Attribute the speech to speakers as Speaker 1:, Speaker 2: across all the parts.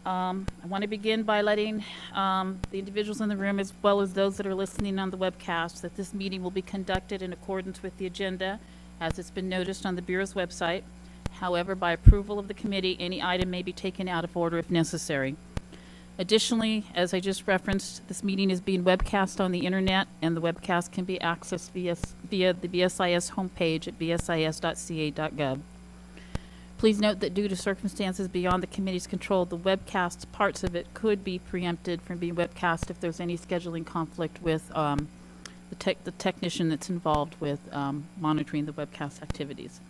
Speaker 1: I want to begin by letting the individuals in the room, as well as those that are listening on the webcast, that this meeting will be conducted in accordance with the agenda as it's been noticed on the Bureau's website. However, by approval of the committee, any item may be taken out of order if necessary. Additionally, as I just referenced, this meeting is being webcast on the internet, and the webcast can be accessed via the BSIS homepage at bsis.ca.gov. Please note that due to circumstances beyond the committee's control, the webcast parts of it could be preempted from being webcast if there's any scheduling conflict with the technician that's involved with monitoring the webcast activities.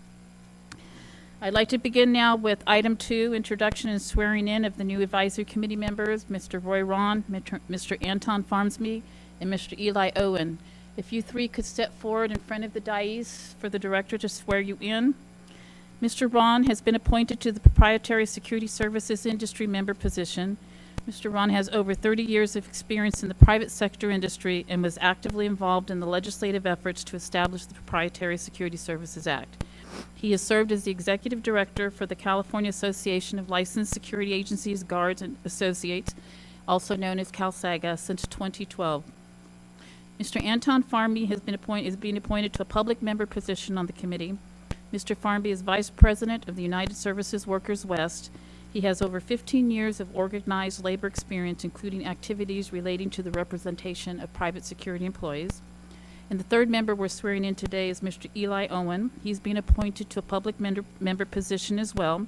Speaker 1: I'd like to begin now with item 2, introduction and swearing in of the new advisory committee members, Mr. Roy Ron, Mr. Anton Farmsby, and Mr. Eli Owen. If you three could step forward in front of the dais for the director to swear you in. Mr. Ron has been appointed to the Proprietary Security Services Industry Member position. Mr. Ron has over 30 years of experience in the private sector industry and was actively involved in the legislative efforts to establish the Proprietary Security Services Act. He has served as the Executive Director for the California Association of Licensed Security Agencies, Guards, and Associates, also known as CalSAGA, since 2012. Mr. Anton Farmby is being appointed to a public member position on the committee. Mr. Farmby is Vice President of the United Services Workers West. He has over 15 years of organized labor experience, including activities relating to the representation of private security employees. And the third member we're swearing in today is Mr. Eli Owen. He's been appointed to a public member position as well.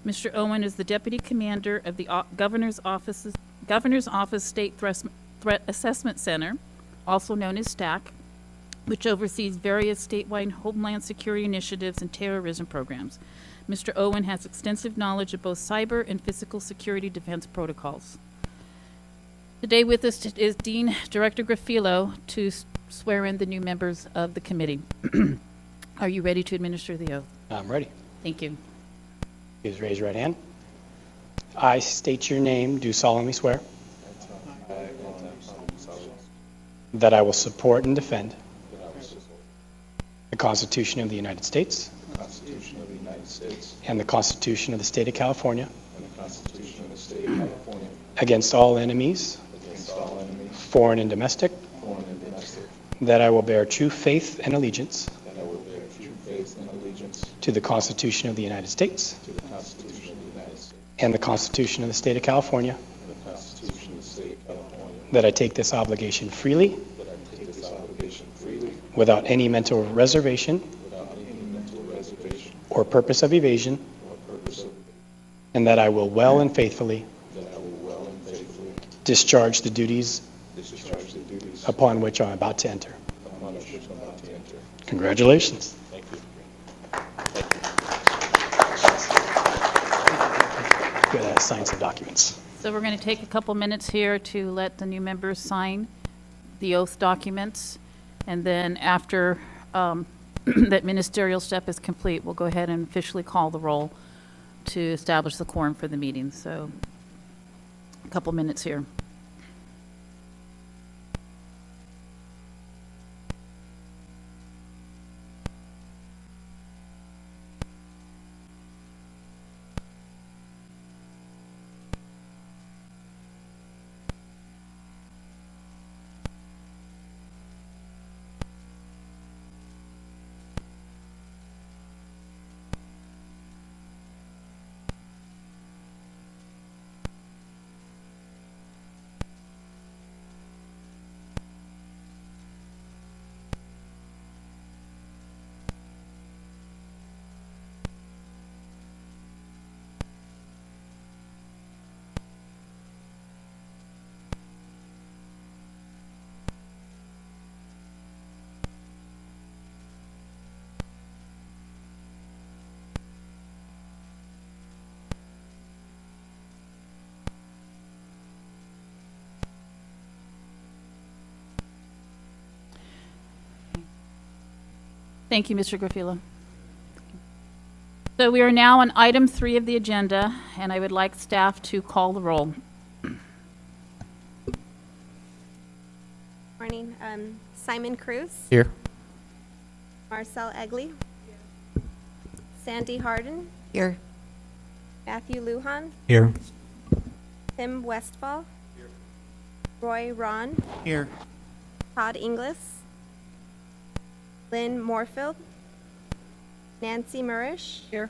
Speaker 1: Mr. Owen is the Deputy Commander of the Governor's Office State Threat Assessment Center, also known as STAC, which oversees various statewide homeland security initiatives and terrorism programs. Mr. Owen has extensive knowledge of both cyber and physical security defense protocols. Today with us is Dean Director Graffilo to swear in the new members of the committee. Are you ready to administer the oath?
Speaker 2: I'm ready.
Speaker 1: Thank you.
Speaker 2: Please raise your right hand. I state your name, do solemnly swear that I will support and defend the Constitution of the United States and the Constitution of the State of California against all enemies, foreign and domestic, that I will bear true faith and allegiance to the Constitution of the United States and the Constitution of the State of California, that I take this obligation freely without any mental reservation or purpose of evasion, and that I will well and faithfully discharge the duties upon which I'm about to enter. Congratulations.
Speaker 3: Thank you.
Speaker 2: Good, sign some documents.
Speaker 1: So we're going to take a couple minutes here to let the new members sign the oath documents, and then after that ministerial step is complete, we'll go ahead and officially call the roll to establish the quorum for the meeting. So a couple minutes here. Thank you, Mr. Graffilo. So we are now on item 3 of the agenda, and I would like staff to call the roll.
Speaker 4: Morning. Simon Cruz.
Speaker 3: Here.
Speaker 4: Marcel Egley. Sandy Harden.
Speaker 5: Here.
Speaker 4: Matthew Lujan.
Speaker 3: Here.
Speaker 4: Tim Westfall. Roy Ron.
Speaker 3: Here.
Speaker 4: Todd Inglis. Lynn Moorfield. Nancy Murish.
Speaker 1: Here.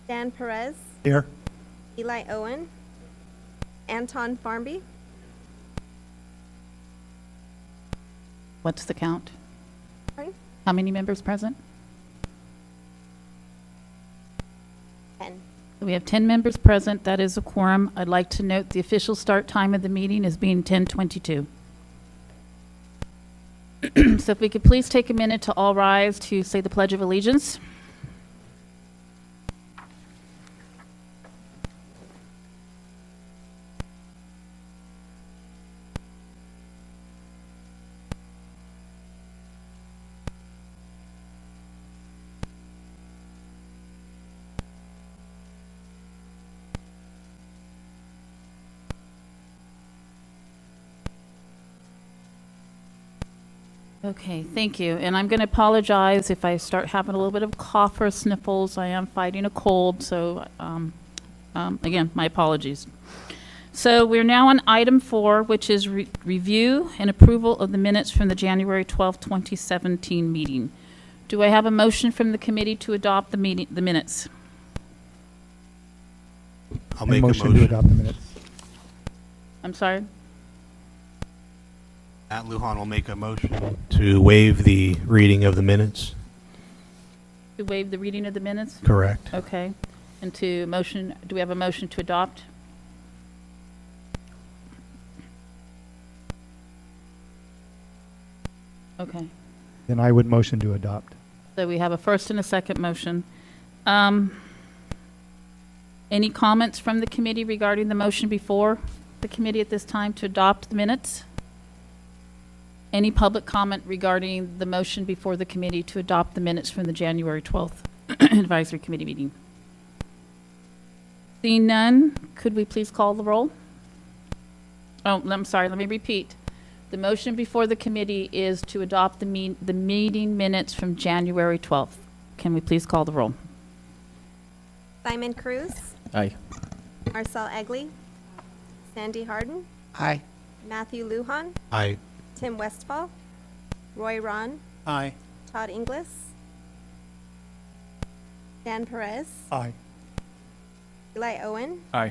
Speaker 4: Dan Perez.
Speaker 3: Here.
Speaker 4: Eli Owen. Anton Farmby.
Speaker 1: What's the count?
Speaker 4: Pardon?
Speaker 1: How many members present?
Speaker 4: 10.
Speaker 1: We have 10 members present. That is a quorum. I'd like to note the official start time of the meeting is being 10:22. So if we could please take a minute to all rise to say the Pledge of Allegiance. Okay, thank you. And I'm going to apologize if I start having a little bit of cough or sniffles. I am fighting a cold, so again, my apologies. So we're now on item 4, which is review and approval of the minutes from the January 12, 2017 meeting. Do I have a motion from the committee to adopt the minutes?
Speaker 3: I'll make a motion to adopt the minutes.
Speaker 1: I'm sorry?
Speaker 3: Matt Lujan will make a motion to waive the reading of the minutes.
Speaker 1: To waive the reading of the minutes?
Speaker 3: Correct.
Speaker 1: Okay. And to motion, do we have a motion to adopt? Okay.
Speaker 5: Then I would motion to adopt.
Speaker 1: So we have a first and a second motion. Any comments from the committee regarding the motion before the committee at this time to adopt the minutes? Any public comment regarding the motion before the committee to adopt the minutes from the January 12th Advisory Committee meeting? Seeing none, could we please call the roll? Oh, I'm sorry, let me repeat. The motion before the committee is to adopt the meeting minutes from January 12th. Can we please call the roll?
Speaker 4: Simon Cruz.
Speaker 5: Aye.
Speaker 4: Marcel Egley. Sandy Harden.
Speaker 5: Aye.
Speaker 4: Matthew Lujan.
Speaker 3: Aye.
Speaker 4: Tim Westfall. Roy Ron.
Speaker 3: Aye.
Speaker 4: Todd Inglis. Dan Perez.
Speaker 5: Aye.
Speaker 4: Eli Owen.
Speaker 5: Aye.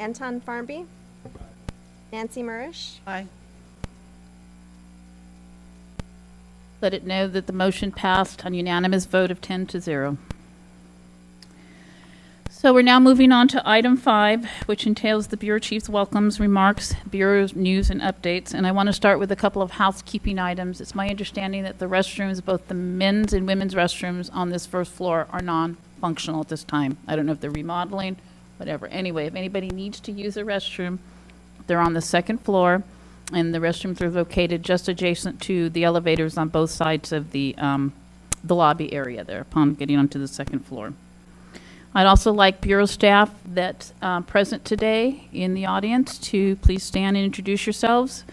Speaker 4: Anton Farmby. Nancy Murish.
Speaker 1: Aye. Let it know that the motion passed on unanimous vote of 10-0. So we're now moving on to item 5, which entails the Bureau Chief's welcomes, remarks, Bureau news, and updates. And I want to start with a couple of housekeeping items. It's my understanding that the restrooms, both the men's and women's restrooms on this first floor, are non-functional at this time. I don't know if they're remodeling, whatever. Anyway, if anybody needs to use a restroom, they're on the second floor, and the restrooms are located just adjacent to the elevators on both sides of the lobby area there upon getting onto the second floor. I'd also like Bureau staff that's present today in the audience to please stand and introduce yourselves,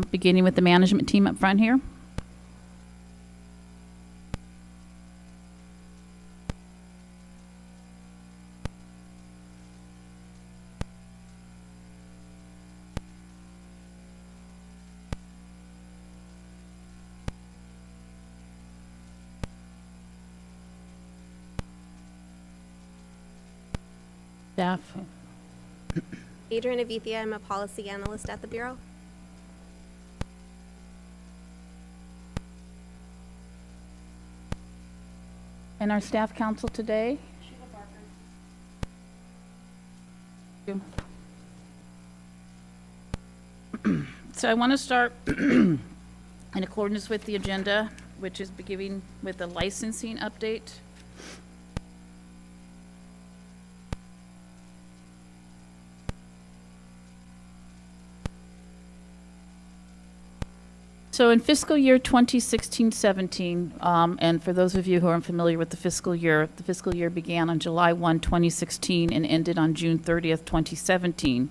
Speaker 1: beginning with the management team up front here. Staff.
Speaker 4: Adrian Avithia. I'm a policy analyst at the Bureau.
Speaker 1: And our staff council today? So I want to start in accordance with the agenda, which is beginning with the licensing update. So in fiscal year 2016-17, and for those of you who are unfamiliar with the fiscal year began on July 1, 2016 and ended on June 30th, 2017.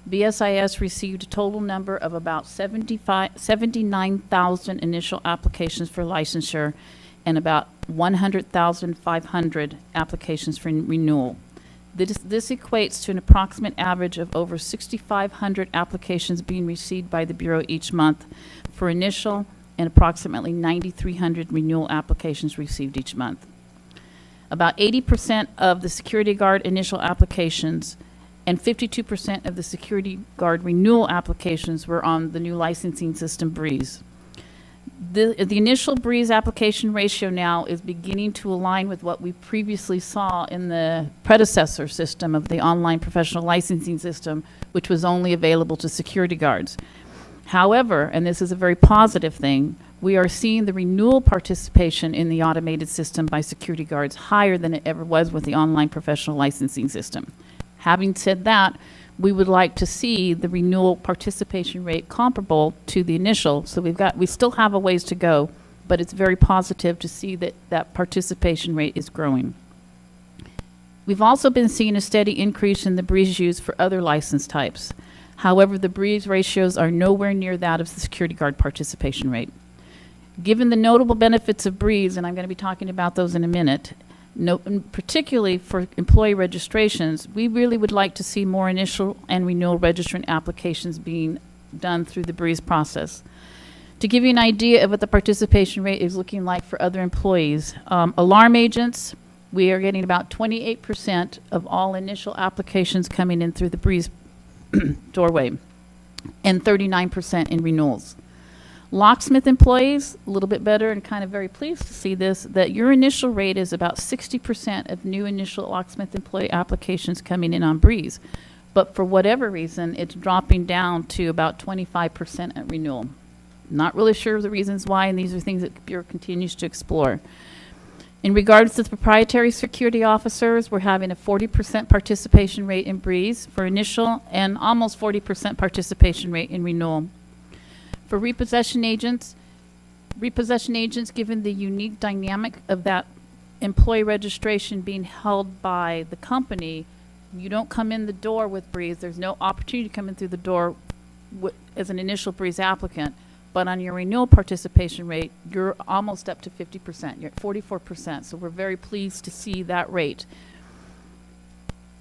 Speaker 1: BSIS received a total number of about 79,000 initial applications for licensure and about 100,500 applications for renewal. This equates to an approximate average of over 6,500 applications being received by the Bureau each month for initial and approximately 9,300 renewal applications received each month. About 80% of the security guard initial applications and 52% of the security guard renewal applications were on the new licensing system, Breeze. The initial Breeze application ratio now is beginning to align with what we previously saw in the predecessor system of the online professional licensing system, which was only available to security guards. However, and this is a very positive thing, we are seeing the renewal participation in the automated system by security guards higher than it ever was with the online professional licensing system. Having said that, we would like to see the renewal participation rate comparable to the initial. So we still have a ways to go, but it's very positive to see that that participation rate is growing. We've also been seeing a steady increase in the Breeze use for other license types. However, the Breeze ratios are nowhere near that of the security guard participation rate. Given the notable benefits of Breeze, and I'm going to be talking about those in a minute, particularly for employee registrations, we really would like to see more initial and renewal registrant applications being done through the Breeze process. To give you an idea of what the participation rate is looking like for other employees, alarm agents, we are getting about 28% of all initial applications coming in through the Breeze doorway, and 39% in renewals. Locksmith employees, a little bit better, and kind of very pleased to see this, that your initial rate is about 60% of new initial locksmith employee applications coming in on Breeze. But for whatever reason, it's dropping down to about 25% at renewal. Not really sure of the reasons why, and these are things that the Bureau continues to explore. In regards to the proprietary security officers, we're having a 40% participation rate in Breeze for initial and almost 40% participation rate in renewal. For repossession agents, given the unique dynamic of that employee registration being held by the company, you don't come in the door with Breeze. There's no opportunity to come in through the door as an initial Breeze applicant. But on your renewal participation rate, you're almost up to 50%. You're at 44%. So we're very pleased to see that rate.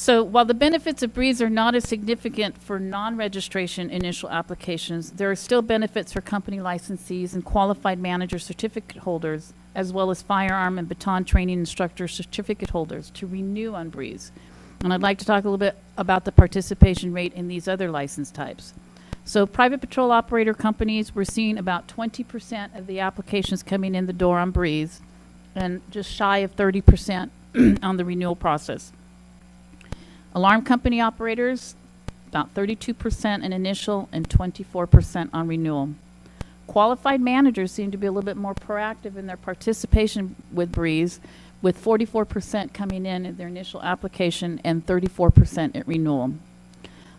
Speaker 1: So while the benefits of Breeze are not as significant for non-registration initial applications, there are still benefits for company licensees and qualified manager certificate holders, as well as firearm and baton training instructor certificate holders to renew on Breeze. And I'd like to talk a little bit about the participation rate in these other license types. So private patrol operator companies, we're seeing about 20% of the applications coming in the door on Breeze, and just shy of 30% on the renewal process. Alarm company operators, about 32% in initial and 24% on renewal. Qualified managers seem to be a little bit more proactive in their participation with Breeze, with 44% coming in at their initial application and 34% at renewal.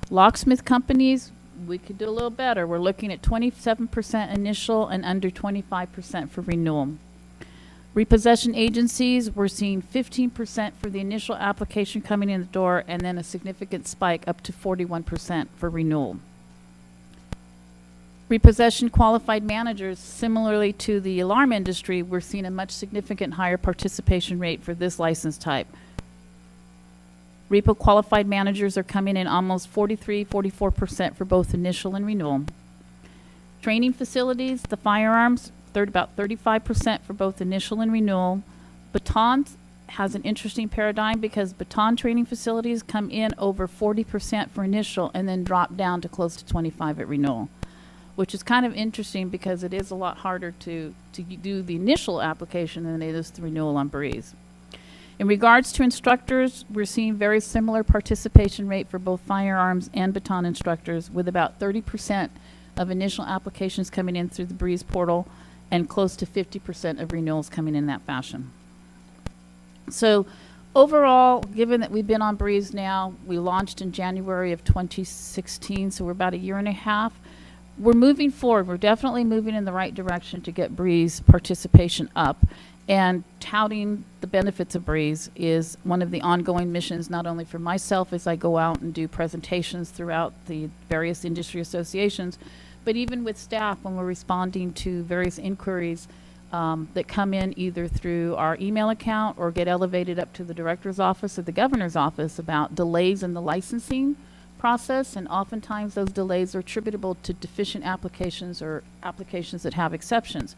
Speaker 1: Locksmith companies, we could do a little better. We're looking at 27% initial and under 25% for renewal. Repossession agencies, we're seeing 15% for the initial application coming in the door, and then a significant spike up to 41% for renewal. Repossession qualified managers, similarly to the alarm industry, we're seeing a much significant higher participation rate for this license type. Repo qualified managers are coming in almost 44% for both initial and renewal. Training facilities, the firearms, about 35% for both initial and renewal. Batons has an interesting paradigm because baton training facilities come in over 40% for initial and then drop down to close to 25 at renewal, which is kind of interesting because it is a lot harder to do the initial application than it is the renewal on Breeze. In regards to instructors, we're seeing very similar participation rate for both firearms and baton instructors, with about 30% of initial applications coming in through the Breeze portal and close to 50% of renewals coming in that fashion. So overall, given that we've been on Breeze now, we launched in January of 2016, so we're about a year and a half. We're moving forward. We're definitely moving in the right direction to get Breeze participation up. And touting the benefits of Breeze is one of the ongoing missions, not only for myself as I go out and do presentations throughout the various industry associations, but even with staff when we're responding to various inquiries that come in either through our email account or get elevated up to the director's office or the governor's office about delays in the licensing process, and oftentimes those delays are attributable to deficient applications or applications that have exceptions.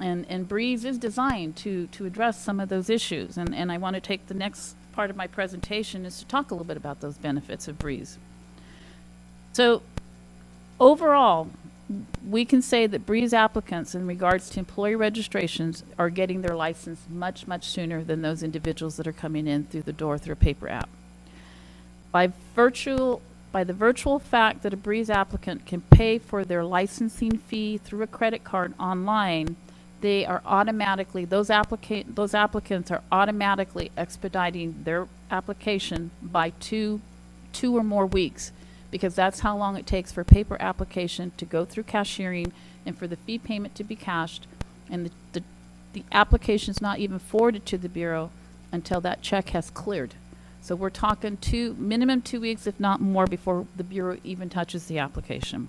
Speaker 1: And Breeze is designed to address some of those issues, and I want to take the next part of my presentation is to talk a little bit about those benefits of Breeze. So overall, we can say that Breeze applicants in regards to employee registrations are getting their license much, much sooner than those individuals that are coming in through the door through a paper app. By the virtual fact that a Breeze applicant can pay for their licensing fee through a credit card online, they are automatically, those applicants are automatically expediting their application by two or more weeks, because that's how long it takes for a paper application to go through cashiering and for the fee payment to be cashed, and the application's not even forwarded to the Bureau until that check has cleared. So we're talking minimum 2 weeks, if not more, before the Bureau even touches the application.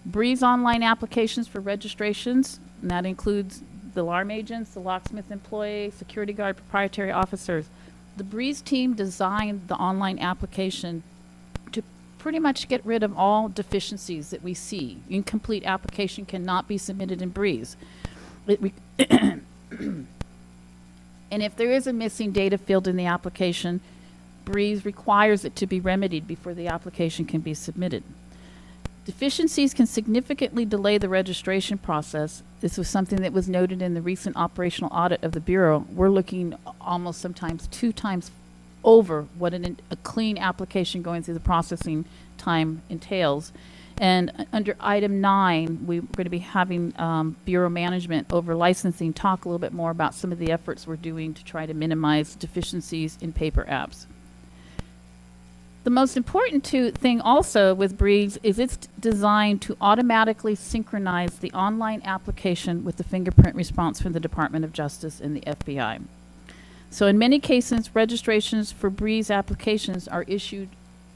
Speaker 1: Breeze online applications for registrations, and that includes the alarm agents, the locksmith employee, security guard, proprietary officers. The Breeze team designed the online application to pretty much get rid of all deficiencies that we see. Incomplete application cannot be submitted in Breeze. And if there is a missing data field in the application, Breeze requires it to be remedied before the application can be submitted. Deficiencies can significantly delay the registration process. This was something that was noted in the recent operational audit of the Bureau. We're looking almost sometimes 2 times over what a clean application going through the processing time entails. And under item 9, we're going to be having Bureau management over licensing talk a little bit more about some of the efforts we're doing to try to minimize deficiencies in paper apps. The most important thing also with Breeze is it's designed to automatically synchronize the online application with the fingerprint response from the Department of Justice and the FBI. So in many cases, registrations for Breeze applications are issued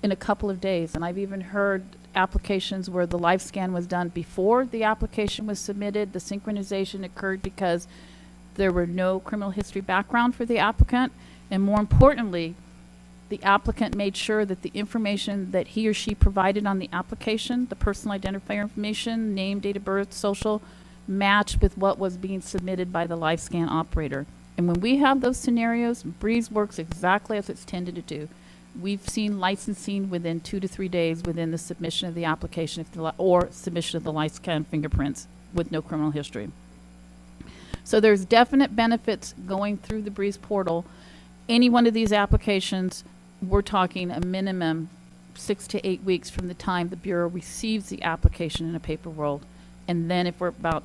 Speaker 1: in a couple of days, and I've even heard applications where the live scan was done before the application was submitted. The synchronization occurred because there were no criminal history background for the applicant, and more importantly, the applicant made sure that the information that he or she provided on the application, the personal identifier information, name, date of birth, social, matched with what was being submitted by the live scan operator. And when we have those scenarios, Breeze works exactly as it's tended to do. We've seen licensing within 2 to 3 days within the submission of the application or submission of the live scan fingerprints with no criminal history. So there's definite benefits going through the Breeze portal. Any one of these applications, we're talking a minimum 6 to 8 weeks from the time the Bureau receives the application in a paper world. And then if we're about,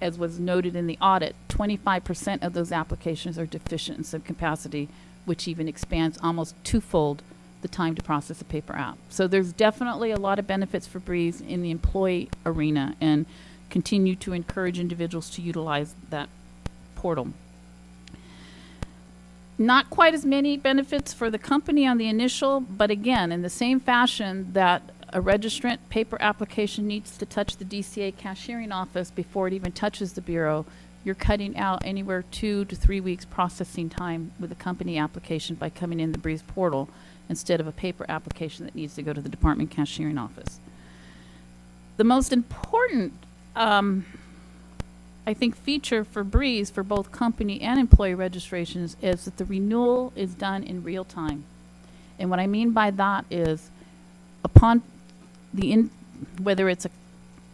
Speaker 1: as was noted in the audit, 25% of those applications are deficient in some capacity, which even expands almost twofold the time to process a paper app. So there's definitely a lot of benefits for Breeze in the employee arena, and continue to encourage individuals to utilize that portal. Not quite as many benefits for the company on the initial, but again, in the same fashion that a registrant paper application needs to touch the DCA cashiering office before it even touches the Bureau, you're cutting out anywhere 2 to 3 weeks processing time with a company application by coming in the Breeze portal instead of a paper application that needs to go to the department cashiering office. The most important, I think, feature for Breeze for both company and employee registrations is that the renewal is done in real time. And what I mean by that is upon whether it's an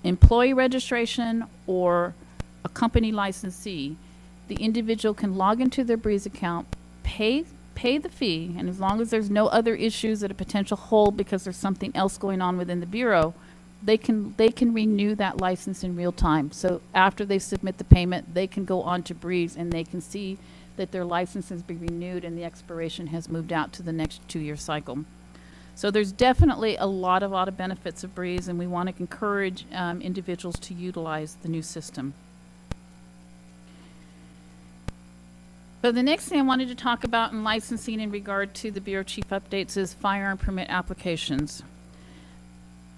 Speaker 1: employee registration or a company licensee, the individual can log into their Breeze account, pay the fee, and as long as there's no other issues at a potential hold because there's something else going on within the Bureau, they can renew that license in real time. So after they submit the payment, they can go on to Breeze and they can see that their license has been renewed and the expiration has moved out to the next 2-year cycle. So there's definitely a lot of benefits of Breeze, and we want to encourage individuals to utilize the new system. So the next thing I wanted to talk about in licensing in regard to the Bureau Chief updates is firearm permit applications.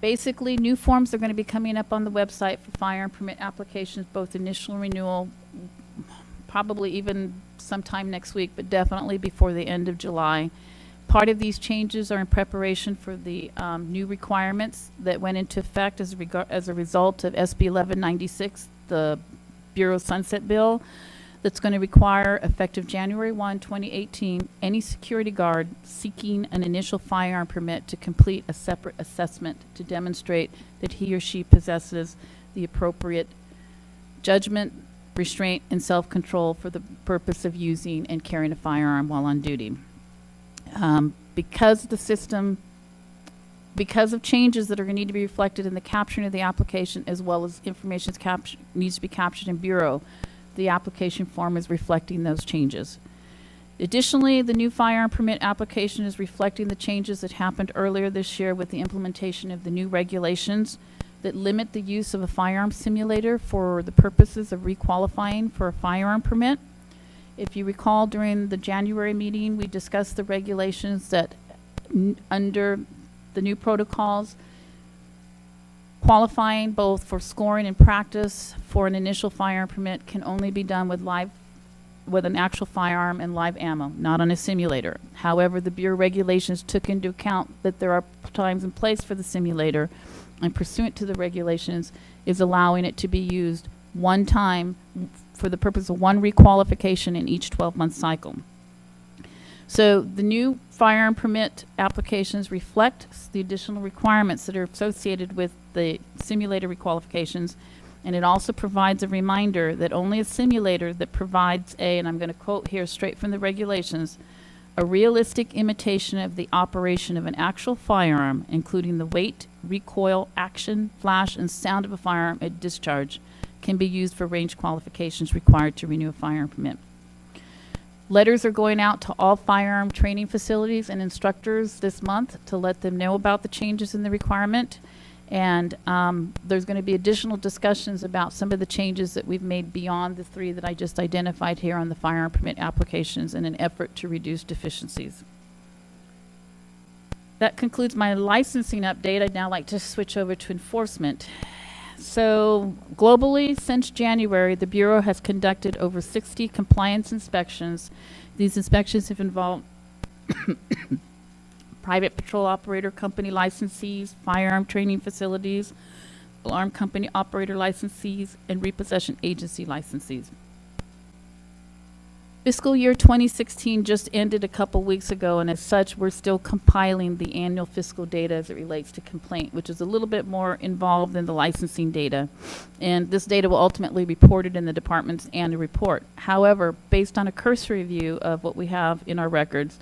Speaker 1: Basically, new forms are going to be coming up on the website for firearm permit applications, both initial and renewal, probably even sometime next week, but definitely before the end of July. Part of these changes are in preparation for the new requirements that went into effect as a result of SB 1196, the Bureau Sunset Bill, that's going to require, effective January 1, 2018, any security guard seeking an initial firearm permit to complete a separate assessment to demonstrate that he or she possesses the appropriate judgment, restraint, and self-control for the purpose of using and carrying a firearm while on duty. Because of changes that are going to need to be reflected in the capturing of the application, as well as information needs to be captured in Bureau, the application form is reflecting those changes. Additionally, the new firearm permit application is reflecting the changes that happened earlier this year with the implementation of the new regulations that limit the use of a firearm simulator for the purposes of requalifying for a firearm permit. If you recall, during the January meeting, we discussed the regulations that under the new protocols, qualifying both for scoring and practice for an initial firearm permit can only be done with an actual firearm and live ammo, not on a simulator. However, the Bureau regulations took into account that there are times and place for the simulator, and pursuant to the regulations is allowing it to be used one time for the purpose of one requalification in each 12-month cycle. So the new firearm permit applications reflect the additional requirements that are associated with the simulator requalifications, and it also provides a reminder that only a simulator that provides and I'm going to quote here straight from the regulations, a realistic imitation of the operation of an actual firearm, including the weight, recoil, action, flash, and sound of a firearm at discharge, can be used for range qualifications required to renew a firearm permit. Letters are going out to all firearm training facilities and instructors this month to let them know about the changes in the requirement. And there's going to be additional discussions about some of the changes that we've made beyond the three that I just identified here on the firearm permit applications in an effort to reduce deficiencies. That concludes my licensing update. I'd now like to switch over to enforcement. So globally, since January, the Bureau has conducted over 60 compliance inspections. These inspections have involved private patrol operator company licensees, firearm training facilities, alarm company operator licensees, and repossession agency licensees. Fiscal year 2016 just ended a couple weeks ago, and as such, we're still compiling the annual fiscal data as it relates to complaint, which is a little bit more involved than the licensing data. And this data will ultimately be reported in the department's annual report. However, based on a cursory view of what we have in our records,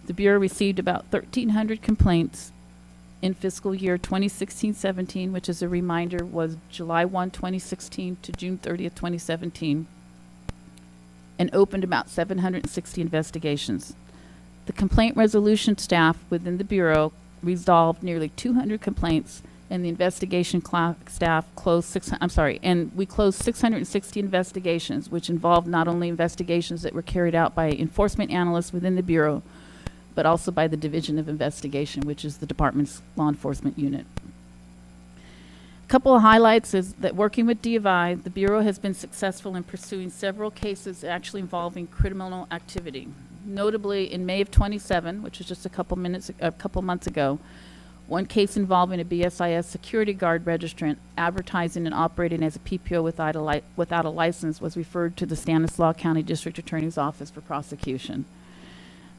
Speaker 1: the Bureau received about 1,300 complaints in fiscal year 2016-17, which, as a reminder, was July 1, 2016 to June 30th, 2017. And opened about 760 investigations. The complaint resolution staff within the Bureau resolved nearly 200 complaints, and the investigation staff closed we closed 660 investigations, which involved not only investigations that were carried out by enforcement analysts within the Bureau, but also by the Division of Investigation, which is the department's law enforcement unit. Couple of highlights is that working with DFI, the Bureau has been successful in pursuing several cases actually involving criminal activity. Notably, in May of 27, which was just a couple months ago, one case involving a BSIS security guard registrant advertising and operating as a PPO without a license was referred to the Stanislaus County District Attorney's Office for prosecution.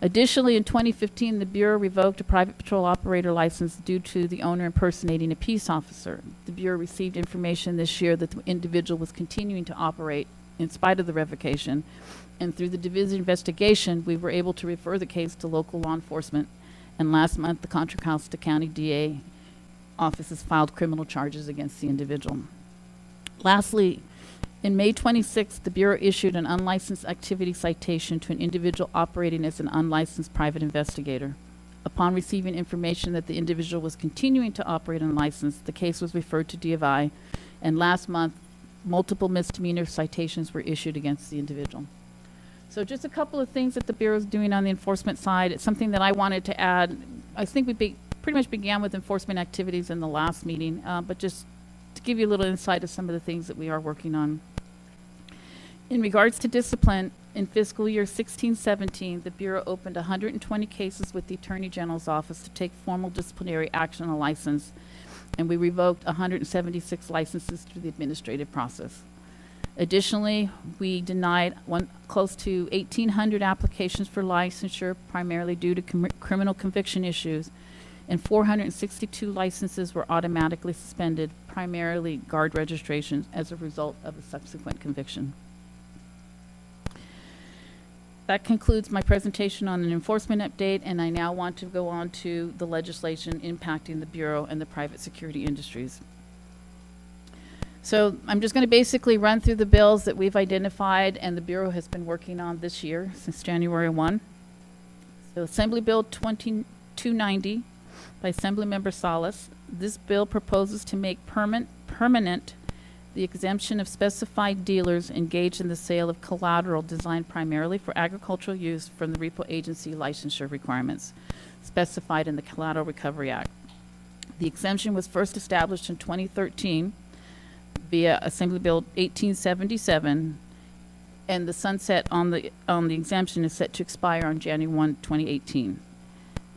Speaker 1: Additionally, in 2015, the Bureau revoked a private patrol operator license due to the owner impersonating a peace officer. The Bureau received information this year that the individual was continuing to operate in spite of the revocation, and through the division investigation, we were able to refer the case to local law enforcement, and last month, the Contra Costa County DA offices filed criminal charges against the individual. Lastly, in May 26th, the Bureau issued an unlicensed activity citation to an individual operating as an unlicensed private investigator. Upon receiving information that the individual was continuing to operate unlicensed, the case was referred to DFI, and last month, multiple misdemeanor citations were issued against the individual. So just a couple of things that the Bureau is doing on the enforcement side. It's something that I wanted to add. I think pretty much began with enforcement activities in the last meeting, but just to give you a little insight of some of the things that we are working on. In regards to discipline, in fiscal year 16-17, the Bureau opened 120 cases with the Attorney General's office to take formal disciplinary action on a license, and we revoked 176 licenses through the administrative process. Additionally, we denied close to 1,800 applications for licensure, primarily due to criminal conviction issues, and 462 licenses were automatically suspended, primarily guard registrations, as a result of a subsequent conviction. That concludes my presentation on an enforcement update, and I now want to go on to the legislation impacting the Bureau and the private security industries. So I'm just going to basically run through the bills that we've identified and the Bureau has been working on this year since January 1. So Assembly Bill 2290 by Assemblymember Salas. This bill proposes to make permanent the exemption of specified dealers engaged in the sale of collateral designed primarily for agricultural use from the repo agency licensure requirements specified in the Collateral Recovery Act. The exemption was first established in 2013 via Assembly Bill 1877, and the sunset on the exemption is set to expire on January 1, 2018.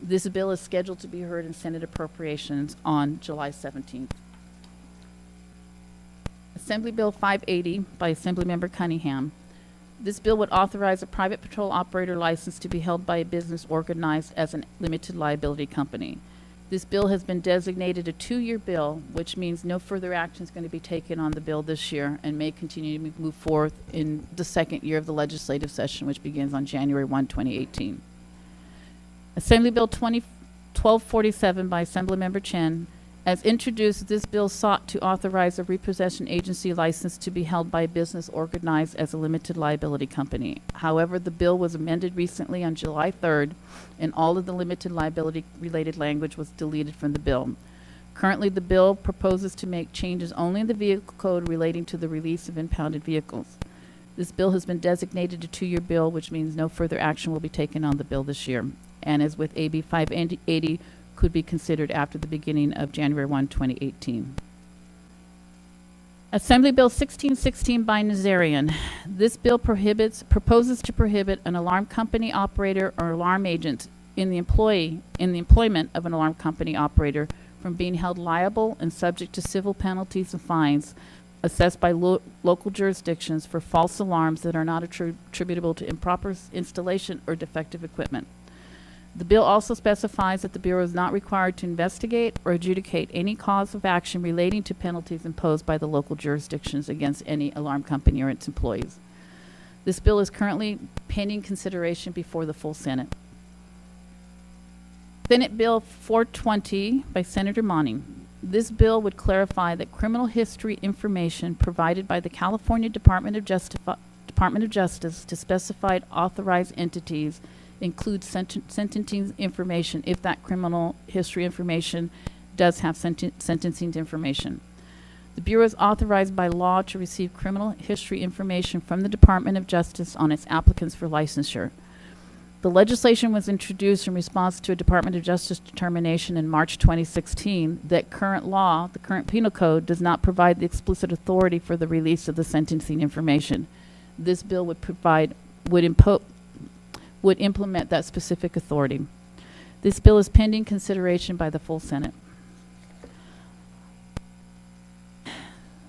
Speaker 1: This bill is scheduled to be heard in Senate Appropriations on July 17th. Assembly Bill 580 by Assemblymember Cunningham. This bill would authorize a private patrol operator license to be held by a business organized as a limited liability company. This bill has been designated a 2-year bill, which means no further action is going to be taken on the bill this year and may continue to move forth in the second year of the legislative session, which begins on January 1, 2018. Assembly Bill 1247 by Assemblymember Chen. As introduced, this bill sought to authorize a repossession agency license to be held by a business organized as a limited liability company. However, the bill was amended recently on July 3rd, and all of the limited liability related language was deleted from the bill. Currently, the bill proposes to make changes only in the vehicle code relating to the release of impounded vehicles. This bill has been designated a 2-year bill, which means no further action will be taken on the bill this year. And as with AB 580, could be considered after the beginning of January 1, 2018. Assembly Bill 1616 by Nazarian. This bill proposes to prohibit an alarm company operator or alarm agent in the employment of an alarm company operator from being held liable and subject to civil penalties and fines assessed by local jurisdictions for false alarms that are not attributable to improper installation or defective equipment. The bill also specifies that the Bureau is not required to investigate or adjudicate any cause of action relating to penalties imposed by the local jurisdictions against any alarm company or its employees. This bill is currently pending consideration before the full Senate. Senate Bill 420 by Senator Monning. This bill would clarify that criminal history information provided by the California Department of Justice to specified authorized entities includes sentencing information if that criminal history information does have sentencing information. The Bureau is authorized by law to receive criminal history information from the Department of Justice on its applicants for licensure. The legislation was introduced in response to a Department of Justice determination in March 2016 that current law, the current penal code, does not provide the explicit authority for the release of the sentencing information. This bill would implement that specific authority. This bill is pending consideration by the full Senate.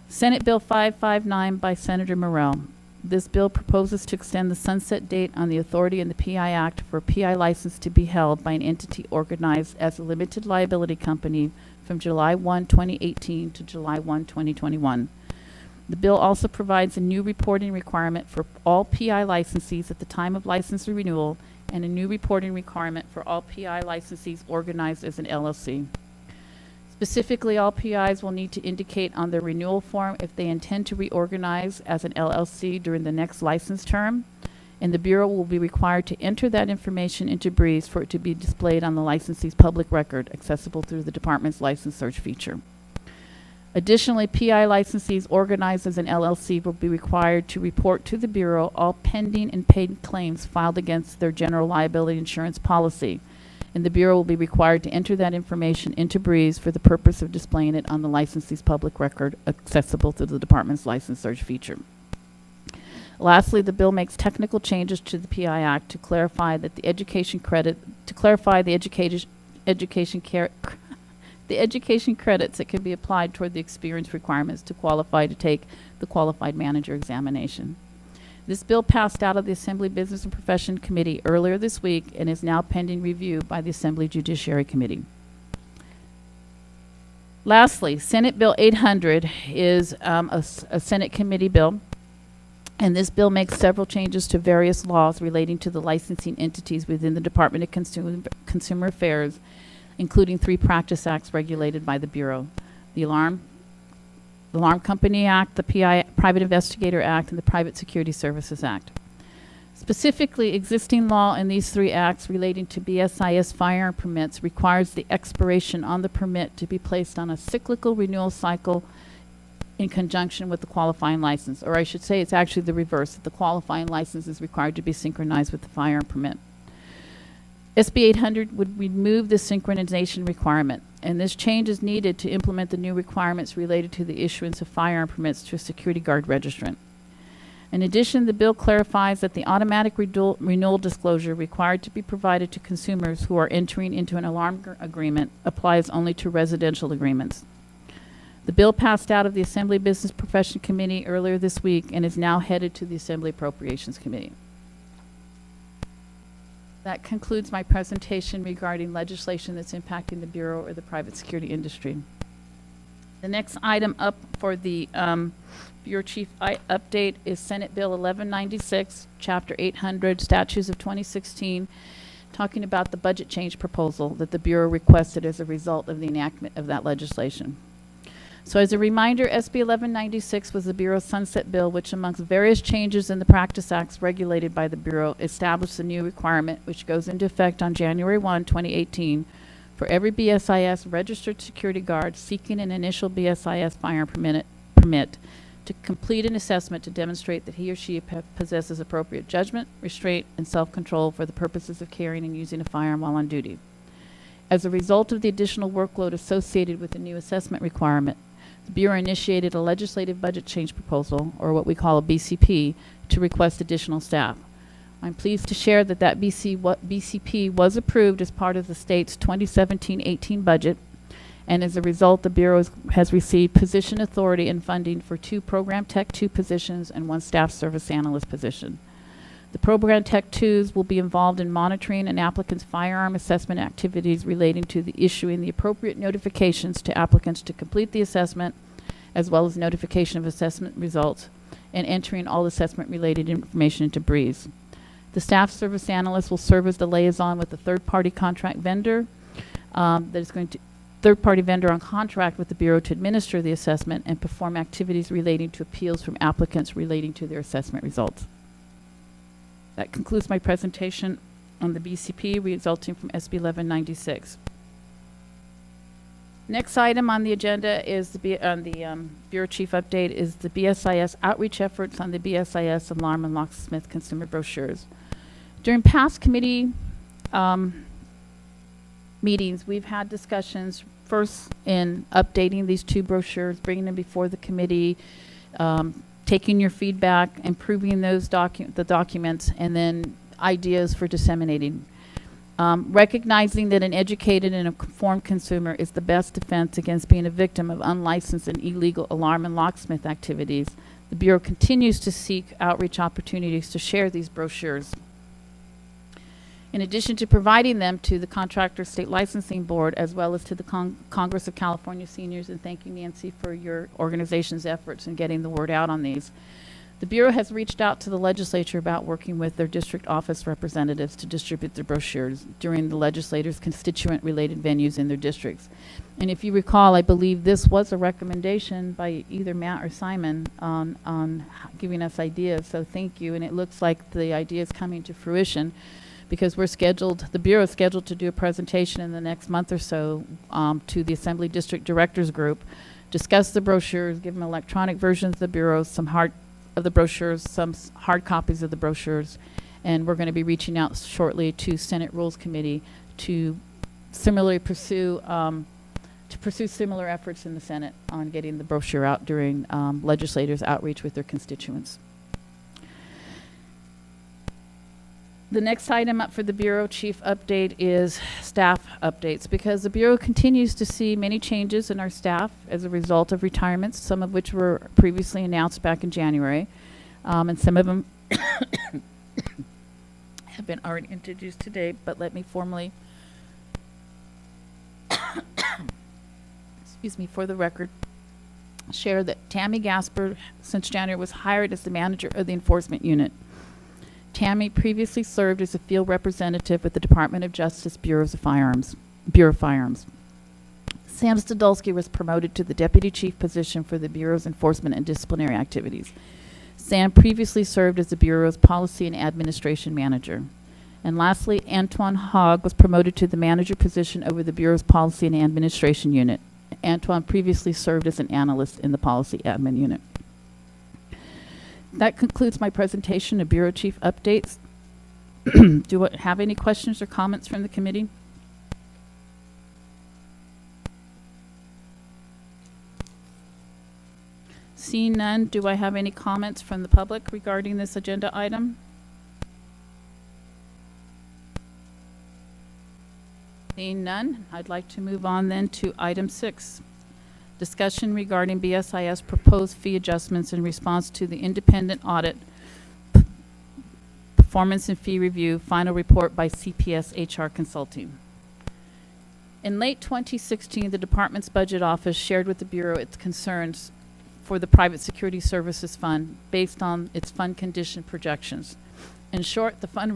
Speaker 1: Senate Bill 559 by Senator Morrell. This bill proposes to extend the sunset date on the authority in the PI Act for a PI license to be held by an entity organized as a limited liability company from July 1, 2018 to July 1, 2021. The bill also provides a new reporting requirement for all PI licensees at the time of license renewal and a new reporting requirement for all PI licensees organized as an LLC. Specifically, all PIs will need to indicate on their renewal form if they intend to reorganize as an LLC during the next license term, and the Bureau will be required to enter that information into Breeze for it to be displayed on the licensee's public record, accessible through the Department's license search feature. Additionally, PI licensees organized as an LLC will be required to report to the Bureau all pending and paid claims filed against their general liability insurance policy, and the Bureau will be required to enter that information into Breeze for the purpose of displaying it on the licensee's public record accessible through the Department's license search feature. Lastly, the bill makes technical changes to the PI Act to clarify that the education credit, the education credits that can be applied toward the experience requirements to qualify to take the Qualified Manager examination. This bill passed out of the Assembly Business and Profession Committee earlier this week and is now pending review by the Assembly Judiciary Committee. Lastly, Senate Bill 800 is a Senate committee bill, and this bill makes several changes to various laws relating to the licensing entities within the Department of Consumer Affairs, including 3 practice acts regulated by the Bureau: the Alarm Company Act, the Private Investigator Act, and the Private Security Services Act. Specifically, existing law in these 3 acts relating to BSIS firearm permits requires the expiration on the permit to be placed on a cyclical renewal cycle in conjunction with the qualifying license. Or I should say it's actually the reverse, that the qualifying license is required to be synchronized with the firearm permit. SB 800 would remove the synchronization requirement, and this change is needed to implement the new requirements related to the issuance of firearm permits to a security guard registrant. In addition, the bill clarifies that the automatic renewal disclosure required to be provided to consumers who are entering into an alarm agreement applies only to residential agreements. The bill passed out of the Assembly Business Profession Committee earlier this week and is now headed to the Assembly Appropriations Committee. That concludes my presentation regarding legislation that's impacting the Bureau or the private security industry. The next item up for the Bureau Chief update is Senate Bill 1196, Chapter 800, Statutes of 2016, talking about the budget change proposal that the Bureau requested as a result of the enactment of that legislation. So as a reminder, SB 1196 was the Bureau's sunset bill, which amongst various changes in the practice acts regulated by the Bureau established a new requirement which goes into effect on January 1, 2018 for every BSIS registered security guard seeking an initial BSIS firearm permit to complete an assessment to demonstrate that he or she possesses appropriate judgment, restraint, and self-control for the purposes of carrying and using a firearm while on duty. As a result of the additional workload associated with the new assessment requirement, the Bureau initiated a legislative budget change proposal, or what we call a BCP, to request additional staff. I'm pleased to share that BCP was approved as part of the state's 2017-18 budget, and as a result, the Bureau has received position authority and funding for 2 Program Tech 2 positions and 1 Staff Service Analyst position. The Program Tech 2s will be involved in monitoring an applicant's firearm assessment activities relating to the issuing the appropriate notifications to applicants to complete the assessment, as well as notification of assessment results, and entering all assessment-related information into Breeze. The Staff Service Analyst will serve as the liaison with the third-party contract vendor third-party vendor on contract with the Bureau to administer the assessment and perform activities relating to appeals from applicants relating to their assessment results. That concludes my presentation on the BCP resulting from SB 1196. Next item on the agenda is the Bureau Chief update is the BSIS outreach efforts on the BSIS alarm and locksmith consumer brochures. During past committee meetings, we've had discussions first in updating these 2 brochures, bringing them before the committee, taking your feedback, improving those the documents, and then ideas for disseminating. Recognizing that an educated and informed consumer is the best defense against being a victim of unlicensed and illegal alarm and locksmith activities, the Bureau continues to seek outreach opportunities to share these brochures. In addition to providing them to the Contractor State Licensing Board, as well as to the Congress of California Seniors, and thank you, Nancy, for your organization's efforts in getting the word out on these. The Bureau has reached out to the legislature about working with their district office representatives to distribute their brochures during the legislators' constituent-related venues in their districts. And if you recall, I believe this was a recommendation by either Matt or Simon on giving us ideas, so thank you. And it looks like the idea is coming to fruition, because the Bureau is scheduled to do a presentation in the next month or so to the Assembly District Directors Group, discuss the brochures, give them electronic versions of the Bureau, some hard copies of the brochures, and we're going to be reaching out shortly to Senate Rules Committee to similarly pursue similar efforts in the Senate on getting the brochure out during legislators' outreach with their constituents. The next item up for the Bureau Chief update is staff updates, because the Bureau continues to see many changes in our staff as a result of retirements, some of which were previously announced back in January, and some of them have been already introduced today, but let me formally, excuse me, for the record, share that Tammy Gasper, since January, was hired as the manager of the enforcement unit. Tammy previously served as a field representative with the Department of Justice Bureau of Firearms. Sam Stadulski was promoted to the deputy chief position for the Bureau's enforcement and disciplinary activities. Sam previously served as the Bureau's policy and administration manager. And lastly, Antoine Hogg was promoted to the manager position over the Bureau's policy and administration unit. Antoine previously served as an analyst in the policy admin unit. That concludes my presentation of Bureau Chief updates. Do I have any questions or comments from the committee? Seeing none, do I have any comments from the public regarding this agenda item? Seeing none, I'd like to move on then to item 6. Discussion regarding BSIS proposed fee adjustments in response to the independent audit performance and fee review final report by CPS HR Consulting. In late 2016, the department's budget office shared with the Bureau its concerns for the Private Security Services Fund based on its fund condition projections. In short, the fund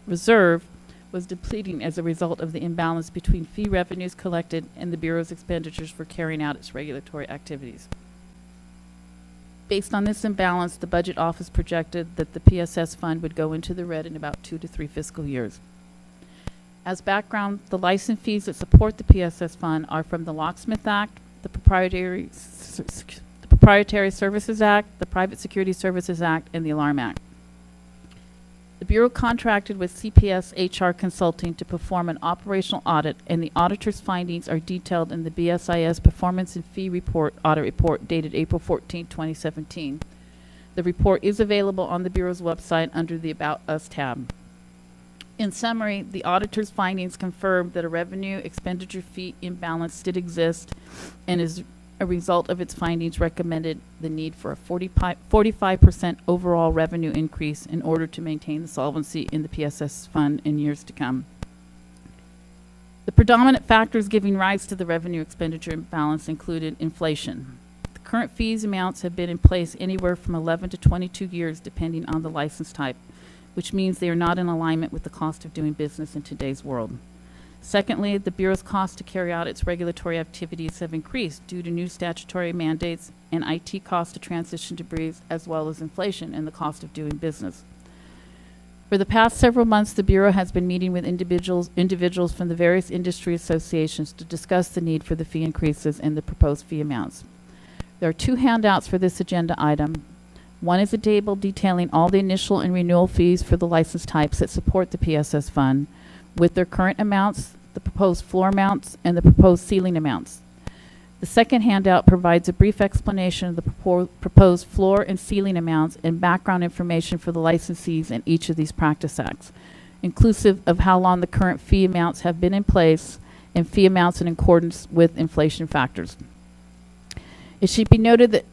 Speaker 1: reserve was depleting as a result of the imbalance between fee revenues collected and the Bureau's expenditures for carrying out its regulatory activities. Based on this imbalance, the budget office projected that the PSS fund would go into the red in about 2 to 3 fiscal years. As background, the license fees that support the PSS fund are from the Locksmith Act, the Proprietary Services Act, the Private Security Services Act, and the Alarm Act. The Bureau contracted with CPS HR Consulting to perform an operational audit, and the auditor's findings are detailed in the BSIS Performance and Fee Report Audit Report dated April 14, 2017. The report is available on the Bureau's website under the About Us tab. In summary, the auditor's findings confirmed that a revenue expenditure fee imbalance did exist, and as a result of its findings recommended the need for a 45% overall revenue increase in order to maintain the solvency in the PSS fund in years to come. The predominant factors giving rise to the revenue expenditure imbalance included inflation. The current fees amounts have been in place anywhere from 11 to 22 years depending on the license type, which means they are not in alignment with the cost of doing business in today's world. Secondly, the Bureau's costs to carry out its regulatory activities have increased due to new statutory mandates and IT costs to transition debris, as well as inflation and the cost of doing business. For the past several months, the Bureau has been meeting with individuals from the various industry associations to discuss the need for the fee increases and the proposed fee amounts. There are 2 handouts for this agenda item. One is a table detailing all the initial and renewal fees for the license types that support the PSS fund, with their current amounts, the proposed floor amounts, and the proposed ceiling amounts. The second handout provides a brief explanation of the proposed floor and ceiling amounts and background information for the licensees in each of these practice acts, inclusive of how long the current fee amounts have been in place and fee amounts in accordance with inflation factors. It should be noted that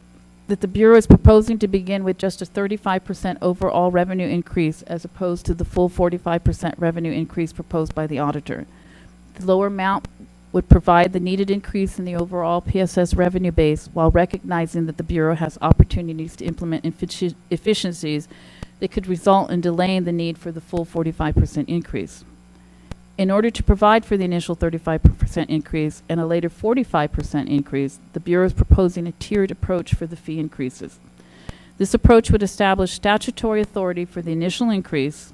Speaker 1: the Bureau is proposing to begin with just a 35% overall revenue increase as opposed to the full 45% revenue increase proposed by the auditor. The lower amount would provide the needed increase in the overall PSS revenue base while recognizing that the Bureau has opportunities to implement efficiencies that could result in delaying the need for the full 45% increase. In order to provide for the initial 35% increase and a later 45% increase, the Bureau is proposing a tiered approach for the fee increases. This approach would establish statutory authority for the initial increase,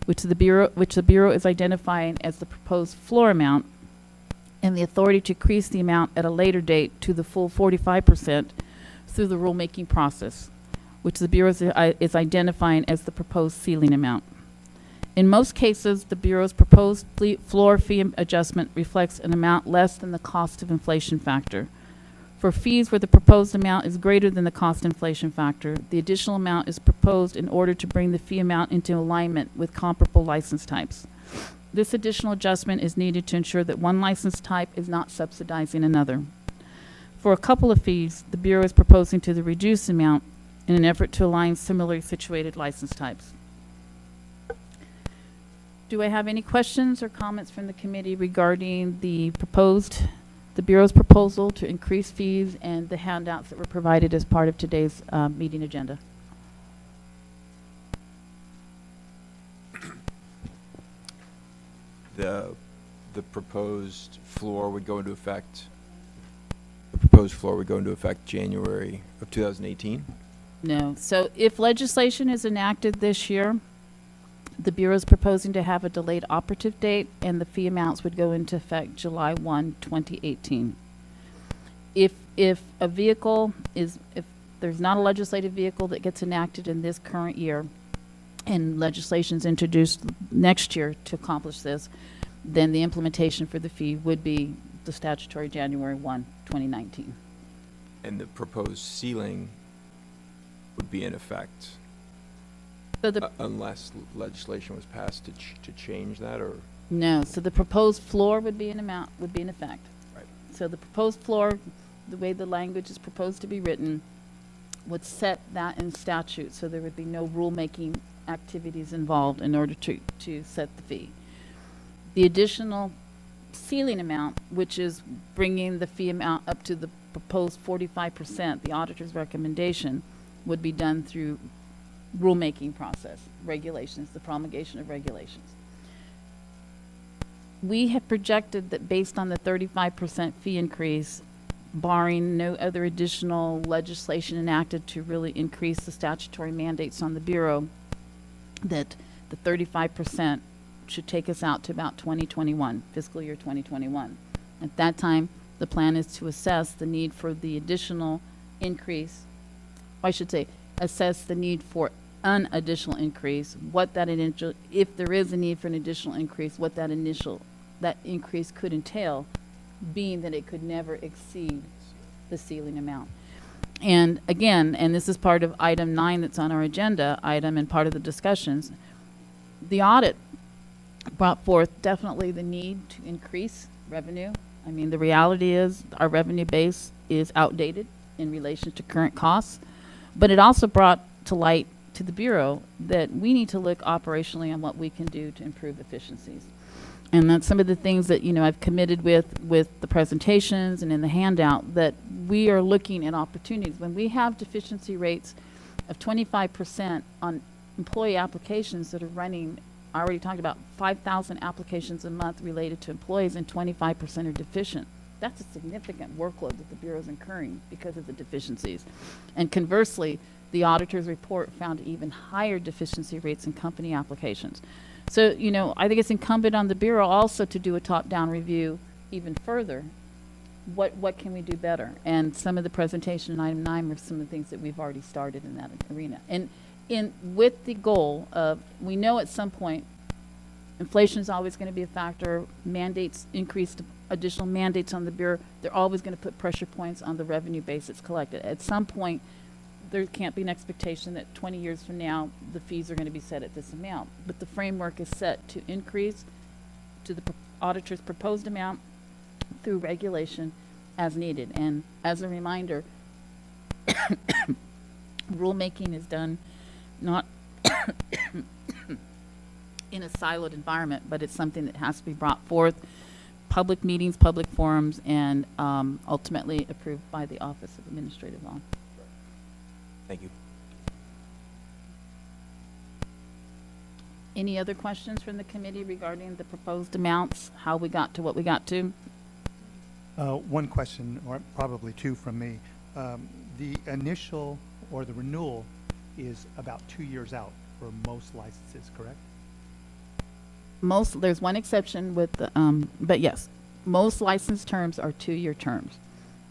Speaker 1: which the Bureau is identifying as the proposed floor amount, and the authority to increase the amount at a later date to the full 45% through the rulemaking process, which the Bureau is identifying as the proposed ceiling amount. In most cases, the Bureau's proposed floor fee adjustment reflects an amount less than the cost of inflation factor. For fees where the proposed amount is greater than the cost inflation factor, the additional amount is proposed in order to bring the fee amount into alignment with comparable license types. This additional adjustment is needed to ensure that one license type is not subsidizing another. For a couple of fees, the Bureau is proposing to the reduced amount in an effort to align similarly situated license types. Do I have any questions or comments from the committee regarding the Bureau's proposal to increase fees and the handouts that were provided as part of today's meeting agenda?
Speaker 6: The proposed floor would go into effect. The proposed floor would go into effect January of 2018.
Speaker 1: No. So if legislation is enacted this year, the Bureau is proposing to have a delayed operative date, and the fee amounts would go into effect July 1, 2018. If a vehicle is, if there's not a legislative vehicle that gets enacted in this current year, and legislation is introduced next year to accomplish this, then the implementation for the fee would be the statutory January 1, 2019.
Speaker 6: And the proposed ceiling would be in effect
Speaker 1: So the
Speaker 6: unless legislation was passed to change that, or?
Speaker 1: No, so the proposed floor would be in effect.
Speaker 6: Right.
Speaker 1: So the proposed floor, the way the language is proposed to be written, would set that in statute, so there would be no rulemaking activities involved in order to set the fee. The additional ceiling amount, which is bringing the fee amount up to the proposed 45%, the auditor's recommendation, would be done through rulemaking process, regulations, the promulgation of regulations. We have projected that based on the 35% fee increase, barring no other additional legislation enacted to really increase the statutory mandates on the Bureau, that the 35% should take us out to about 2021, fiscal year 2021. At that time, the plan is to assess the need for the additional increase, I should say, assess the need for an additional increase, what that initial, if there is a need for an additional increase, what that increase could entail, being that it could never exceed the ceiling amount. And again, and this is part of item 9 that's on our agenda item and part of the discussions, the audit brought forth definitely the need to increase revenue. I mean, the reality is our revenue base is outdated in relation to current costs, but it also brought to light to the Bureau that we need to look operationally on what we can do to improve efficiencies. And that's some of the things that, you know, I've committed with the presentations and in the handout, that we are looking at opportunities. When we have deficiency rates of 25% on employee applications that are running, I already talked about 5,000 applications a month related to employees, and 25% are deficient. That's a significant workload that the Bureau is incurring because of the deficiencies. And conversely, the auditor's report found even higher deficiency rates in company applications. So, you know, I think it's incumbent on the Bureau also to do a top-down review even further. What can we do better? And some of the presentation in item 9 were some of the things that we've already started in that arena. And with the goal of, we know at some point, inflation is always going to be a factor, mandates, increased additional mandates on the Bureau, they're always going to put pressure points on the revenue base that's collected. At some point, there can't be an expectation that 20 years from now, the fees are going to be set at this amount. But the framework is set to increase to the auditor's proposed amount through regulation as needed. And as a reminder, rulemaking is done not in a siloed environment, but it's something that has to be brought forth, public meetings, public forums, and ultimately approved by the Office of Administrative Law.
Speaker 6: Thank you.
Speaker 1: Any other questions from the committee regarding the proposed amounts, how we got to what we got to?
Speaker 5: One question, or probably two from me. The initial or the renewal is about 2 years out for most licenses, correct?
Speaker 1: There's one exception with the, but yes, most license terms are 2-year terms.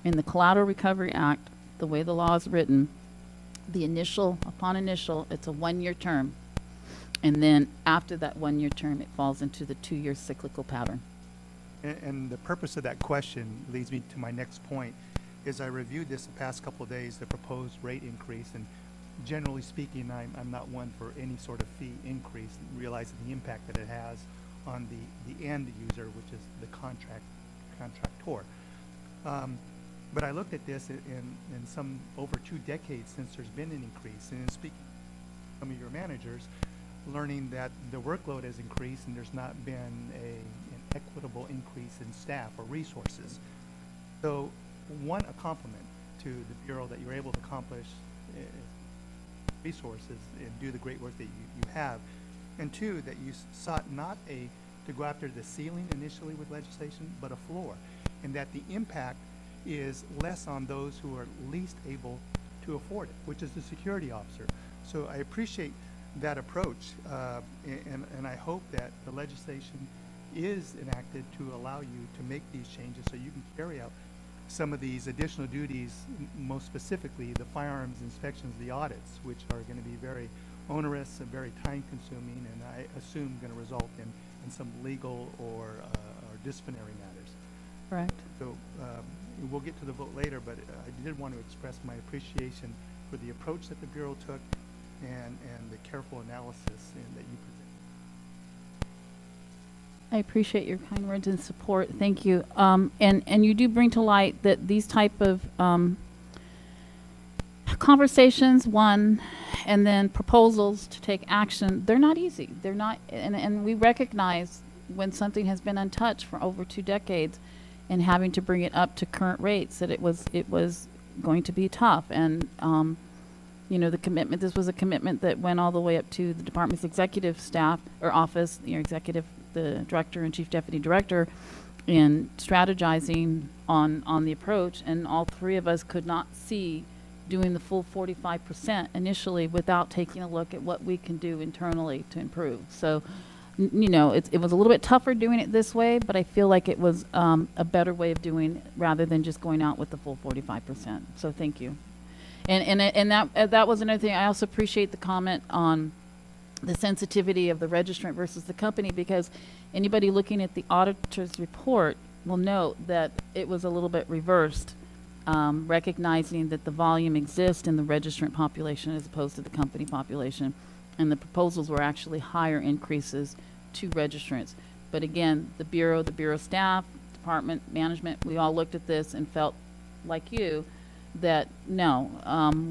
Speaker 1: In the Collateral Recovery Act, the way the law is written, upon initial, it's a 1-year term. And then after that 1-year term, it falls into the 2-year cyclical pattern.
Speaker 5: And the purpose of that question leads me to my next point, is I reviewed this the past couple of days, the proposed rate increase, and generally speaking, I'm not one for any sort of fee increase, realizing the impact that it has on the end user, which is the contractor. But I looked at this in some over 2 decades since there's been an increase, and in speaking to some of your managers, learning that the workload has increased and there's not been an equitable increase in staff or resources. So, one, a compliment to the Bureau that you're able to accomplish resources and do the great work that you have. And two, that you sought not to go after the ceiling initially with legislation, but a floor. And that the impact is less on those who are least able to afford it, which is the security officer. So I appreciate that approach, and I hope that the legislation is enacted to allow you to make these changes so you can carry out some of these additional duties, most specifically the firearms inspections, the audits, which are going to be very onerous and very time-consuming, and I assume going to result in some legal or disciplinary matters.
Speaker 1: Correct.
Speaker 5: So we'll get to the vote later, but I did want to express my appreciation for the approach that the Bureau took and the careful analysis that you presented.
Speaker 1: I appreciate your kind words and support. Thank you. And you do bring to light that these type of conversations, one, and then proposals to take action, they're not easy. They're not, and we recognize when something has been untouched for over 2 decades and having to bring it up to current rates, that it was going to be tough. And you know, the commitment, this was a commitment that went all the way up to the department's executive staff or office, the director and chief deputy director, in strategizing on the approach, and all 3 of us could not see doing the full 45% initially without taking a look at what we can do internally to improve. So, you know, it was a little bit tougher doing it this way, but I feel like it was a better way of doing it rather than just going out with the full 45%. So thank you. And that was another thing. I also appreciate the comment on the sensitivity of the registrant versus the company, because anybody looking at the auditor's report will note that it was a little bit reversed, recognizing that the volume exists in the registrant population as opposed to the company population, and the proposals were actually higher increases to registrants. But again, the Bureau staff, department management, we all looked at this and felt like you that no,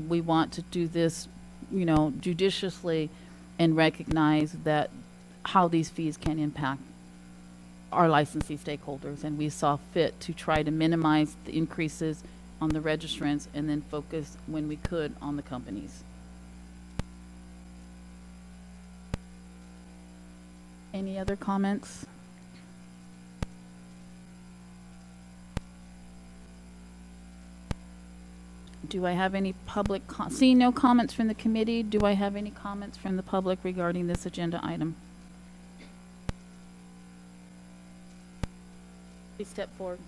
Speaker 1: we want to do this, you know, judiciously, and recognize that how these fees can impact our licensee stakeholders, and we saw fit to try to minimize the increases on the registrants and then focus when we could on the companies. Any other comments? Do I have any public, seeing no comments from the committee, do I have any comments from the public regarding this agenda item? Please step forward.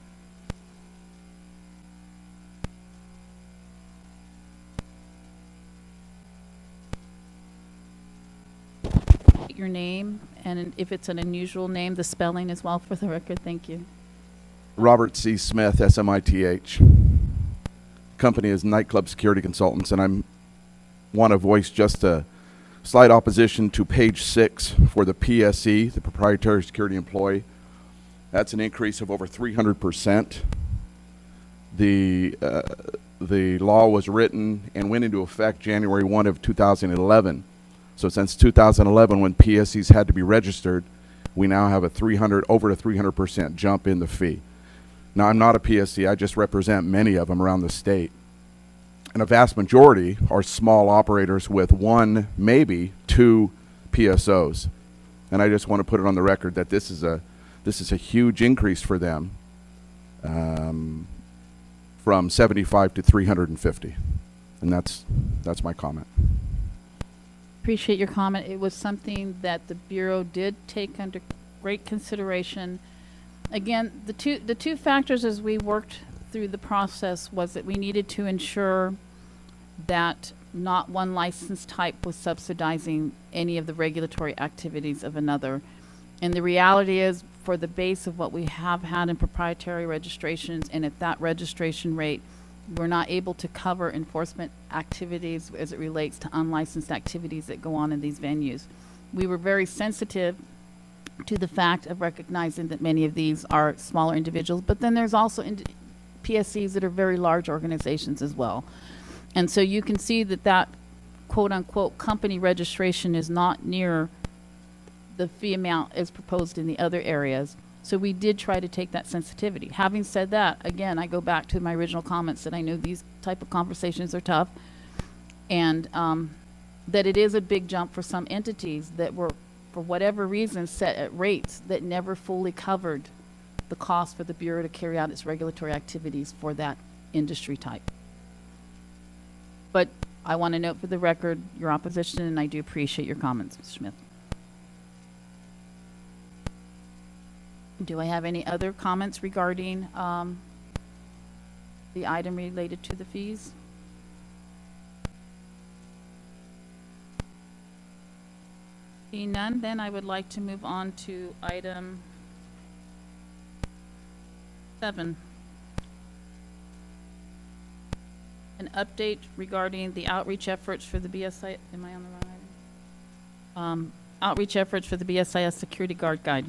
Speaker 1: Your name, and if it's an unusual name, the spelling as well for the record. Thank you.
Speaker 7: Robert C. Smith, SMITH. Company is Nightclub Security Consultants, and I'm want to voice just a slight opposition to page 6 for the PSE, the Proprietary Security Employee. That's an increase of over 300%. The law was written and went into effect January 1 of 2011. So since 2011, when PSEs had to be registered, we now have over a 300% jump in the fee. Now, I'm not a PSC, I just represent many of them around the state. And a vast majority are small operators with 1, maybe 2 PSOs. And I just want to put it on the record that this is a huge increase for them, from 75 to 350. And that's my comment.
Speaker 1: Appreciate your comment. It was something that the Bureau did take under great consideration. Again, the two factors as we worked through the process was that we needed to ensure that not one license type was subsidizing any of the regulatory activities of another. And the reality is, for the base of what we have had in proprietary registrations, and at that registration rate, we're not able to cover enforcement activities as it relates to unlicensed activities that go on in these venues. We were very sensitive to the fact of recognizing that many of these are smaller individuals, but then there's also PSCs that are very large organizations as well. And so you can see that that quote-unquote company registration is not near the fee amount as proposed in the other areas. So we did try to take that sensitivity. Having said that, again, I go back to my original comments that I know these type of conversations are tough, and that it is a big jump for some entities that were, for whatever reason, set at rates that never fully covered the cost for the Bureau to carry out its regulatory activities for that industry type. But I want to note for the record your opposition, and I do appreciate your comments, Mr. Smith. Do I have any other comments regarding the item related to the fees? Seeing none, then I would like to move on to item 7. An update regarding the outreach efforts for the BSI, am I on the wrong item? Outreach efforts for the BSIS Security Guard Guide.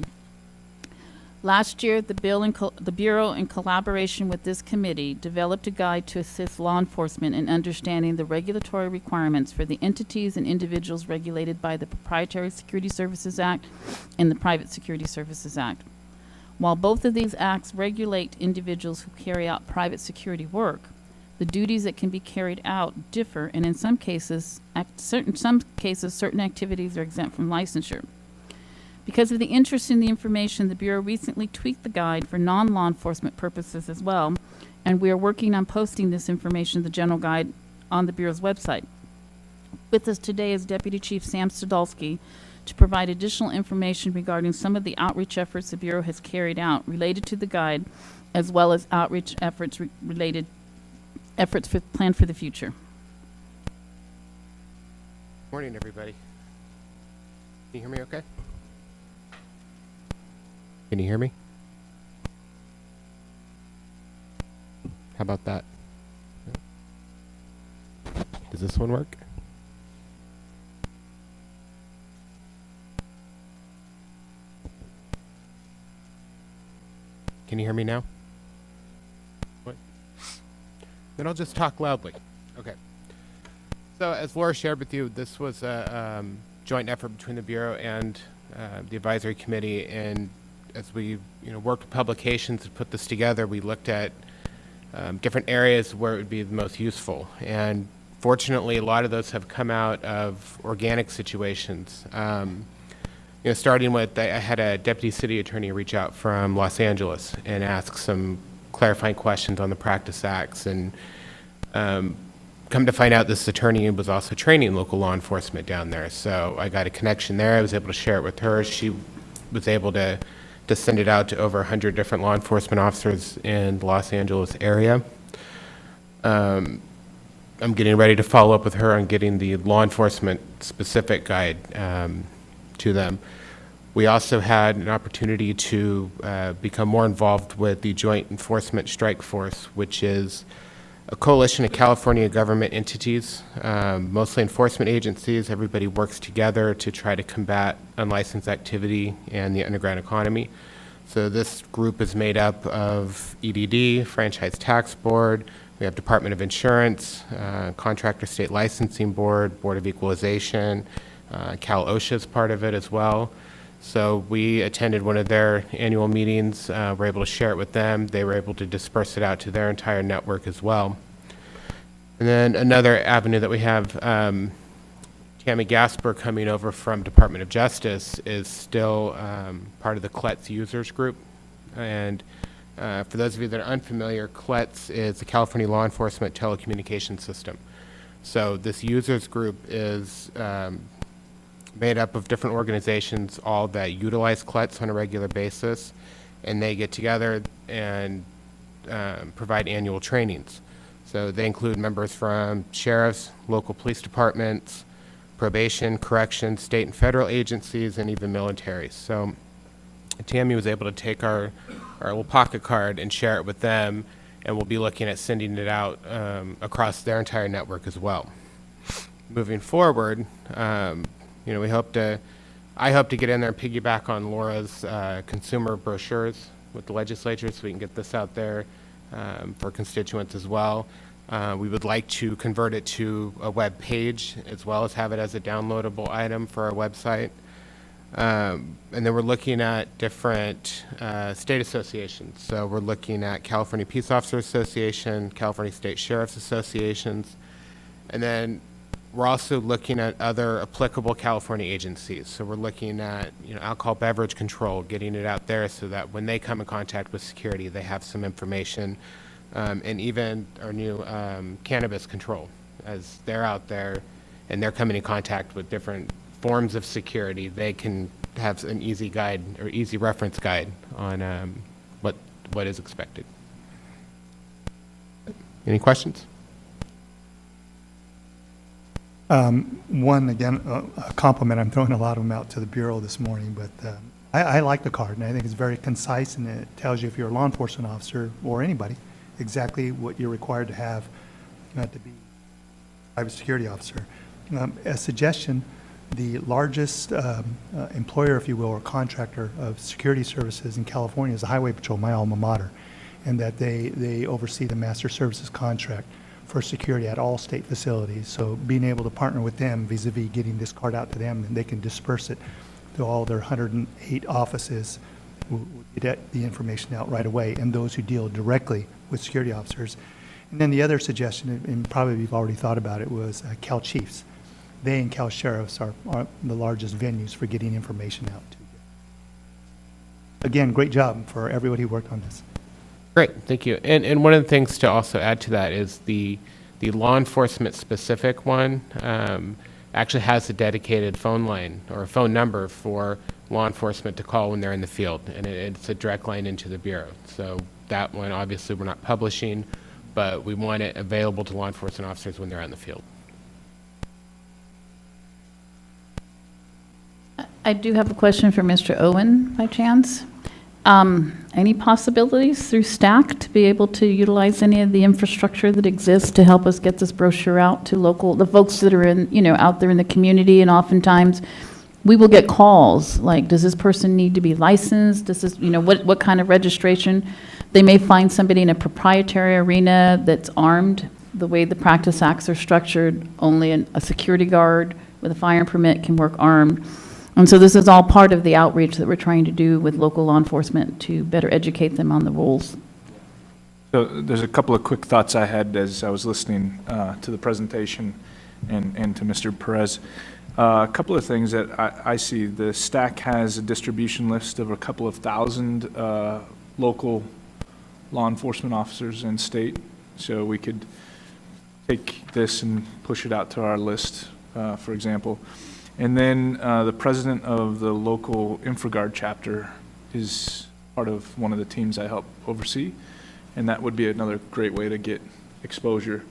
Speaker 1: Last year, the Bureau, in collaboration with this committee, developed a guide to assist law enforcement in understanding the regulatory requirements for the entities and individuals regulated by the Proprietary Security Services Act and the Private Security Services Act. While both of these acts regulate individuals who carry out private security work, the duties that can be carried out differ, and in some cases, certain activities are exempt from licensure. Because of the interest in the information, the Bureau recently tweaked the guide for non-law enforcement purposes as well, and we are working on posting this information, the general guide, on the Bureau's website. With us today is Deputy Chief Sam Stadolsky to provide additional information regarding some of the outreach efforts the Bureau has carried out related to the guide, as well as outreach efforts planned for the future.
Speaker 8: Morning, everybody. Can you hear me okay? Can you hear me? How about that? Does this one work? Can you hear me now? What? Then I'll just talk loudly. Okay. So as Laura shared with you, this was a joint effort between the Bureau and the Advisory Committee, and as we worked with publications to put this together, we looked at different areas where it would be the most useful. And fortunately, a lot of those have come out of organic situations. Starting with, I had a deputy city attorney reach out from Los Angeles and ask some clarifying questions on the practice acts, and come to find out this attorney was also training local law enforcement down there. So I got a connection there. I was able to share it with her. She was able to send it out to over 100 different law enforcement officers in the Los Angeles area. I'm getting ready to follow up with her on getting the law enforcement specific guide to them. We also had an opportunity to become more involved with the Joint Enforcement Strike Force, which is a coalition of California government entities, mostly enforcement agencies. Everybody works together to try to combat unlicensed activity and the underground economy. So this group is made up of EDD, Franchise Tax Board, we have Department of Insurance, Contractor State Licensing Board, Board of Equalization, Cal OSHA is part of it as well. So we attended one of their annual meetings, were able to share it with them. They were able to disperse it out to their entire network as well. And then another avenue that we have, Tammy Gasper coming over from Department of Justice is still part of the CLETS users group. And for those of you that are unfamiliar, CLETS is the California Law Enforcement Telecommunications System. So this users group is made up of different organizations, all that utilize CLETS on a regular basis, and they get together and provide annual trainings. So they include members from sheriffs, local police departments, probation, corrections, state and federal agencies, and even military. So Tammy was able to take our little pocket card and share it with them, and we'll be looking at sending it out across their entire network as well. Moving forward, we hope to, I hope to get in there and piggyback on Laura's consumer brochures with the legislature so we can get this out there for constituents as well. We would like to convert it to a web page as well as have it as a downloadable item for our website. And then we're looking at different state associations. So we're looking at California Peace Officers Association, California State Sheriffs Associations, and then we're also looking at other applicable California agencies. So we're looking at alcohol beverage control, getting it out there so that when they come in contact with security, they have some information, and even our new cannabis control, as they're out there and they're coming in contact with different forms of security, they can have an easy guide or easy reference guide on what is expected. Any questions?
Speaker 5: Again, a compliment. I'm throwing a lot of them out to the Bureau this morning, but I like the card, and I think it's very concise, and it tells you if you're a law enforcement officer or anybody, exactly what you're required to have to be a private security officer. A suggestion, the largest employer, if you will, or contractor of security services in California is the Highway Patrol, my alma mater, and that they oversee the master services contract for security at all state facilities. So being able to partner with them vis-a-vis getting this card out to them, and they can disperse it to all their 108 offices, will get the information out right away, and those who deal directly with security officers. And then the other suggestion, and probably you've already thought about it, was Cal Chiefs. They and Cal Sheriffs are the largest venues for getting information out to you. Again, great job for everybody who worked on this.
Speaker 8: Great, thank you. And one of the things to also add to that is the law enforcement specific one actually has a dedicated phone line or a phone number for law enforcement to call when they're in the field, and it's a direct line into the Bureau. So that one, obviously, we're not publishing, but we want it available to law enforcement officers when they're out in the field.
Speaker 1: I do have a question for Mr. Owen, by chance. Any possibilities through STAC to be able to utilize any of the infrastructure that exists to help us get this brochure out to the folks that are out there in the community? And oftentimes we will get calls like, does this person need to be licensed? Does this, what kind of registration? They may find somebody in a proprietary arena that's armed. The way the practice acts are structured, only a security guard with a firearm permit can work armed. And so this is all part of the outreach that we're trying to do with local law enforcement to better educate them on the rules.
Speaker 9: So there's a couple of quick thoughts I had as I was listening to the presentation and to Mr. Perez. A couple of things that I see. The STAC has a distribution list of a couple of thousand local law enforcement officers in state. So we could take this and push it out to our list, for example. And then the president of the local InfraGuard chapter is part of one of the teams I help oversee, and that would be another great way to get exposure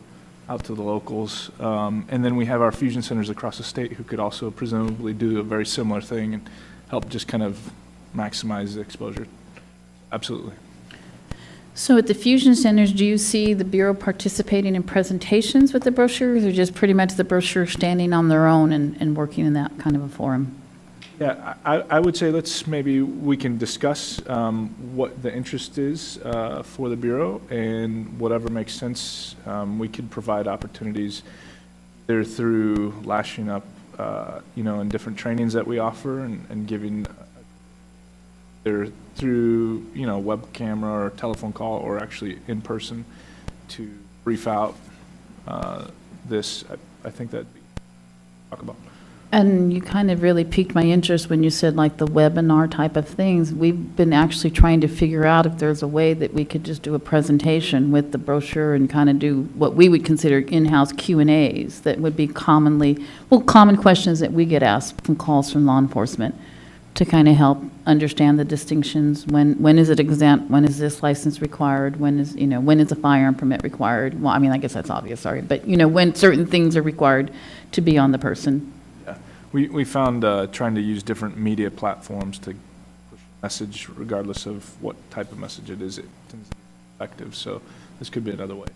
Speaker 9: out to the locals. And then we have our fusion centers across the state who could also presumably do a very similar thing and help just kind of maximize the exposure. Absolutely.
Speaker 1: So at the fusion centers, do you see the Bureau participating in presentations with the brochures, or just pretty much the brochure standing on their own and working in that kind of a forum?
Speaker 9: Yeah, I would say maybe we can discuss what the interest is for the Bureau, and whatever makes sense, we could provide opportunities either through lashing up, in different trainings that we offer and giving either through, web camera or telephone call, or actually in person to brief out this. I think that'd be talk about.
Speaker 1: And you kind of really piqued my interest when you said like the webinar type of things. We've been actually trying to figure out if there's a way that we could just do a presentation with the brochure and kind of do what we would consider in-house Q&As that would be common questions that we get asked from calls from law enforcement. to kind of help understand the distinctions. When is it exempt? When is this license required? When is, when is a firearm permit required? Well, I mean, I guess that's obvious, sorry. But, when certain things are required to be on the person.
Speaker 9: Yeah. We found trying to use different media platforms to push a message, regardless of what type of message it is, it tends to be effective. So this could be another way.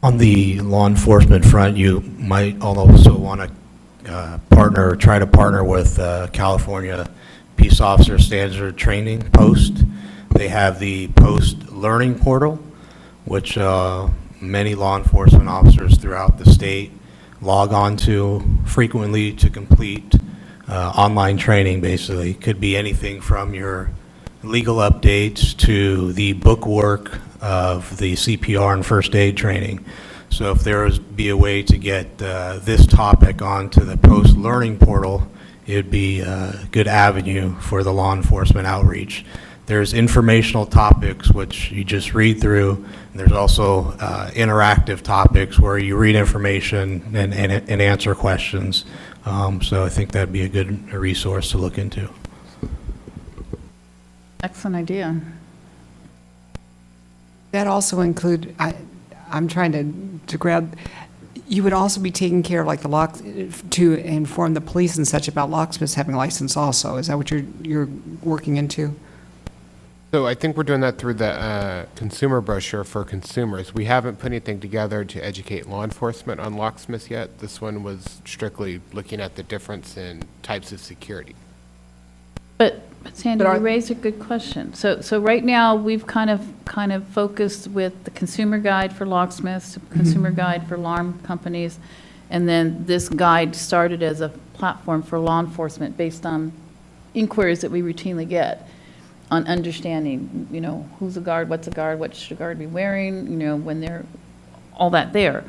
Speaker 3: On the law enforcement front, you might also want to try to partner with California Peace Officer Standard Training Post. They have the Post Learning Portal, which many law enforcement officers throughout the state log on to frequently to complete online training, basically. Could be anything from your legal updates to the book work of the CPR and first aid training. So if there would be a way to get this topic onto the Post Learning Portal, it would be a good avenue for the law enforcement outreach. There's informational topics which you just read through, and there's also interactive topics where you read information and answer questions. So I think that'd be a good resource to look into.
Speaker 1: Excellent idea.
Speaker 10: That also include, I'm trying to grab, you would also be taking care of like the lock, to inform the police and such about locksmiths having a license also. Is that what you're working into?
Speaker 8: So I think we're doing that through the consumer brochure for consumers. We haven't put anything together to educate law enforcement on locksmiths yet. This one was strictly looking at the difference in types of security.
Speaker 1: But Sandy, you raised a good question. So right now, we've kind of focused with the consumer guide for locksmiths, consumer guide for alarm companies, and then this guide started as a platform for law enforcement based on inquiries that we routinely get on understanding, who's a guard, what's a guard, what should a guard be wearing, when they're, all that there.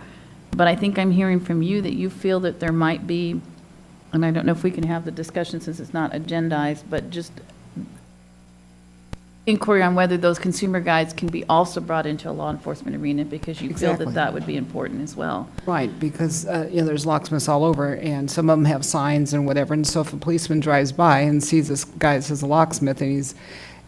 Speaker 1: But I think I'm hearing from you that you feel that there might be, and I don't know if we can have the discussion since it's not agendized, but just inquiry on whether those consumer guides can be also brought into a law enforcement arena, because you feel
Speaker 10: Exactly.
Speaker 1: that that would be important as well.
Speaker 10: Right, because, there's locksmiths all over, and some of them have signs and whatever, and so if a policeman drives by and sees this guy that says a locksmith, and he's,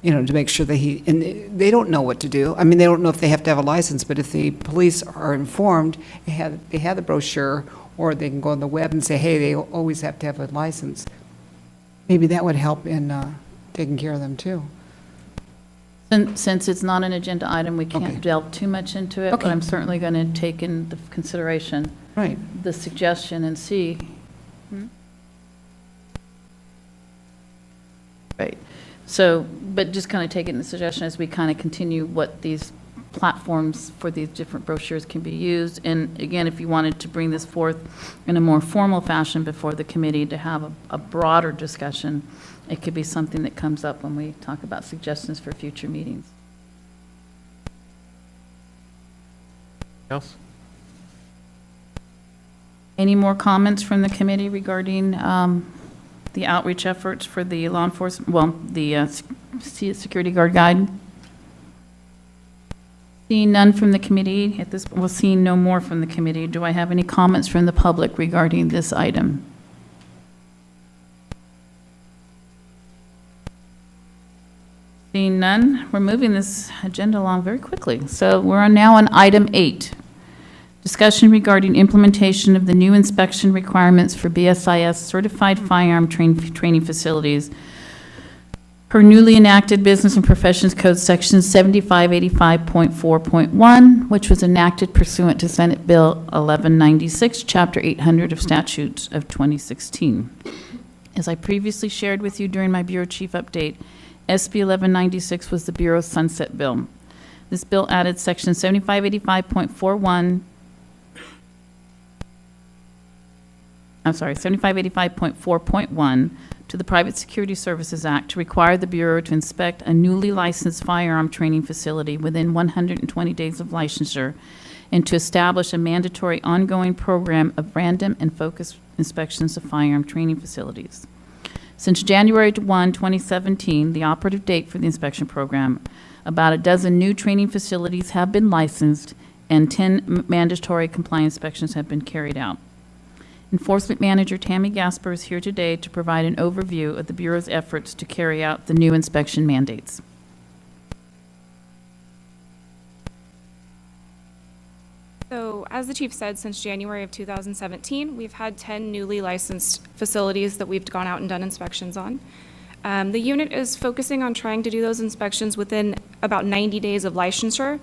Speaker 10: to make sure that and they don't know what to do. I mean, they don't know if they have to have a license, but if the police are informed, they have the brochure, or they can go on the web and say, hey, they always have to have a license. Maybe that would help in taking care of them, too.
Speaker 1: Since it's not an agenda item, we can't
Speaker 10: Okay.
Speaker 1: delve too much into it, but
Speaker 10: Okay.
Speaker 1: I'm certainly going to take into consideration
Speaker 10: Right.
Speaker 1: the suggestion and see. Right. So, but just kind of take it in the suggestion as we kind of continue what these platforms for these different brochures can be used. And again, if you wanted to bring this forth in a more formal fashion before the committee to have a broader discussion, it could be something that comes up when we talk about suggestions for future meetings.
Speaker 8: Else?
Speaker 1: Any more comments from the committee regarding the outreach efforts for the law enforcement, the security guard guide? Seeing none from the committee at this, seeing no more from the committee, do I have any comments from the public regarding this item? Seeing none, we're moving this agenda along very quickly. So we're now on item 8. Discussion regarding implementation of the new inspection requirements for BSIS certified firearm training facilities per newly enacted Business and Professions Code Section 7585.4.1, which was enacted pursuant to Senate Bill 1196, Chapter 800 of Statutes of 2016. As I previously shared with you during my Bureau Chief update, SB 1196 was the Bureau's sunset bill. This bill added Section 7585.41 7585.4.1 to the Private Security Services Act to require the Bureau to inspect a newly licensed firearm training facility within 120 days of licensure and to establish a mandatory ongoing program of random and focused inspections of firearm training facilities. Since January 1, 2017, the operative date for the inspection program, about a dozen new training facilities have been licensed and 10 mandatory compliance inspections have been carried out. Enforcement Manager Tammy Gasper is here today to provide an overview of the Bureau's efforts to carry out the new inspection mandates.
Speaker 11: So, as the chief said, since January of 2017, we've had 10 newly licensed facilities that we've gone out and done inspections on. The unit is focusing on trying to do those inspections within about 90 days of licensure.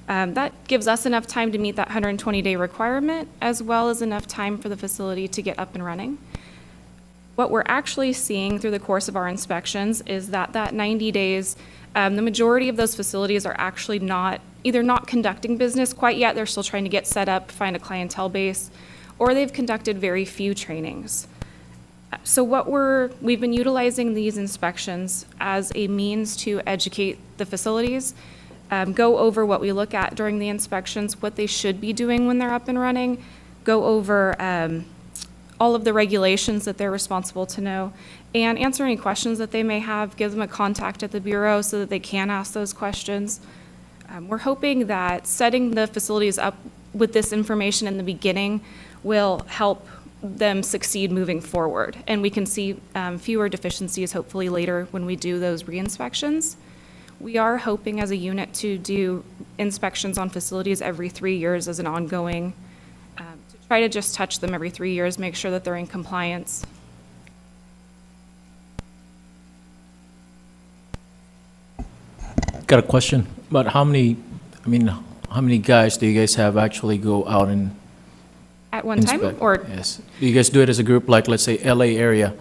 Speaker 11: That gives us enough time to meet that 120-day requirement, as well as enough time for the facility to get up and running. What we're actually seeing through the course of our inspections is that 90 days, the majority of those facilities are actually either not conducting business quite yet, they're still trying to get set up, find a clientele base, or they've conducted very few trainings. So we've been utilizing these inspections as a means to educate the facilities, go over what we look at during the inspections, what they should be doing when they're up and running, go over all of the regulations that they're responsible to know, and answer any questions that they may have, give them a contact at the Bureau so that they can ask those questions. We're hoping that setting the facilities up with this information in the beginning will help them succeed moving forward, and we can see fewer deficiencies hopefully later when we do those re-inspections. We are hoping as a unit to do inspections on facilities every 3 years as an ongoing, to try to just touch them every 3 years, make sure that they're in compliance.
Speaker 12: Got a question about how many guys do you guys have actually go out and
Speaker 11: At one time,
Speaker 12: inspect?
Speaker 11: or?
Speaker 12: Yes. Do you guys do it as a group, like, let's say, LA area?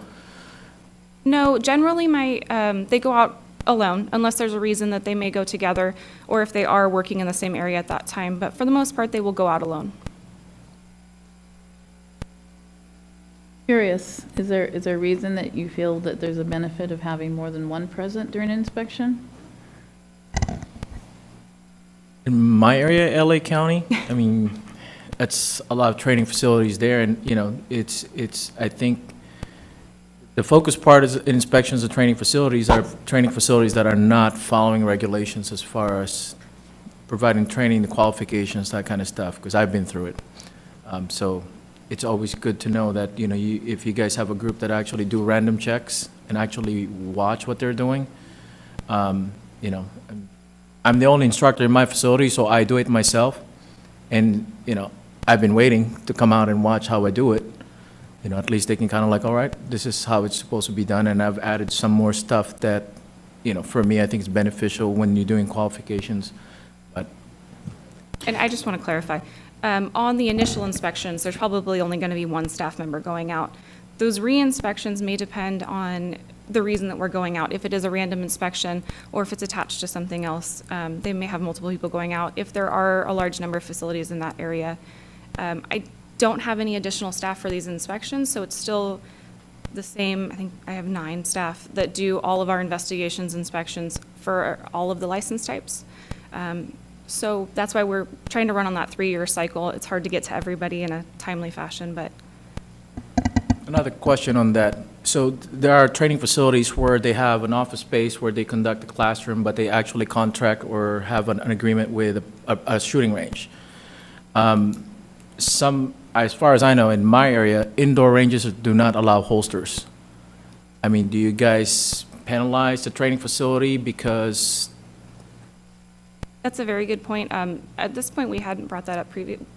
Speaker 11: No, generally they go out alone, unless there's a reason that they may go together, or if they are working in the same area at that time, but for the most part, they will go out alone.
Speaker 1: Curious, is there a reason that you feel that there's a benefit of having more than one present during an inspection?
Speaker 12: In my area, LA County, I mean, that's a lot of training facilities there, and, it's, I think, the focus part is inspections of training facilities are training facilities that are not following regulations as far as providing training, the qualifications, that kind of stuff, because I've been through it. So it's always good to know that, if you guys have a group that actually do random checks and actually watch what they're doing, I'm the only instructor in my facility, so I do it myself. And, I've been waiting to come out and watch how I do it. At least they can kind of like, all right, this is how it's supposed to be done. And I've added some more stuff that, for me, I think is beneficial when you're doing qualifications. But
Speaker 11: And I just want to clarify, on the initial inspections, there's probably only going to be one staff member going out. Those re-inspections may depend on the reason that we're going out. If it is a random inspection or if it's attached to something else, they may have multiple people going out. If there are a large number of facilities in that area, I don't have any additional staff for these inspections, so it's still the same. I think I have 9 staff that do all of our investigations, inspections for all of the license types. So that's why we're trying to run on that 3-year cycle. It's hard to get to everybody in a timely fashion, but.
Speaker 12: another question on that. So there are training facilities where they have an office space where they conduct a classroom, but they actually contract or have an agreement with a shooting range. As far as I know, in my area, indoor ranges do not allow holsters. I mean, do you guys penalize the training facility because?
Speaker 11: That's a very good point. At this point, we hadn't brought that up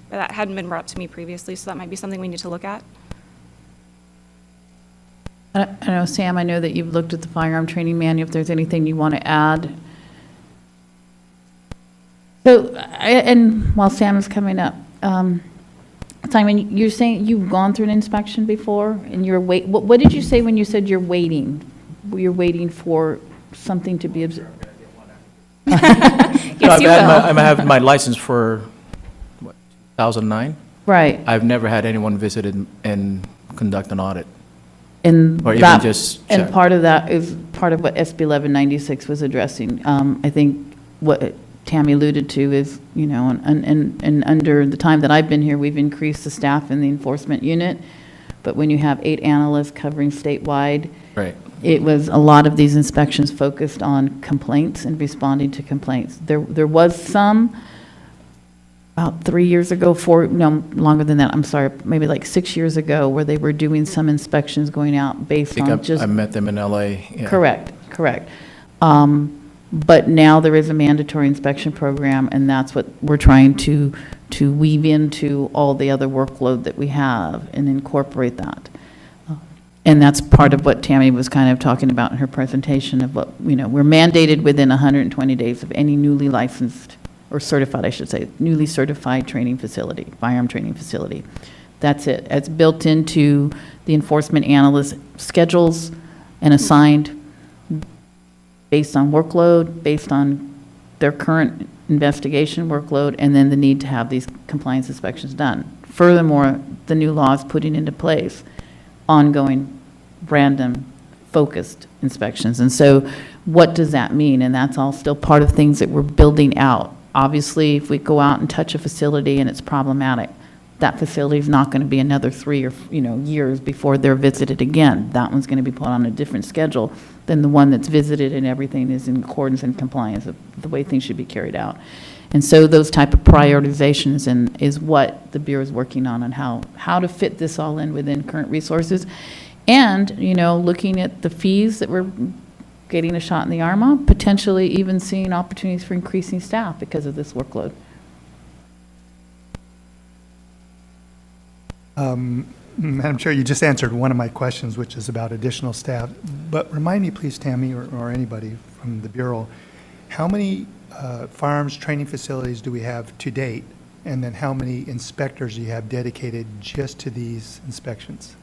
Speaker 11: that hadn't been brought to me previously, so that might be something we need to look at.
Speaker 1: I know, Sam, I know that you've looked at the firearm training manual, if there's anything you want to add. So, and while Sam is coming up, Simon, you're saying you've gone through an inspection before, and you're what did you say when you said you're waiting? You're waiting for something to be observed?
Speaker 11: Yes, you will.
Speaker 12: I'm having my license for, 2009?
Speaker 1: Right.
Speaker 12: I've never had anyone visit and conduct an audit.
Speaker 1: And
Speaker 12: Or even
Speaker 1: that,
Speaker 12: just
Speaker 1: and
Speaker 12: check.
Speaker 1: part of that is part of what SB 1196 was addressing. I think what Tammy alluded to is, and under the time that I've been here, we've increased the staff in the enforcement unit. But when you have 8 analysts covering statewide,
Speaker 12: Right.
Speaker 1: it was a lot of these inspections focused on complaints and responding to complaints. There was some about 3 years ago, no, longer than that, I'm sorry, maybe like 6 years ago, where they were doing some inspections going out
Speaker 12: I
Speaker 1: based
Speaker 12: think
Speaker 1: on just.
Speaker 12: I met them in LA. Yeah.
Speaker 1: Correct. But now there is a mandatory inspection program, and that's what we're trying to weave into all the other workload that we have and incorporate that. And that's part of what Tammy was kind of talking about in her presentation of what, we're mandated within 120 days of any newly licensed, or certified, I should say, newly certified training facility, firearm training facility. That's it. It's built into the enforcement analyst schedules and assigned based on workload, based on their current investigation workload, and then the need to have these compliance inspections done. Furthermore, the new law is putting into place ongoing, random, focused inspections. And so what does that mean? And that's all still part of things that we're building out. Obviously, if we go out and touch a facility and it's problematic, that facility is not going to be another 3 or years before they're visited again. That one's going to be put on a different schedule than the one that's visited and everything is in accordance and compliance with the way things should be carried out. And so those type of prioritizations is what the Bureau is working on how to fit this all in within current resources. And, looking at the fees that we're getting a shot in the arm on, potentially even seeing opportunities for increasing staff because of this workload.
Speaker 5: Madam Chair, you just answered one of my questions, which is about additional staff. But remind me, please, Tammy, or anybody from the Bureau, how many firearms training facilities do we have to date? And then how many inspectors do you have dedicated just to these inspections?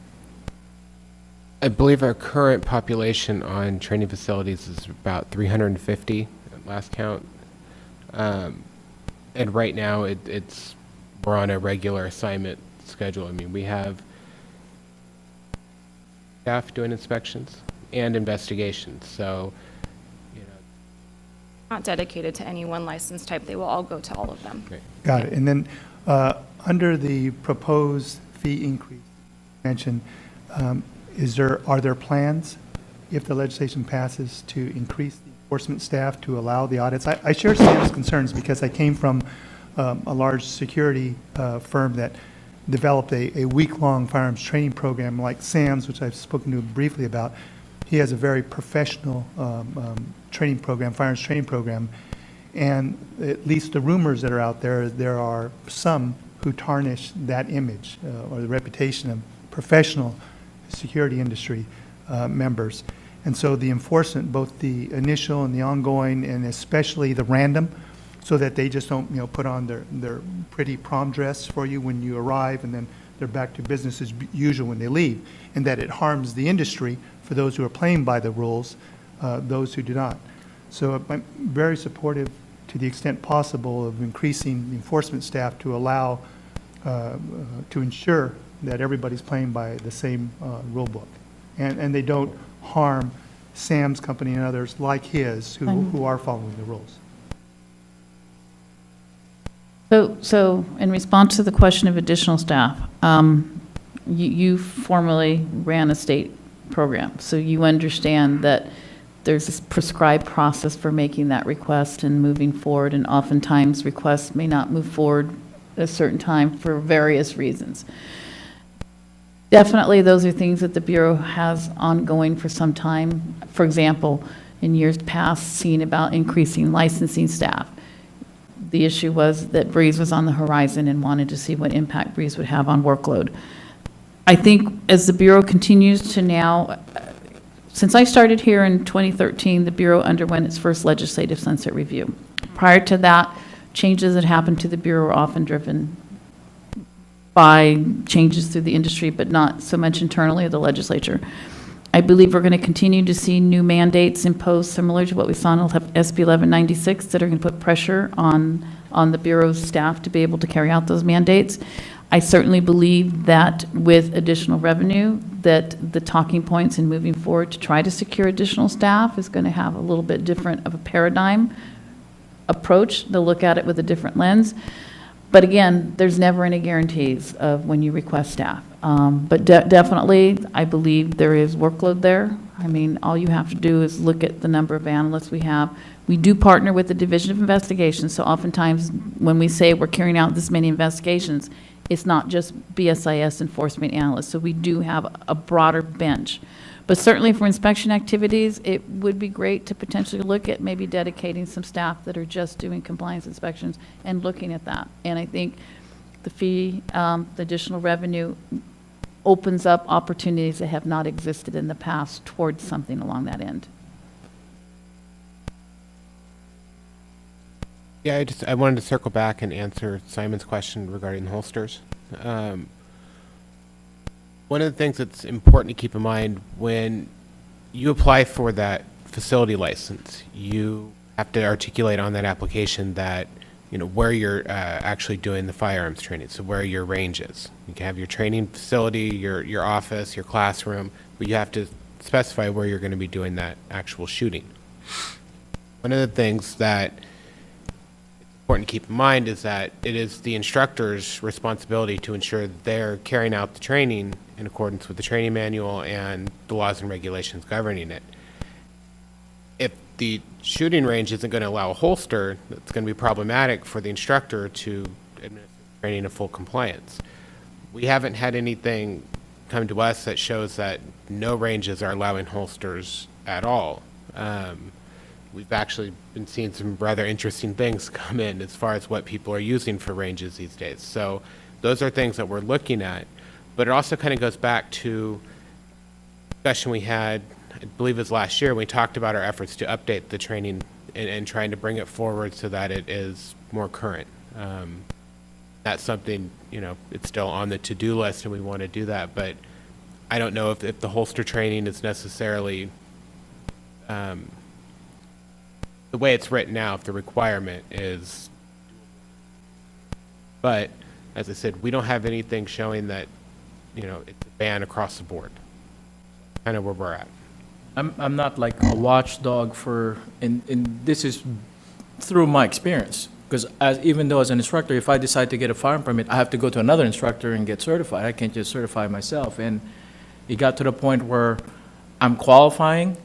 Speaker 8: I believe our current population on training facilities is about 350 at last count. And right now we're on a regular assignment schedule. I mean, we have staff doing inspections and investigations, so
Speaker 11: Not dedicated to any one license type. They will all go to all of them.
Speaker 5: Got it. And then under the proposed fee increase mentioned, are there plans, if the legislation passes, to increase the enforcement staff to allow the audits? I share Sam's concerns because I came from a large security firm that developed a week-long firearms training program like Sam's, which I've spoken to briefly about. He has a very professional training program, firearms training program, and at least the rumors that are out there are some who tarnish that image or the reputation of professional security industry members. And so the enforcement, both the initial and the ongoing, and especially the random, so that they just don't, put on their pretty prom dress for you when you arrive, and then they're back to business as usual when they leave, and that it harms the industry for those who are playing by the rules, those who do not. So I'm very supportive to the extent possible of increasing the enforcement staff to allow, to ensure that everybody's playing by the same rule book. And they don't harm Sam's company and others like his who are following the rules.
Speaker 1: So in response to the question of additional staff, you formerly ran a state program, so you understand that there's this prescribed process for making that request and moving forward, and oftentimes requests may not move forward at a certain time for various reasons. Definitely, those are things that the Bureau has ongoing for some time. For example, in years past, seen about increasing licensing staff. The issue was that Breeze was on the horizon and wanted to see what impact Breeze would have on workload. I think as the Bureau continues to now, since I started here in 2013, the Bureau underwent its first legislative sunset review. Prior to that, changes that happened to the Bureau were often driven by changes through the industry, but not so much internally of the legislature. I believe we're going to continue to see new mandates imposed similar to what we saw in SB 1196 that are going to put pressure on the Bureau's staff to be able to carry out those mandates. I certainly believe that with additional revenue, that the talking points in moving forward to try to secure additional staff is going to have a little bit different of a paradigm approach. They'll look at it with a different lens. But again, there's never any guarantees of when you request staff. But definitely, I believe there is workload there. I mean, all you have to do is look at the number of analysts we have. We do partner with the Division of Investigations, so oftentimes when we say we're carrying out this many investigations, it's not just BSIS enforcement analysts. So we do have a broader bench. But certainly for inspection activities, it would be great to potentially look at maybe dedicating some staff that are just doing compliance inspections and looking at that. And I think the fee, the additional revenue opens up opportunities that have not existed in the past towards something along that end.
Speaker 8: Yeah, I wanted to circle back and answer Simon's question regarding the holsters. One of the things that's important to keep in mind when you apply for that facility license, you have to articulate on that application that, you know, where you're actually doing the firearms training, so where your range is. You can have your training facility, your office, your classroom, but you have to specify where you're going to be doing that actual shooting. One of the things that important to keep in mind is that it is the instructor's responsibility to ensure that they're carrying out the training in accordance with the training manual and the laws and regulations governing it. If the shooting range isn't going to allow a holster, it's going to be problematic for the instructor to administer training in full compliance. We haven't had anything come to us that shows that no ranges are allowing holsters at all. We've actually been seeing some rather interesting things come in as far as what people are using for ranges these days. So those are things that we're looking at. But it also kind of goes back to a discussion we had, I believe it was last year, when we talked about our efforts to update the training and trying to bring it forward so that it is more current. That's something, you know, it's still on the to-do list and we want to do that. But I don't know if the holster training is necessarily the way it's written now, if the requirement is, but as I said, we don't have anything showing that, you know, it's a ban across the board. Kind of where we're at.
Speaker 12: I'm not like a watchdog for, and this is through my experience, because even though as an instructor, if I decide to get a firearm permit, I have to go to another instructor and get certified. I can't just certify myself. And it got to the point where I'm qualifying,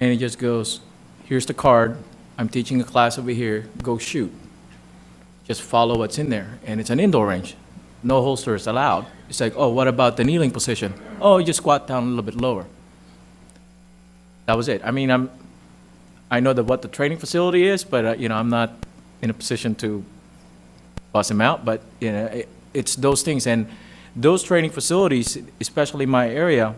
Speaker 12: and it just goes, here's the card, I'm teaching a class over here, go shoot. Just follow what's in there. And it's an indoor range. No holsters allowed. It's like, oh, what about the kneeling position? Oh, you just squat down a little bit lower. That was it. I mean, I know what the training facility is, but, you know, I'm not in a position to bust him out. But, you know, it's those things. And those training facilities, especially my area,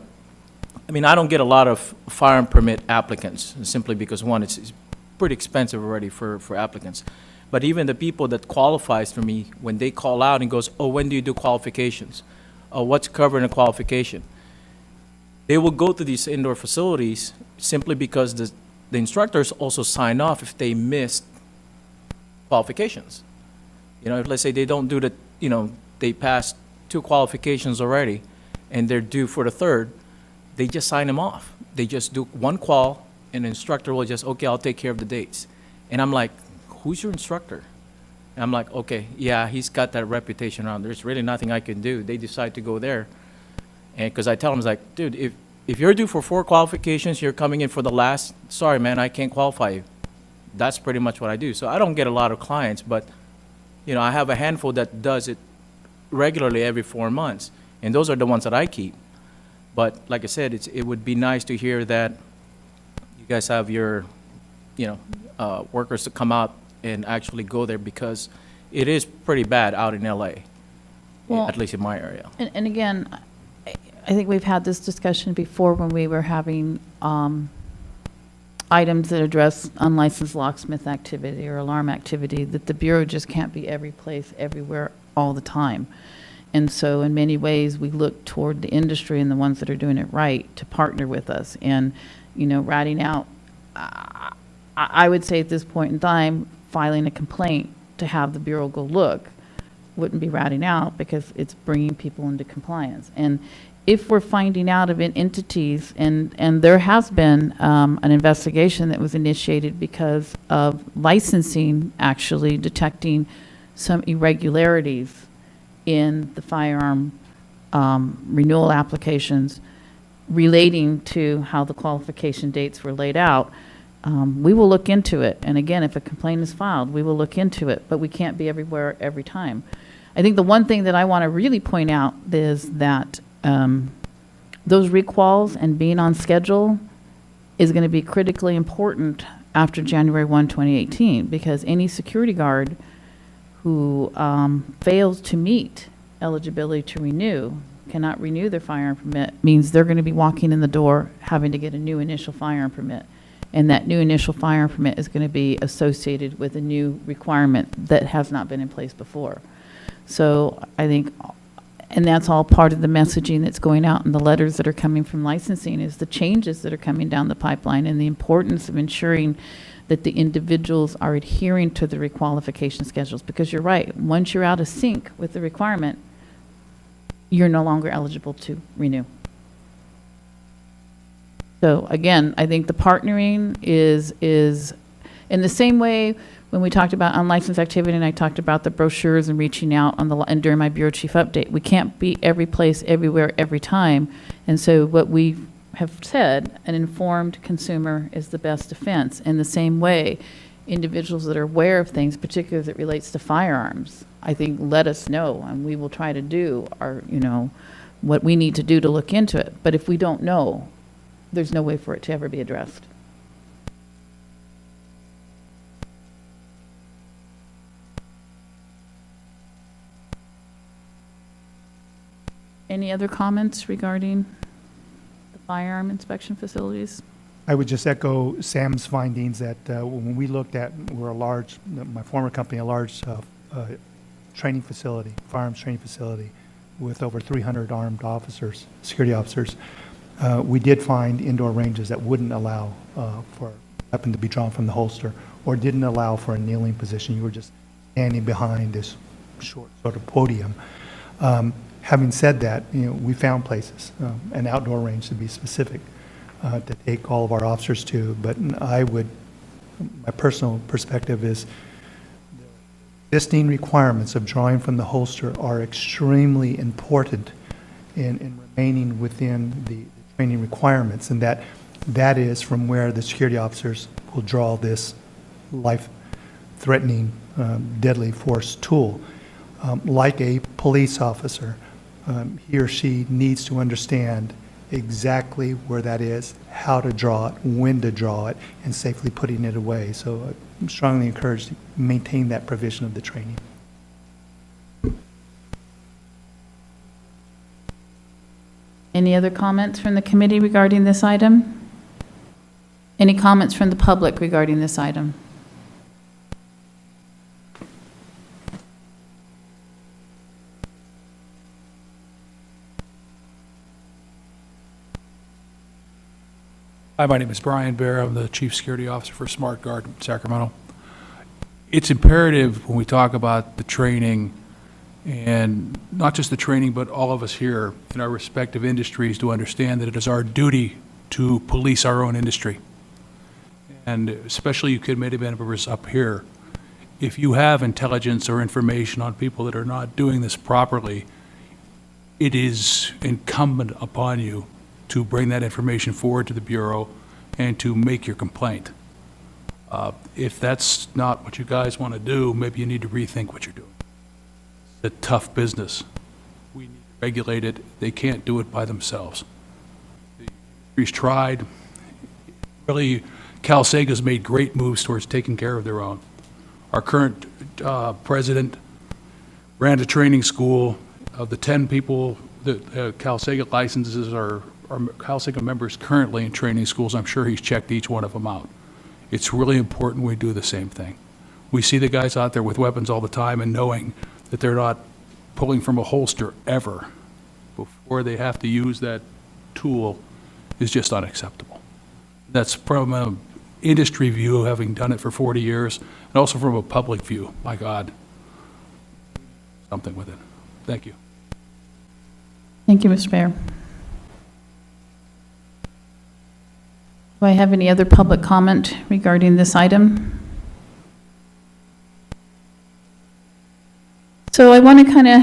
Speaker 12: I mean, I don't get a lot of firearm permit applicants, simply because, one, it's pretty expensive already for applicants. But even the people that qualifies for me, when they call out and goes, oh, when do you do qualifications? Oh, what's covered in a qualification? They will go to these indoor facilities simply because the instructors also sign off if they missed qualifications. You know, if let's say they don't do the, you know, they passed 2 qualifications already and they're due for the 3rd, they just sign them off. They just do 1 qual, and the instructor will just, okay, I'll take care of the dates. And I'm like, who's your instructor? And I'm like, okay, yeah, he's got that reputation around. There's really nothing I can do. They decide to go there. And because I tell them, it's like, dude, if you're due for 4 qualifications, you're coming in for the last, sorry, man, I can't qualify you. That's pretty much what I do. So I don't get a lot of clients, but, you know, I have a handful that does it regularly every 4 months. And those are the ones that I keep. But like I said, it would be nice to hear that you guys have your, you know, workers to come out and actually go there, because it is pretty bad out in LA,
Speaker 1: Well,
Speaker 12: at least in my area.
Speaker 1: And again, I think we've had this discussion before when we were having items that address unlicensed locksmith activity or alarm activity, that the Bureau just can't be every place, everywhere, all the time. And so in many ways, we look toward the industry and the ones that are doing it right to partner with us. And, you know, ratting out, I would say at this point in time, filing a complaint to have the Bureau go look wouldn't be ratting out, because it's bringing people into compliance. And if we're finding out of entities, and there has been an investigation that was initiated because of licensing actually detecting some irregularities in the firearm renewal applications relating to how the qualification dates were laid out, we will look into it. And again, if a complaint is filed, we will look into it, but we can't be everywhere every time. I think the one thing that I want to really point out is that those requals and being on schedule is going to be critically important after January 1, 2018, because any security guard who fails to meet eligibility to renew, cannot renew their firearm permit, means they're going to be walking in the door having to get a new initial firearm permit. And that new initial firearm permit is going to be associated with a new requirement that has not been in place before. So I think, and that's all part of the messaging that's going out in the letters that are coming from licensing, is the changes that are coming down the pipeline and the importance of ensuring that the individuals are adhering to the requalification schedules. Because you're right, once you're out of sync with the requirement, you're no longer eligible to renew. So again, I think the partnering is in the same way when we talked about unlicensed activity and I talked about the brochures and reaching out on and during my bureau chief update. We can't be every place, everywhere, every time. And so what we have said, an informed consumer is the best defense. In the same way, individuals that are aware of things, particularly as it relates to firearms, I think let us know, and we will try to do our, what we need to do to look into it. But if we don't know, there's no way for it to ever be addressed. Any other comments regarding the firearm inspection facilities?
Speaker 5: I would just echo Sam's findings that when we looked at, we're a large, my former company, a large training facility, firearms training facility with over 300 armed officers, security officers. We did find indoor ranges that wouldn't allow for a weapon to be drawn from the holster or didn't allow for a kneeling position. You were just standing behind this short sort of podium. Having said that, we found places, an outdoor range to be specific, to take all of our officers to. But my personal perspective is the existing requirements of drawing from the holster are extremely important in remaining within the training requirements, and that is from where the security officers will draw this life-threatening, deadly force tool. Like a police officer, he or she needs to understand exactly where that is, how to draw it, when to draw it, and safely putting it away. So I'm strongly encouraged to maintain that provision of the training.
Speaker 1: Any other comments from the committee regarding this item? Any comments from the public regarding this item?
Speaker 13: Hi, my name is Brian Bear. I'm the Chief Security Officer for Smart Guard in Sacramento. It's imperative when we talk about the training, and not just the training, but all of us here in our respective industries to understand that it is our duty to police our own industry. And especially you committee members up here, if you have intelligence or information on people that are not doing this properly, it is incumbent upon you to bring that information forward to the Bureau and to make your complaint. If that's not what you guys want to do, maybe you need to rethink what you're doing. It's a tough business. We need to regulate it. They can't do it by themselves. The industry's tried. Really, Cal Saga's made great moves towards taking care of their own. Our current president ran a training school. Of the 10 people that Cal Saga licenses are Cal Saga members currently in training schools. I'm sure he's checked each one of them out. It's really important we do the same thing. We see the guys out there with weapons all the time, and knowing that they're not pulling from a holster ever before they have to use that tool is just unacceptable. That's from an industry view, having done it for 40 years, and also from a public view. My God, something with it. Thank you.
Speaker 1: Thank you, Mr. Mayor. Do I have any other public comment regarding this item? So I want to kind of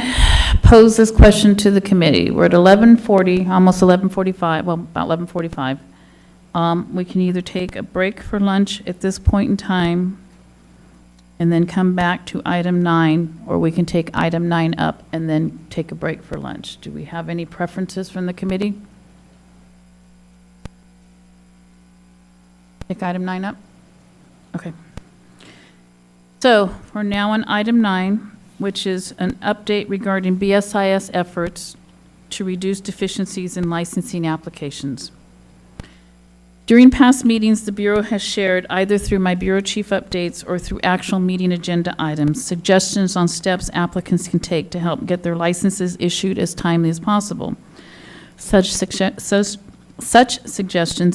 Speaker 1: pose this question to the committee. We're at 11:40, almost 11:45, well, about 11:45. We can either take a break for lunch at this point in time and then come back to item 9, or we can take item 9 up and then take a break for lunch. Do we have any preferences from the committee? Take item 9 up? Okay. So we're now on item 9, which is an update regarding BSIS efforts to reduce deficiencies in licensing applications. During past meetings, the Bureau has shared, either through my Bureau Chief updates or through actual meeting agenda items, suggestions on steps applicants can take to help get their licenses issued as timely as possible. Such suggestions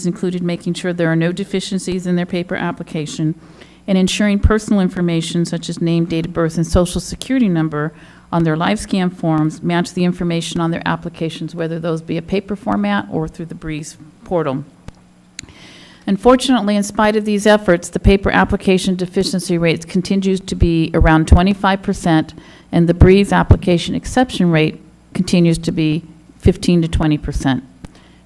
Speaker 1: included making sure there are no deficiencies in their paper application and ensuring personal information such as name, date of birth, and social security number on their live scan forms match the information on their applications, whether those be a paper format or through the Breeze portal. Unfortunately, in spite of these efforts, the paper application deficiency rates continues to be around 25%, and the Breeze application exception rate continues to be 15 to 20%.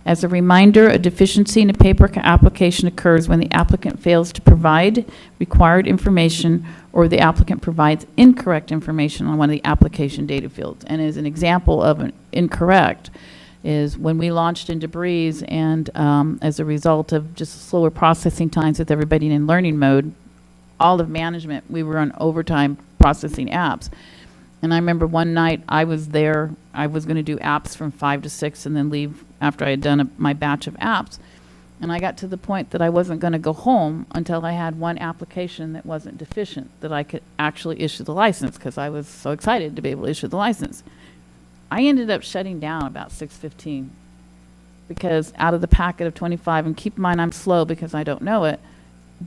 Speaker 1: As a reminder, a deficiency in a paper application occurs when the applicant fails to provide required information or the applicant provides incorrect information on one of the application data fields. And as an example of an incorrect is when we launched into Breeze, and as a result of just slower processing times with everybody in learning mode, all of management, we were on overtime processing apps. And I remember one night I was there, I was going to do apps from 5 to 6 and then leave after I had done my batch of apps. And I got to the point that I wasn't going to go home until I had one application that wasn't deficient, that I could actually issue the license, because I was so excited to be able to issue the license. I ended up shutting down about 6:15 because out of the packet of 25, and keep in mind I'm slow because I don't know it,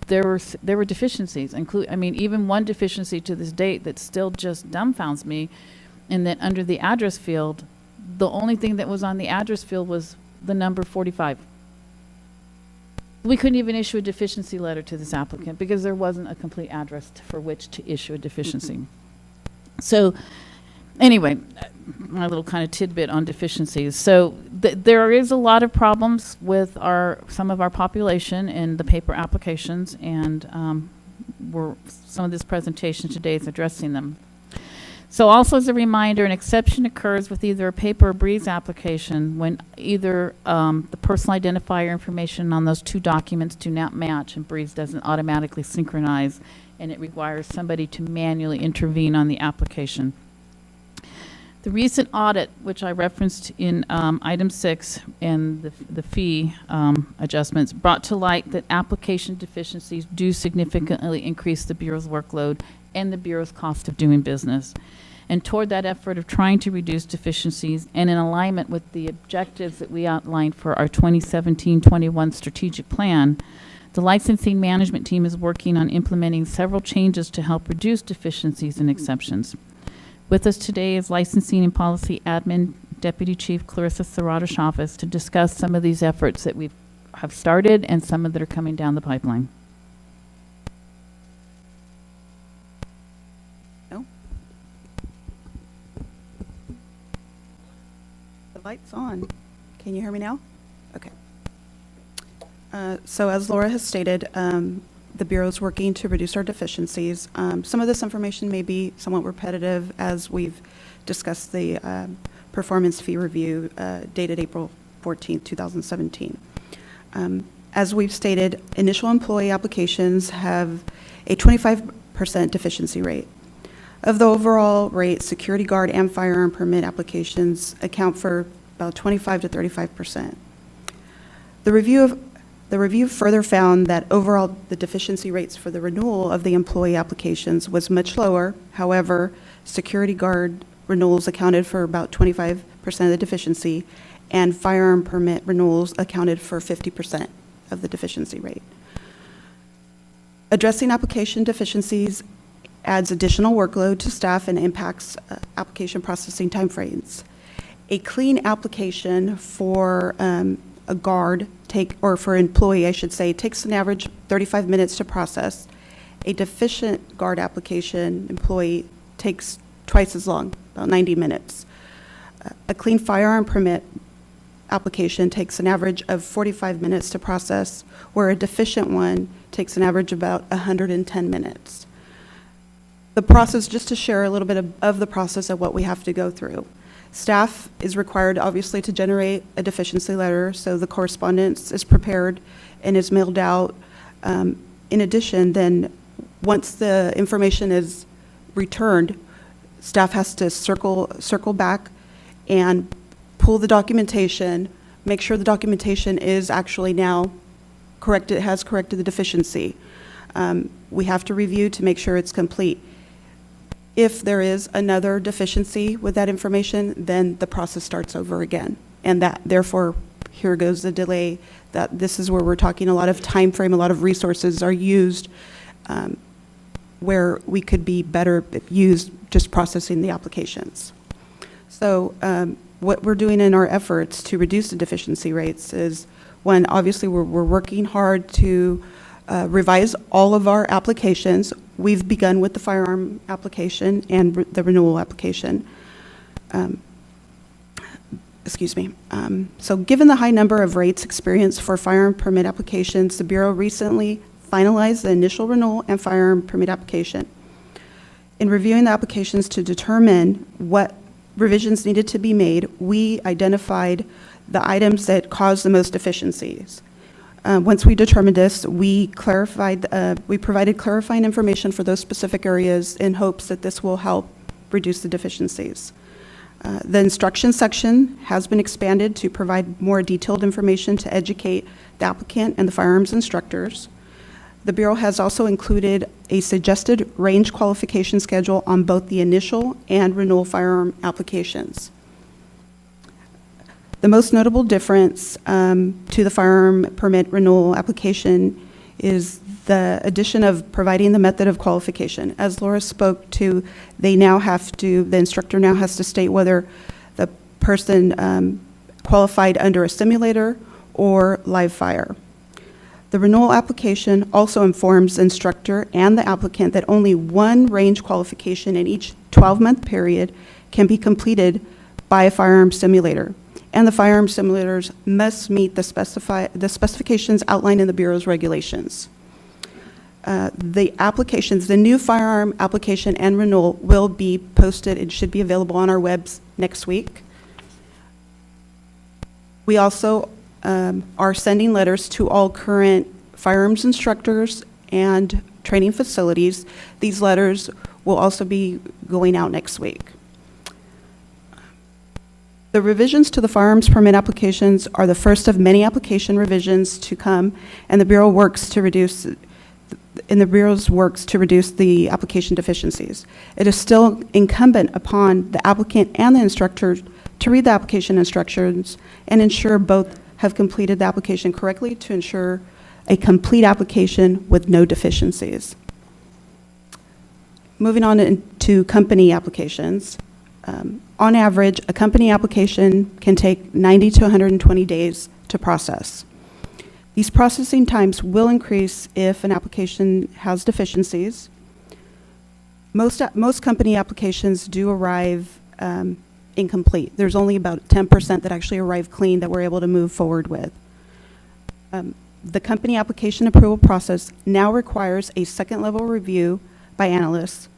Speaker 1: there were deficiencies, even one deficiency to this date that still just dumbfounds me, in that under the address field, the only thing that was on the address field was the number 45. We couldn't even issue a deficiency letter to this applicant because there wasn't a complete address for which to issue a deficiency. So anyway, my little kind of tidbit on deficiencies. So there is a lot of problems with some of our population in the paper applications, and some of this presentation today is addressing them. So also as a reminder, an exception occurs with either a paper or Breeze application when either the personal identifier information on those two documents do not match and Breeze doesn't automatically synchronize, and it requires somebody to manually intervene on the application. The recent audit, which I referenced in item 6 and the fee adjustments, brought to light that application deficiencies do significantly increase the Bureau's workload and the Bureau's cost of doing business. And toward that effort of trying to reduce deficiencies and in alignment with the objectives that we outlined for our 2017-21 strategic plan, the licensing management team is working on implementing several changes to help reduce deficiencies and exceptions. With us today is Licensing and Policy Admin Deputy Chief Clarissa Serrata-Chavez to discuss some of these efforts that we have started and some that are coming down the pipeline.
Speaker 14: No. The light's on. Can you hear me now? Okay. So as Laura has stated, the Bureau is working to reduce our deficiencies. Some of this information may be somewhat repetitive as we've discussed the performance fee review dated April 14, 2017. As we've stated, initial employee applications have a 25% deficiency rate. Of the overall rate, security guard and firearm permit applications account for about 25 to 35%. The review further found that overall the deficiency rates for the renewal of the employee applications was much lower. However, security guard renewals accounted for about 25% of the deficiency, and firearm permit renewals accounted for 50% of the deficiency rate. Addressing application deficiencies adds additional workload to staff and impacts application processing timeframes. A clean application for a guard for employee, I should say, takes an average 35 minutes to process. A deficient guard application employee takes twice as long, about 90 minutes. A clean firearm permit application takes an average of 45 minutes to process, where a deficient one takes an average about 110 minutes. The process, just to share a little bit of the process of what we have to go through. Staff is required, obviously, to generate a deficiency letter, so the correspondence is prepared and is mailed out. In addition, then, once the information is returned, staff has to circle back and pull the documentation, make sure the documentation is actually now corrected, has corrected the deficiency. We have to review to make sure it's complete. If there is another deficiency with that information, then the process starts over again. And that, therefore, here goes the delay. That this is where we're talking a lot of time frame, a lot of resources are used where we could be better used just processing the applications. So what we're doing in our efforts to reduce the deficiency rates is, one, obviously we're working hard to revise all of our applications. We've begun with the firearm application and the renewal application. Excuse me. So given the high number of rates experienced for firearm permit applications, the Bureau recently finalized the initial renewal and firearm permit application. In reviewing the applications to determine what revisions needed to be made, we identified the items that caused the most deficiencies. Once we determined this, we provided clarifying information for those specific areas in hopes that this will help reduce the deficiencies. The instruction section has been expanded to provide more detailed information to educate the applicant and the firearms instructors. The Bureau has also included a suggested range qualification schedule on both the initial and renewal firearm applications. The most notable difference to the firearm permit renewal application is the addition of providing the method of qualification. As Laura spoke to, the instructor now has to state whether the person qualified under a simulator or live fire. The renewal application also informs the instructor and the applicant that only one range qualification in each 12-month period can be completed by a firearm simulator, and the firearm simulators must meet the specifications outlined in the Bureau's regulations. The new firearm application and renewal will be posted. It should be available on our webs next week. We also are sending letters to all current firearms instructors and training facilities. These letters will also be going out next week. The revisions to the firearms permit applications are the first of many application revisions to come, and the Bureau's works to reduce the application deficiencies. It is still incumbent upon the applicant and the instructor to read the application instructions and ensure both have completed the application correctly to ensure a complete application with no deficiencies. Moving on to company applications. On average, a company application can take 90 to 120 days to process. These processing times will increase if an application has deficiencies. Most company applications do arrive incomplete. There's only about 10% that actually arrive clean that we're able to move forward with. The company application approval process now requires a second-level review by analysts.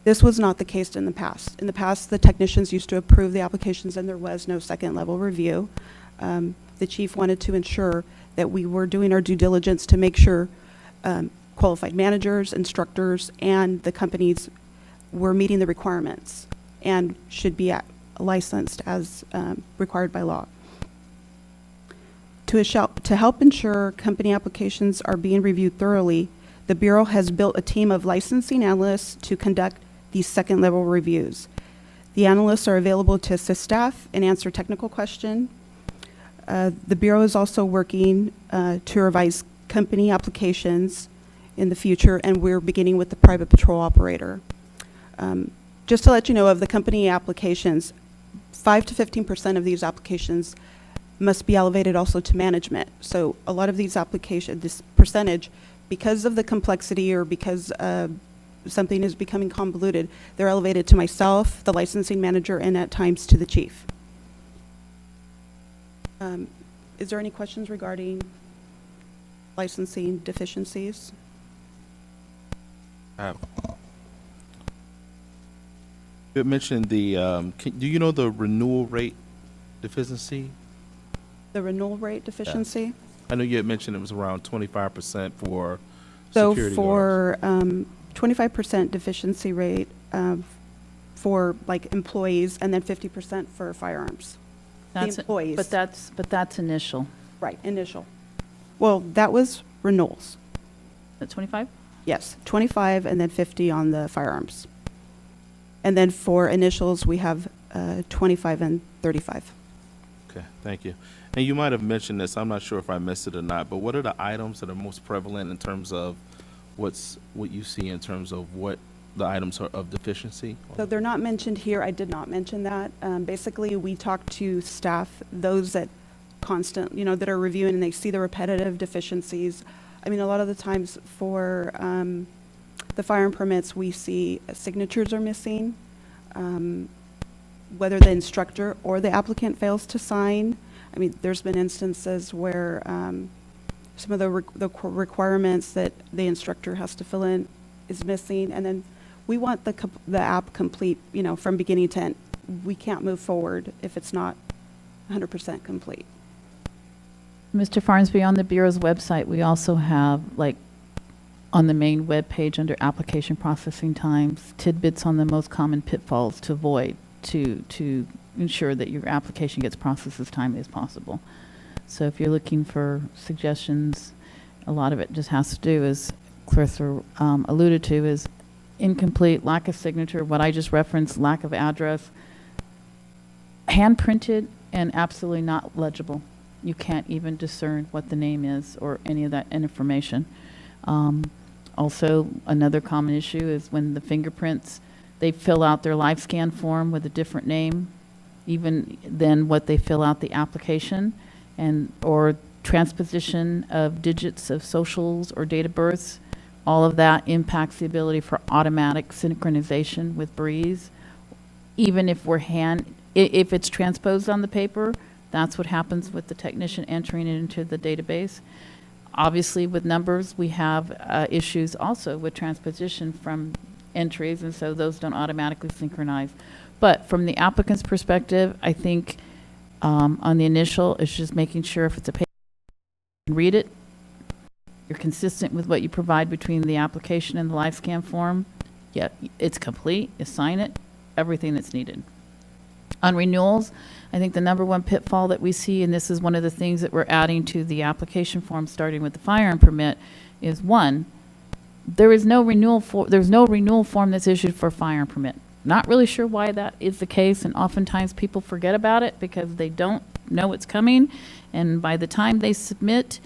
Speaker 14: This was not the case in the past. In the past, the technicians used to approve the applications and there was no second-level review. The chief wanted to ensure that we were doing our due diligence to make sure qualified managers, instructors, and the companies were meeting the requirements and should be licensed as required by law. To help ensure company applications are being reviewed thoroughly, the Bureau has built a team of licensing analysts to conduct these second-level reviews. The analysts are available to assist staff and answer technical questions. The Bureau is also working to revise company applications in the future, and we're beginning with the private patrol operator. Just to let you know, of the company applications, 5 to 15% of these applications must be elevated also to management. So a lot of these applications, this percentage, because of the complexity or because something is becoming convoluted, they're elevated to myself, the licensing manager, and at times to the chief. Is there any questions regarding licensing deficiencies?
Speaker 15: You had mentioned the, do you know the renewal rate deficiency?
Speaker 14: The renewal rate deficiency?
Speaker 15: I know you had mentioned it was around 25% for
Speaker 14: So
Speaker 15: security guards.
Speaker 14: for 25% deficiency rate for like employees, and then 50% for firearms.
Speaker 1: That's-
Speaker 14: The employees.
Speaker 1: But that's initial.
Speaker 14: Right, initial. Well, that was renewals.
Speaker 1: At 25?
Speaker 14: Yes, 25 and then 50 on the firearms. And then for initials, we have 25 and 35.
Speaker 15: Okay, thank you. And you might have mentioned this, I'm not sure if I missed it or not, but what are the items that are most prevalent in terms of what you see in terms of what the items are of deficiency?
Speaker 14: So they're not mentioned here. I did not mention that. Basically, we talk to staff, those that that are reviewing and they see the repetitive deficiencies. I mean, a lot of the times for the firearm permits, we see signatures are missing, whether the instructor or the applicant fails to sign. I mean, there's been instances where some of the requirements that the instructor has to fill in is missing, and then we want the app complete, from beginning to end. We can't move forward if it's not 100% complete.
Speaker 1: Mr. Farnsby, on the Bureau's website, we also have, like, on the main web page under application processing times, tidbits on the most common pitfalls to avoid to ensure that your application gets processed as timely as possible. So if you're looking for suggestions, a lot of it just has to do, as Clarissa alluded to, is incomplete, lack of signature, what I just referenced, lack of address, hand printed and absolutely not legible. You can't even discern what the name is or any of that information. Also, another common issue is when the fingerprints, they fill out their live scan form with a different name, even than what they fill out the application, or transposition of digits of socials or date of births. All of that impacts the ability for automatic synchronization with Breeze. Even if if it's transposed on the paper, that's what happens with the technician entering it into the database. Obviously, with numbers, we have issues also with transposition from entries, and so those don't automatically synchronize. But from the applicant's perspective, I think on the initial, it's just making sure if it's a paper, you can read it, you're consistent with what you provide between the application and the live scan form. Yeah, it's complete, you sign it, everything that's needed. On renewals, I think the number one pitfall that we see, and this is one of the things that we're adding to the application form starting with the firearm permit, is one, there's no renewal form that's issued for a firearm permit. Not really sure why that is the case, and oftentimes people forget about it because they don't know it's coming, and by the time they submit,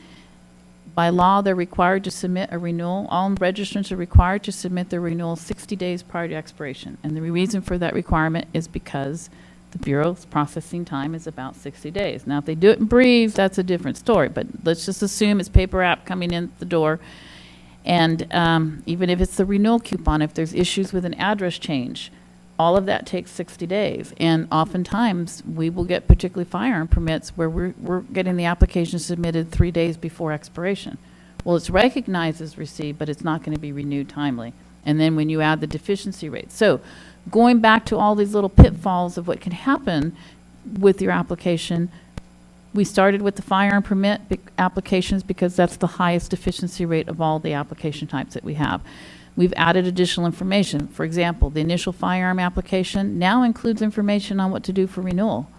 Speaker 1: by law, they're required to submit a renewal. All registrants are required to submit their renewal 60 days prior to expiration, and the reason for that requirement is because the Bureau's processing time is about 60 days. Now, if they do it in Breeze, that's a different story, but let's just assume it's paper app coming in the door. And even if it's the renewal coupon, if there's issues with an address change, all of that takes 60 days. And oftentimes, we will get particularly firearm permits where we're getting the application submitted 3 days before expiration. Well, it's recognized as received, but it's not going to be renewed timely. And then when you add the deficiency rate. So going back to all these little pitfalls of what can happen with your application, we started with the firearm permit applications because that's the highest deficiency rate of all the application types that we have. We've added additional information. For example, the initial firearm application now includes information on what to do for renewal.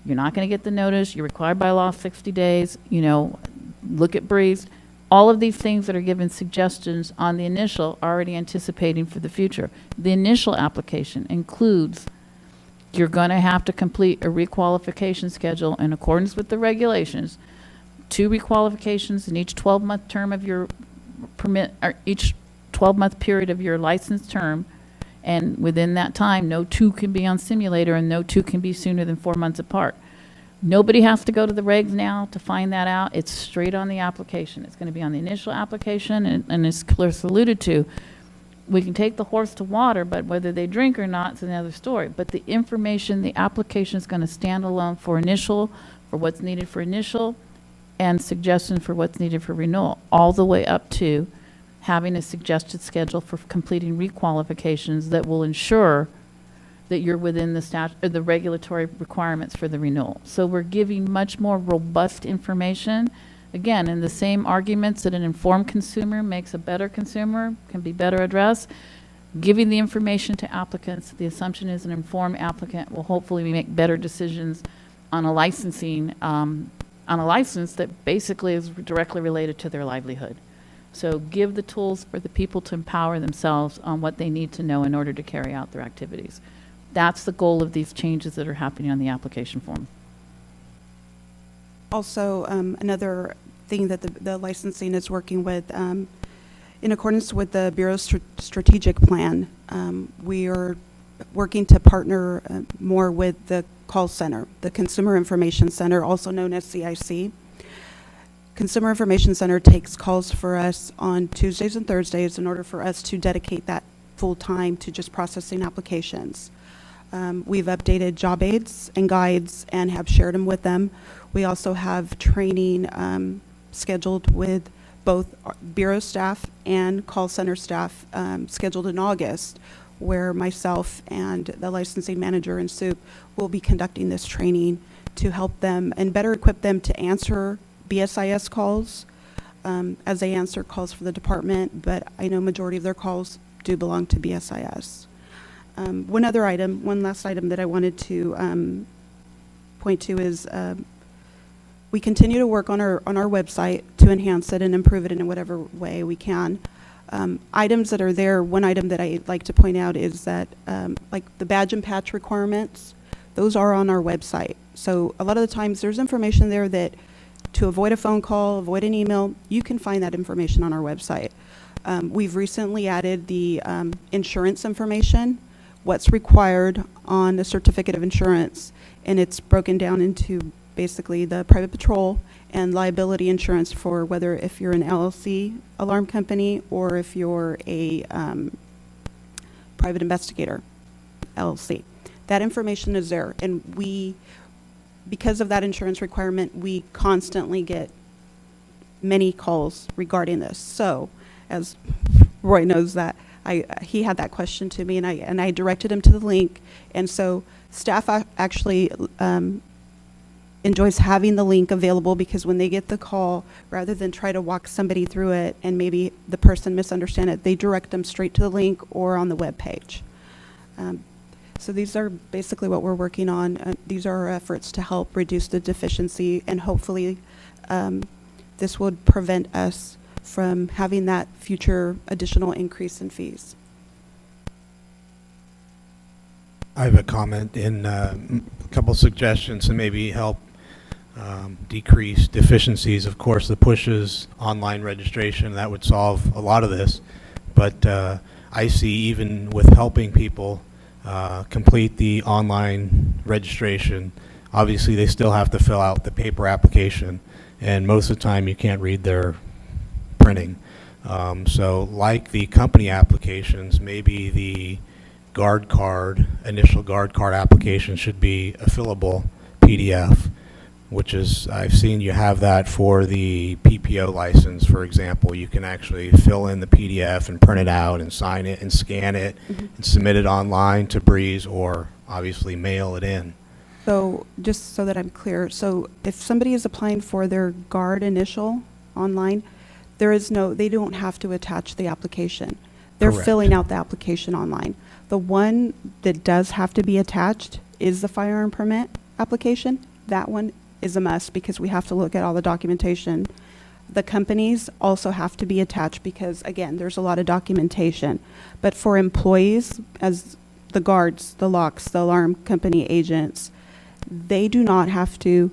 Speaker 1: You're not going to get the notice. You're required by law 60 days. Look at Breeze. All of these things that are given suggestions on the initial, already anticipating for the future. The initial application includes you're going to have to complete a requalification schedule in accordance with the regulations, 2 requalifications in each 12-month term of your permit, or each 12-month period of your license term, and within that time, no 2 can be on simulator and no 2 can be sooner than 4 months apart. Nobody has to go to the regs now to find that out. It's straight on the application. It's going to be on the initial application, and as Clarissa alluded to, we can take the horse to water, but whether they drink or not is another story. But the information, the application is going to stand alone for initial, for what's needed for initial, and suggestions for what's needed for renewal, all the way up to having a suggested schedule for completing requalifications that will ensure that you're within the regulatory requirements for the renewal. So we're giving much more robust information. Again, in the same arguments that an informed consumer makes a better consumer, can be better addressed, giving the information to applicants, the assumption is an informed applicant will hopefully make better decisions on a licensing, on a license that basically is directly related to their livelihood. So give the tools for the people to empower themselves on what they need to know in order to carry out their activities. That's the goal of these changes that are happening on the application form.
Speaker 14: Also, another thing that the licensing is working with, in accordance with the Bureau's strategic plan, we are working to partner more with the call center, the Consumer Information Center, also known as CIC. Consumer Information Center takes calls for us on Tuesdays and Thursdays in order for us to dedicate that full time to just processing applications. We've updated job aids and guides and have shared them with them. We also have training scheduled with both Bureau staff and call center staff scheduled in August, where myself and the licensing manager and SOUP will be conducting this training to help them and better equip them to answer BSIS calls as they answer calls for the department, but I know majority of their calls do belong to BSIS. One last item that I wanted to point to is we continue to work on our website to enhance it and improve it in whatever way we can. Items that are there, one item that I'd like to point out is that like the badge and patch requirements, those are on our website. So a lot of the times there's information there that to avoid a phone call, avoid an email, you can find that information on our website. We've recently added the insurance information, what's required on the certificate of insurance, and it's broken down into basically the private patrol and liability insurance for whether if you're an LLC alarm company or if you're a private investigator LLC. That information is there, and because of that insurance requirement, we constantly get many calls regarding this. So, as Roy knows that, he had that question to me, and I directed him to the link. And so, staff actually enjoys having the link available, because when they get the call, rather than try to walk somebody through it and maybe the person misunderstand it, they direct them straight to the link or on the web page. So these are basically what we're working on. These are our efforts to help reduce the deficiency, and hopefully this would prevent us from having that future additional increase in fees.
Speaker 3: I have a comment in a couple suggestions to maybe help decrease deficiencies. Of course, the pushes, online registration, that would solve a lot of this. But I see even with helping people complete the online registration, obviously they still have to fill out the paper application, and most of the time you can't read their printing. So like the company applications, maybe the initial guard card application should be a fillable PDF, which is, I've seen you have that for the PPO license, for example. You can actually fill in the PDF and print it out and sign it and scan it and submit it online to Breeze, or obviously mail it in.
Speaker 14: So just so that I'm clear, so if somebody is applying for their guard initial online, they don't have to attach the application. They're
Speaker 3: Correct.
Speaker 14: filling out the application online. The one that does have to be attached is the firearm permit application. That one is a must, because we have to look at all the documentation. The companies also have to be attached because, again, there's a lot of documentation. But for employees, as the guards, the locks, the alarm company agents, they do not have to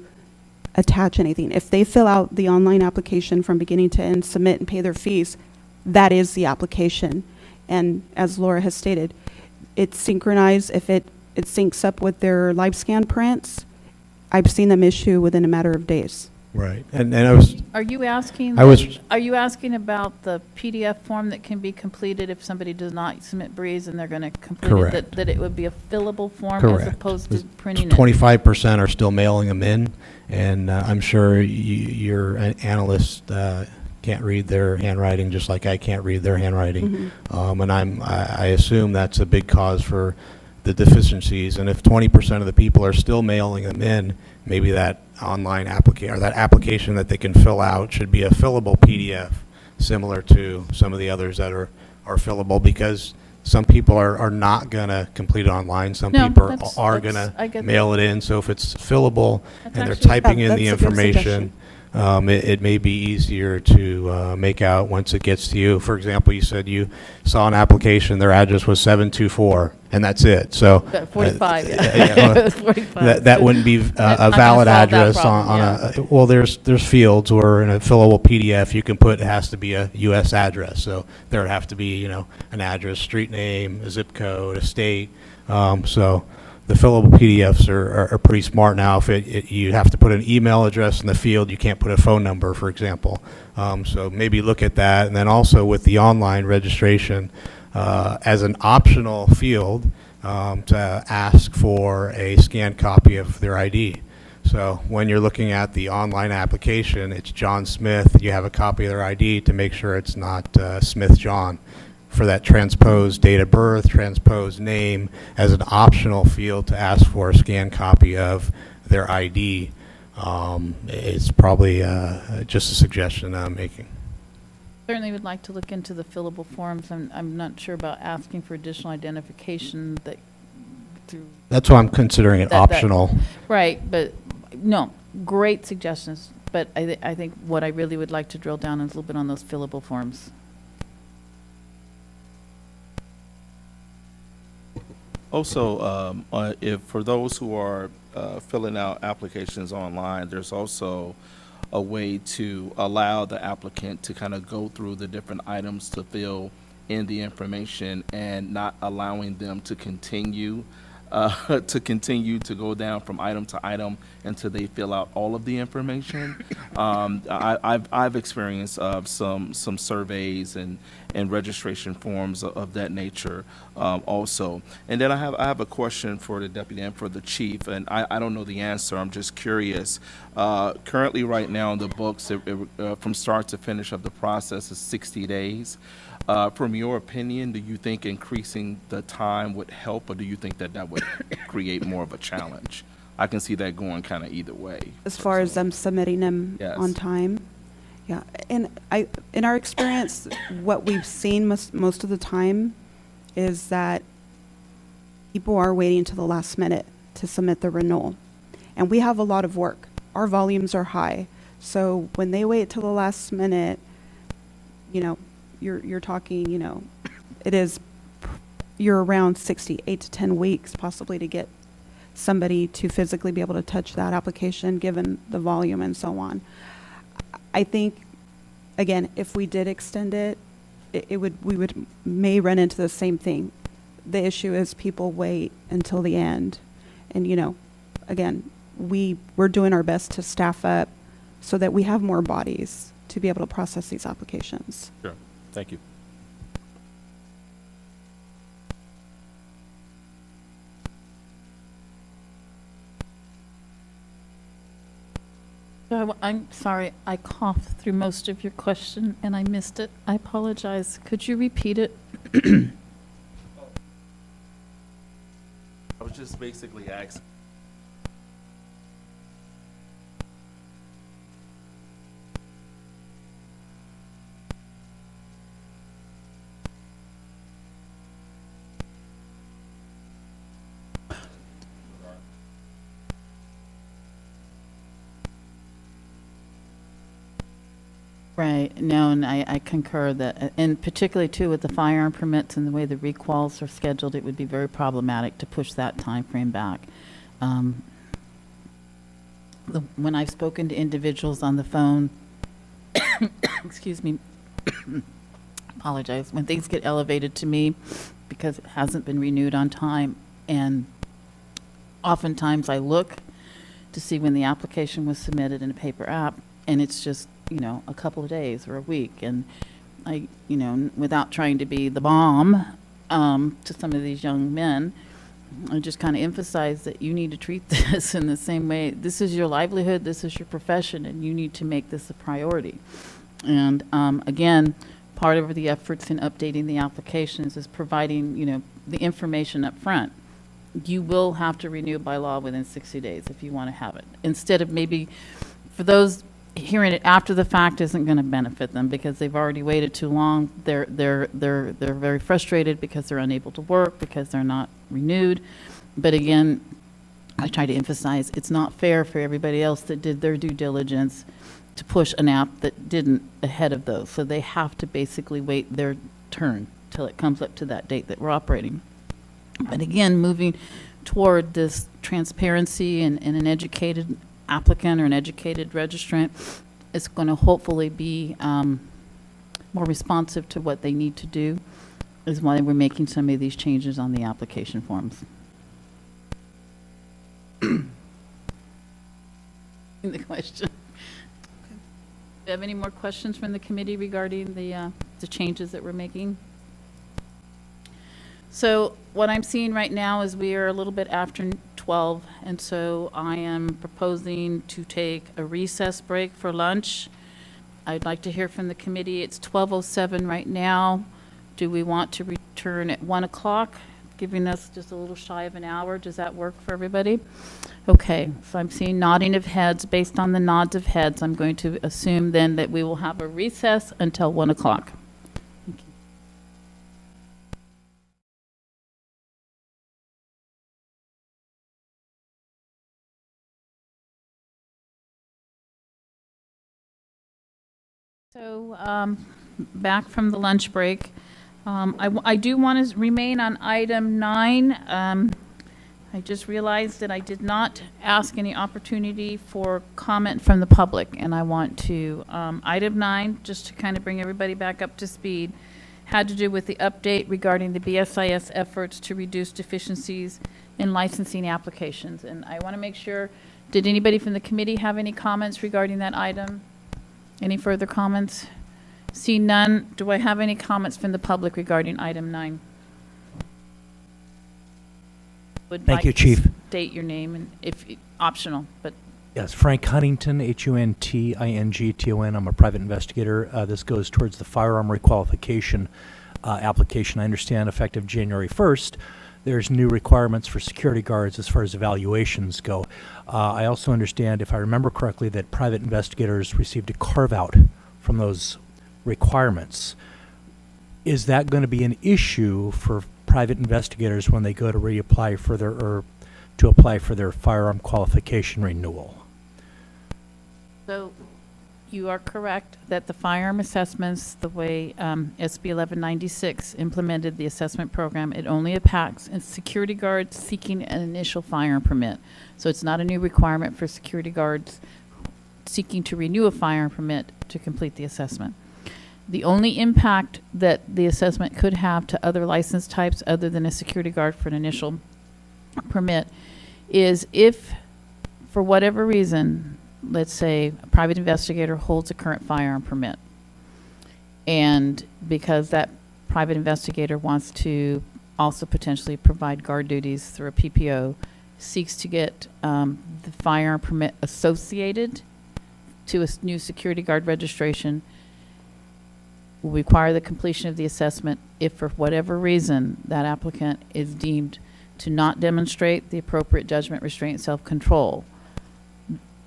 Speaker 14: attach anything. If they fill out the online application from beginning to end, submit and pay their fees, that is the application. And as Laura has stated, it's synchronized. If it syncs up with their live scan prints, I've seen them issue within a matter of days.
Speaker 3: Right. And I was,
Speaker 1: Are you asking,
Speaker 3: I was-
Speaker 1: are you asking about the PDF form that can be completed if somebody does not submit Breeze and they're going to complete it?
Speaker 3: Correct.
Speaker 1: That it would be a fillable form as
Speaker 3: correct.
Speaker 1: opposed to printing it?
Speaker 3: 25% are still mailing them in, and I'm sure your analysts can't read their handwriting, just like I can't read their handwriting. And I assume that's a big cause for the deficiencies. And if 20% of the people are still mailing them in, maybe that online application, or that application that they can fill out, should be a fillable PDF, similar to some of the others that are fillable, because some people are not going to complete it online. Some
Speaker 1: No,
Speaker 3: people
Speaker 1: that's-
Speaker 3: are
Speaker 1: that's-
Speaker 3: going
Speaker 1: I
Speaker 3: to
Speaker 1: get
Speaker 3: mail it in. So if it's fillable
Speaker 1: That's
Speaker 3: and they're
Speaker 1: actually-
Speaker 3: typing in the
Speaker 14: that's a good
Speaker 3: information,
Speaker 14: suggestion.
Speaker 3: it may be easier to make out once it gets to you. For example, you said you saw an application, their address was 724, and that's it. So
Speaker 1: 45,
Speaker 3: yeah.
Speaker 1: 45.
Speaker 3: that wouldn't be
Speaker 1: Not
Speaker 3: a
Speaker 1: gonna
Speaker 3: valid
Speaker 1: solve that
Speaker 3: address
Speaker 1: problem,
Speaker 3: on
Speaker 1: yeah.
Speaker 3: a, well, there's fields, or in a fillable PDF, you can put, it has to be a U.S. address. So there would have to be, an address, street name, a zip code, a state. So the fillable PDFs are pretty smart now. If you have to put an email address in the field, you can't put a phone number, for example. So maybe look at that. And then also with the online registration, as an optional field, to ask for a scanned copy of their ID. So when you're looking at the online application, it's John Smith, you have a copy of their ID to make sure it's not Smith John. For that transposed date of birth, transposed name, as an optional field to ask for a scanned copy of their ID. It's probably just a suggestion I'm making.
Speaker 1: Certainly would like to look into the fillable forms. I'm not sure about asking for additional identification that through.
Speaker 3: That's why I'm considering it optional.
Speaker 1: Right, but no, great suggestions. But I think what I really would like to drill down is a little bit on those fillable forms.
Speaker 15: Also, if for those who are filling out applications online, there's also a way to allow the applicant to kind of go through the different items to fill in the information, and not allowing them to continue to go down from item to item until they fill out all of the information. I've experienced some surveys and registration forms of that nature also. And then I have a question for the deputy and for the chief, and I don't know the answer. I'm just curious. Currently, right now in the books, from start to finish of the process is 60 days. From your opinion, do you think increasing the time would help, or do you think that would create more of a challenge? I can see that going kind of either way.
Speaker 14: As far as them submitting them
Speaker 15: Yes.
Speaker 14: on time. Yeah, and in our experience, what we've seen most of the time is that people are waiting until the last minute to submit the renewal. And we have a lot of work. Our volumes are high. So when they wait till the last minute, you're talking, you're around 8 to 10 weeks possibly to get somebody to physically be able to touch that application, given the volume and so on. I think, again, if we did extend it, we may run into the same thing. The issue is people wait until the end. And, again, we're doing our best to staff up so that we have more bodies to be able to process these applications.
Speaker 15: Sure. Thank you.
Speaker 1: So I'm sorry, I coughed through most of your question and I missed it. I apologize. Could you repeat it?
Speaker 15: I was just basically asking.
Speaker 1: Right, no, and I concur that, and particularly too with the firearm permits and the way the requals are scheduled, it would be very problematic to push that time frame back. When I've spoken to individuals on the phone, excuse me, apologize, when things get elevated to me because it hasn't been renewed on time, and oftentimes I look to see when the application was submitted in a paper app, and it's just, a couple of days or a week. And I, without trying to be the bomb to some of these young men, I just kind of emphasize that you need to treat this in the same way. This is your livelihood, this is your profession, and you need to make this a priority. And again, part of the efforts in updating the applications is providing, the information up front. You will have to renew by law within 60 days if you want to have it. Instead of maybe, for those hearing it after the fact isn't going to benefit them because they've already waited too long. They're very frustrated because they're unable to work, because they're not renewed. But again, I try to emphasize it's not fair for everybody else that did their due diligence to push an app that didn't ahead of those. So they have to basically wait their turn till it comes up to that date that we're operating. But again, moving toward this transparency and an educated applicant or an educated registrant is going to hopefully be more responsive to what they need to do, is why we're making some of these changes on the application forms. The question. Do you have any more questions from the committee regarding the changes that we're making? So what I'm seeing right now is we are a little bit after 12, and so I am proposing to take a recess break for lunch. I'd like to hear from the committee. It's 12:07 right now. Do we want to return at 1 o'clock, giving us just a little shy of an hour? Does that work for everybody? Okay, so I'm seeing nodding of heads. Based on the nods of heads, I'm going to assume then that we will have a recess until 1 o'clock. So back from the lunch break, I do want to remain on item 9. I just realized that I did not ask any opportunity for comment from the public, and I want to, item 9, just to kind of bring everybody back up to speed, had to do with the update regarding the BSIS efforts to reduce deficiencies in licensing applications. And I want to make sure, did anybody from the committee have any comments regarding that item? Any further comments? See none. Do I have any comments from the public regarding item 9?
Speaker 16: Thank you, Chief.
Speaker 1: State your name, and if optional, but
Speaker 16: Yes, Frank Huntington, Huntington. I'm a private investigator. This goes towards the firearm requalification application. I understand effective January 1st, there's new requirements for security guards as far as evaluations go. I also understand, if I remember correctly, that private investigators received a carve-out from those requirements. Is that going to be an issue for private investigators when they go to reapply for their, or to apply for their firearm qualification renewal?
Speaker 1: so you are correct that the firearm assessments, the way SB 1196 implemented the assessment program, it only impacts security guards seeking an initial firearm permit. So it's not a new requirement for security guards seeking to renew a firearm permit to complete the assessment. The only impact that the assessment could have to other license types other than a security guard for an initial permit is if, for whatever reason, let's say a private investigator holds a current firearm permit, and because that private investigator wants to also potentially provide guard duties through a PPO, seeks to get the firearm permit associated to a new security guard registration, will require the completion of the assessment if for whatever reason that applicant is deemed to not demonstrate the appropriate judgment, restraint, self-control,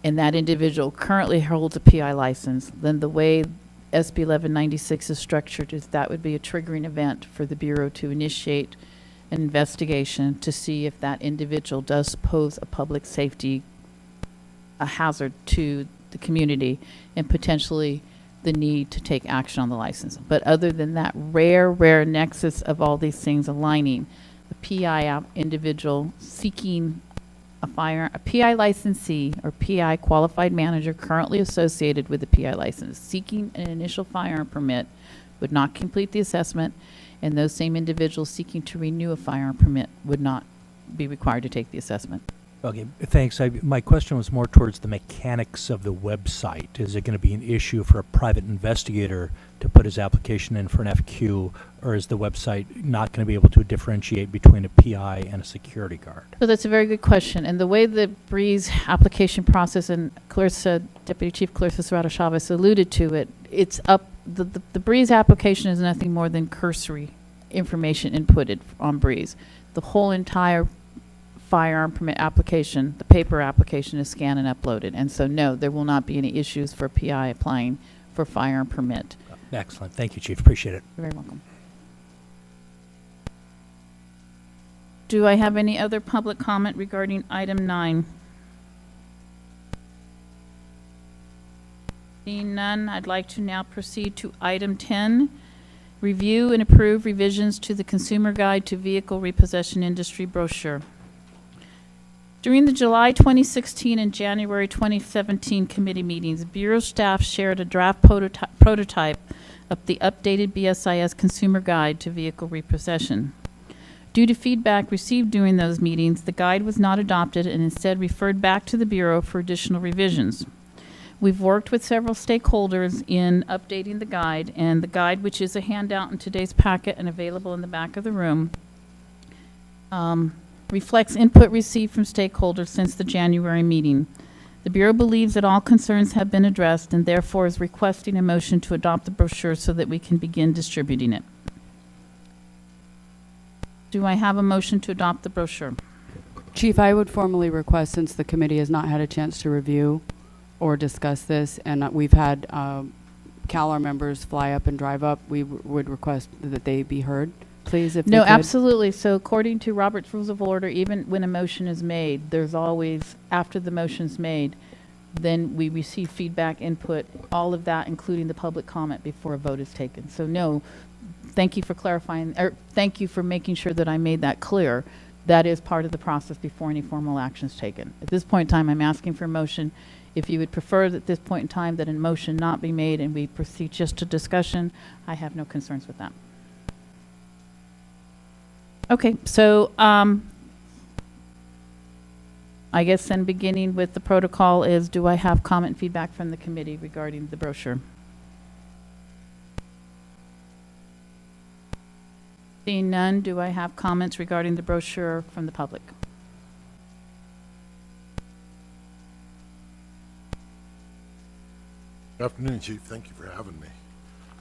Speaker 1: and that individual currently holds a PI license. Then the way SB 1196 is structured is that would be a triggering event for the Bureau to initiate an investigation to see if that individual does pose a public safety a hazard to the community and potentially the need to take action on the license. But other than that rare nexus of all these things aligning, the PI individual seeking a PI licensee or PI qualified manager currently associated with the PI license seeking an initial firearm permit would not complete the assessment, and those same individuals seeking to renew a firearm permit would not be required to take the assessment.
Speaker 16: Okay, thanks. My question was more towards the mechanics of the website. Is it going to be an issue for a private investigator to put his application in for an FQ, or is the website not going to be able to differentiate between a PI and a security guard?
Speaker 1: So that's a very good question. And the way the Breeze application process, and Clarissa, Deputy Chief Clarissa Serrato Chavez alluded to it, it's up, the Breeze application is nothing more than cursory information inputted on Breeze. The whole entire firearm permit application, the paper application, is scanned and uploaded. And so, no, there will not be any issues for PI applying for firearm permit.
Speaker 16: Excellent. Thank you, Chief. Appreciate it.
Speaker 1: You're very welcome. Do I have any other public comment regarding item 9? Seeing none, I'd like to now proceed to item 10. Review and approve revisions to the Consumer Guide to Vehicle Repossession Industry brochure. During the July 2016 and January 2017 committee meetings, Bureau staff shared a draft prototype of the updated BSIS Consumer Guide to Vehicle Repossession. Due to feedback received during those meetings, the guide was not adopted and instead referred back to the Bureau for additional revisions. We've worked with several stakeholders in updating the guide, and the guide, which is a handout in today's packet and available in the back of the room, reflects input received from stakeholders since the January meeting. The Bureau believes that all concerns have been addressed and therefore is requesting a motion to adopt the brochure so that we can begin distributing it. Do I have a motion to adopt the brochure?
Speaker 17: Chief, I would formally request, since the committee has not had a chance to review or discuss this, and we've had CalR members fly up and drive up, we would request that they be heard, please, if they
Speaker 1: No,
Speaker 17: could.
Speaker 1: absolutely. So according to Robert's Rules of Order, even when a motion is made, there's always, after the motion's made, then we receive feedback, input, all of that, including the public comment before a vote is taken. So no, thank you for clarifying, or thank you for making sure that I made that clear. That is part of the process before any formal action is taken. At this point in time, I'm asking for a motion. If you would prefer that at this point in time that a motion not be made and we proceed just to discussion, I have no concerns with that. Okay, so I guess then beginning with the protocol is, do I have comment and feedback from the committee regarding the brochure? Seeing none, do I have comments regarding the brochure from the public?
Speaker 18: Good afternoon, Chief. Thank you for having me.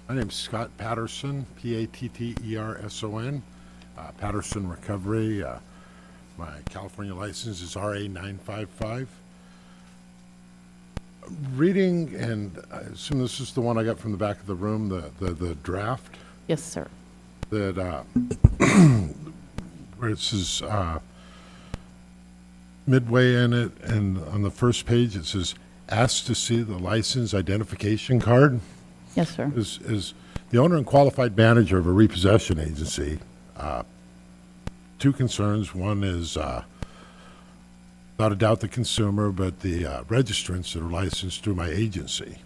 Speaker 18: My name's Scott Patterson, Patterson, Patterson Recovery. My California license is RA955. Reading, and I assume this is the one I got from the back of the room, the draft.
Speaker 1: Yes, sir.
Speaker 18: That where it says midway in it, and on the first page it says, asked to see the license identification card.
Speaker 1: Yes, sir.
Speaker 18: Is the owner and qualified manager of a repossession agency. Two concerns. One is not a doubt the consumer, but the registrants that are licensed through my agency.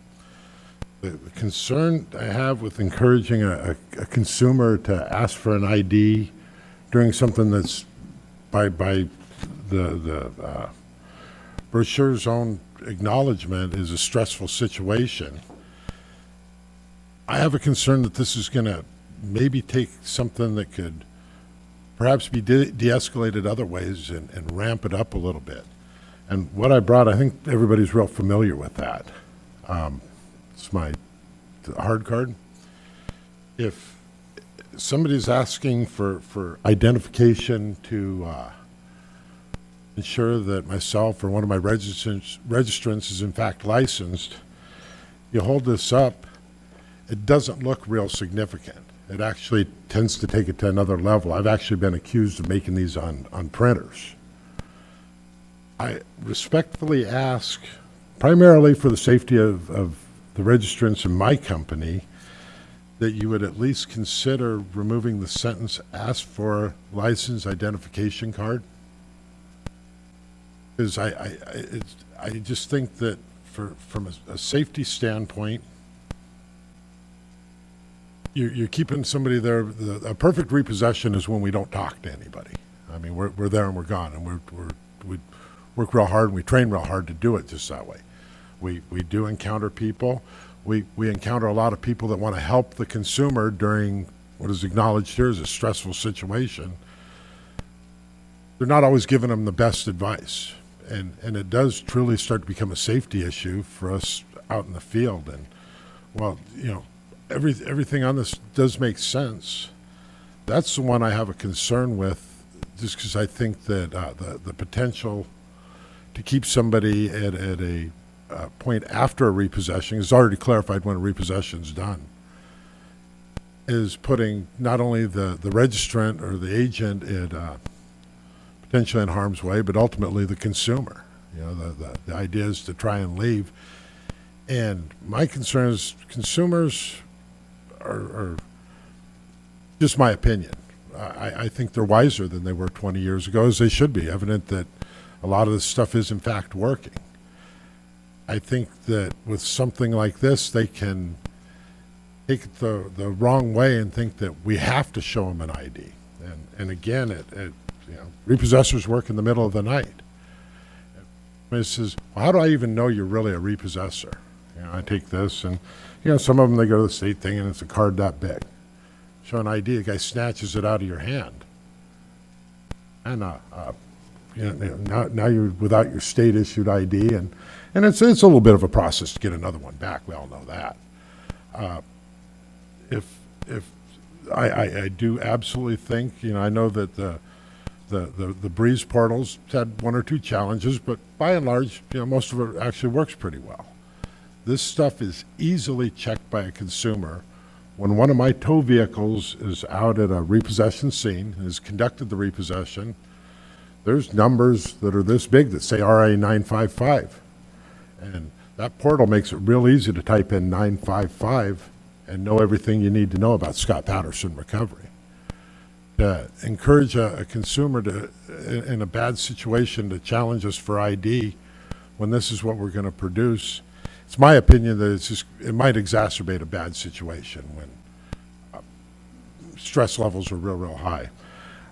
Speaker 18: The concern I have with encouraging a consumer to ask for an ID during something that's by the brochure's own acknowledgement is a stressful situation. I have a concern that this is going to maybe take something that could perhaps be de-escalated other ways and ramp it up a little bit. And what I brought, I think everybody's real familiar with that. It's my hard card. If somebody's asking for identification to ensure that myself or one of my registrants is in fact licensed, you hold this up, it doesn't look real significant. It actually tends to take it to another level. I've actually been accused of making these on printers. I respectfully ask, primarily for the safety of the registrants in my company, that you would at least consider removing the sentence, ask for license identification card. Because I just think that from a safety standpoint, you're keeping somebody there. A perfect repossession is when we don't talk to anybody. I mean, we're there and we're gone, and work real hard, and we train real hard to do it just that way. We do encounter people. We encounter a lot of people that want to help the consumer during what is acknowledged here as a stressful situation. They're not always giving them the best advice. And it does truly start to become a safety issue for us out in the field. And, well, you know, everything on this does make sense. That's the one I have a concern with, just because I think that the potential to keep somebody at a point after a repossession is already clarified when a repossession is done, is putting not only the registrant or the agent at potentially in harm's way, but ultimately the consumer. You know, the idea is to try and leave. And my concern is consumers are just my opinion. I think they're wiser than they were 20 years ago, as they should be, evident that a lot of this stuff is in fact working. I think that with something like this, they can take it the wrong way and think that we have to show them an ID. And again, you know, repossessors work in the middle of the night. It says, well, how do I even know you're really a repossessor? You know, I take this, and you know, some of them, they go to the state thing, and it's a card that big. Show an ID, the guy snatches it out of your hand, and you know, now you're without your state-issued ID, and it's a little bit of a process to get another one back. We all know that. If I do absolutely think, you know, I know that the Breeze portal's had one or two challenges, but by and large, you know, most of it actually works pretty well. This stuff is easily checked by a consumer. When one of my tow vehicles is out at a repossession scene and has conducted the repossession, there's numbers that are this big that say RA 955. And that portal makes it real easy to type in 955 and know everything you need to know about Scott Patterson recovery. To encourage a consumer to, in a bad situation, to challenge us for ID when this is what we're going to produce, it's my opinion that it might exacerbate a bad situation when stress levels are real high.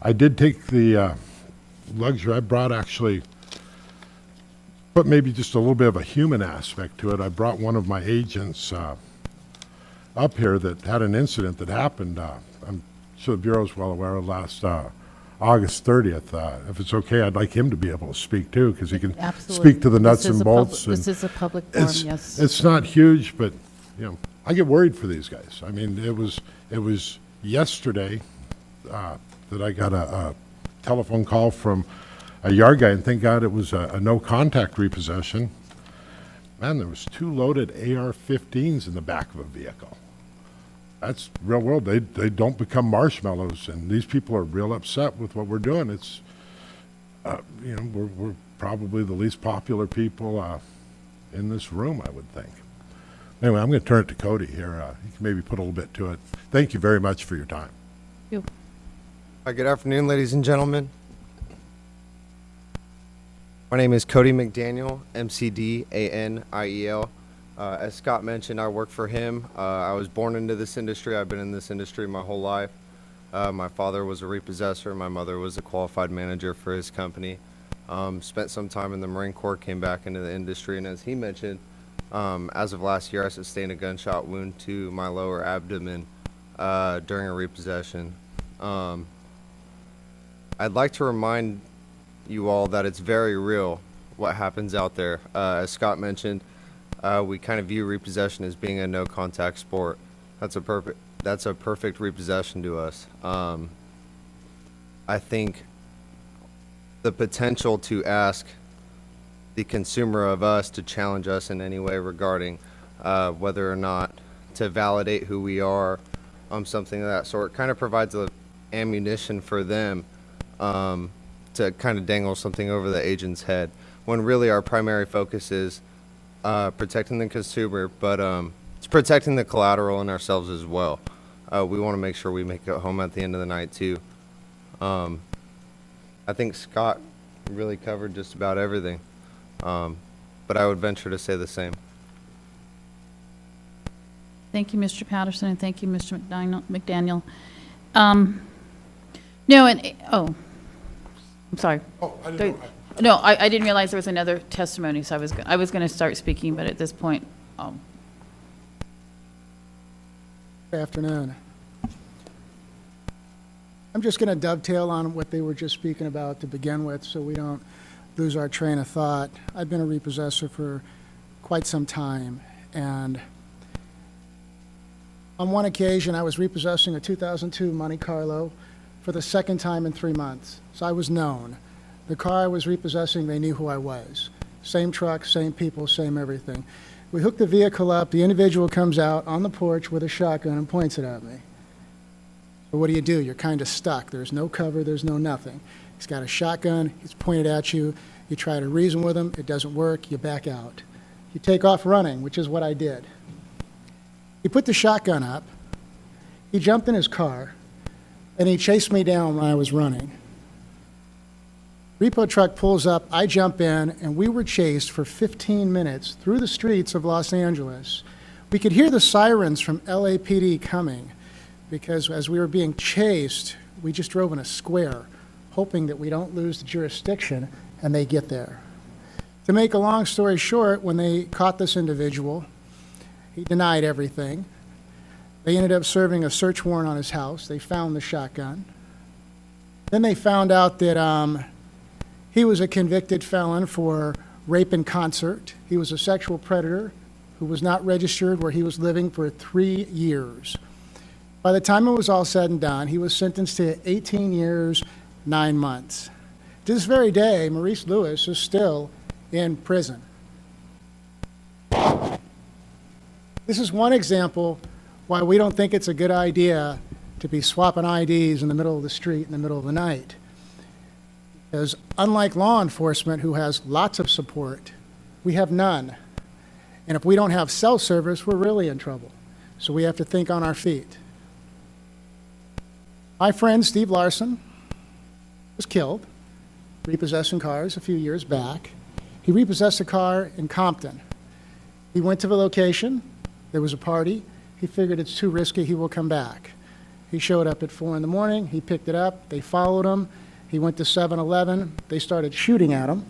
Speaker 18: I did take the luxury, I brought actually, but maybe just a little bit of a human aspect to it. I brought one of my agents up here that had an incident that happened, I'm sure the Bureau's well aware of, last August 30th. If it's okay, I'd like him to be able to speak too, because he can speak to the nuts and bolts.
Speaker 1: This is a public forum, yes.
Speaker 18: It's not huge, but you know, I get worried for these guys. I mean, it was yesterday that I got a telephone call from a yard guy, and thank God it was a no-contact repossession. Man, there was 2 loaded AR-15s in the back of a vehicle. That's real world. They don't become marshmallows, and these people are real upset with what we're doing. It's, you know, we're probably the least popular people in this room, I would think. Anyway, I'm going to turn it to Cody here. He can maybe put a little bit to it. Thank you very much for your time.
Speaker 1: You.
Speaker 19: Good afternoon, ladies and gentlemen. My name is Cody McDaniel, McDaniel. As Scott mentioned, I work for him. I was born into this industry. I've been in this industry my whole life. My father was a repossessor. My mother was a qualified manager for his company. Spent some time in the Marine Corps, came back into the industry, and as he mentioned, as of last year, I sustained a gunshot wound to my lower abdomen during a repossession. I'd like to remind you all that it's very real what happens out there. As Scott mentioned, we kind of view repossession as being a no-contact sport. That's a perfect repossession to us. I think the potential to ask the consumer of us to challenge us in any way regarding whether or not to validate who we are, something of that sort, kind of provides the ammunition for them to kind of dangle something over the agent's head, when really our primary focus is protecting the consumer, but it's protecting the collateral and ourselves as well. We want to make sure we make it home at the end of the night too. I think Scott really covered just about everything, but I would venture to say the same.
Speaker 1: Thank you, Mr. Patterson, and thank you, Mr. McDaniel. No, and, oh, I'm sorry.
Speaker 18: Oh, I didn't know.
Speaker 1: No, I didn't realize there was another testimony, so I was going to start speaking, but at this point,
Speaker 20: Good afternoon. I'm just going to dovetail on what they were just speaking about to begin with, so we don't lose our train of thought. I've been a repossessor for quite some time, and on one occasion, I was repossessing a 2002 Monte Carlo for the second time in 3 months, so I was known. The car I was repossessing, they knew who I was. Same truck, same people, same everything. We hook the vehicle up, the individual comes out on the porch with a shotgun and points it at me. So what do? You're kind of stuck. There's no cover, there's no nothing. He's got a shotgun, he's pointed at you, you try to reason with him, it doesn't work, you back out. You take off running, which is what I did. He put the shotgun up, he jumped in his car, and he chased me down when I was running. Repo truck pulls up, I jump in, and we were chased for 15 minutes through the streets of Los Angeles. We could hear the sirens from LAPD coming, because as we were being chased, we just drove in a square, hoping that we don't lose the jurisdiction and they get there. To make a long story short, when they caught this individual, he denied everything. They ended up serving a search warrant on his house. They found the shotgun. Then they found out that he was a convicted felon for rape in concert. He was a sexual predator who was not registered where he was living for 3 years. By the time it was all said and done, he was sentenced to 18 years, 9 months. To this very day, Maurice Lewis is still in prison. This is one example why we don't think it's a good idea to be swapping IDs in the middle of the street in the middle of the night. Because unlike law enforcement, who has lots of support, we have none. And if we don't have cell service, we're really in trouble. So we have to think on our feet. My friend Steve Larson was killed repossessing cars a few years back. He repossessed a car in Compton. He went to the location. There was a party. He figured it's too risky. He will come back. He showed up at 4 in the morning. He picked it up. They followed him. He went to 7-Eleven. They started shooting at him.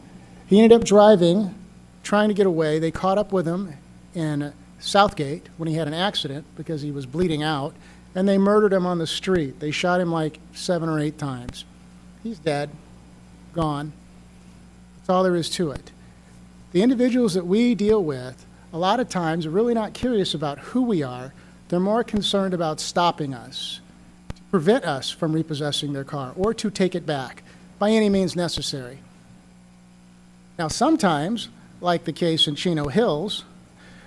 Speaker 20: He ended up driving, trying to get away. They caught up with him in Southgate when he had an accident because he was bleeding out, and they murdered him on the street. They shot him like 7 or 8 times. He's dead, gone. That's all there is to it. The individuals that we deal with, a lot of times, are really not curious about who we are. They're more concerned about stopping us, to prevent us from repossessing their car, or to take it back by any means necessary. Now, sometimes, like the case in Chino Hills,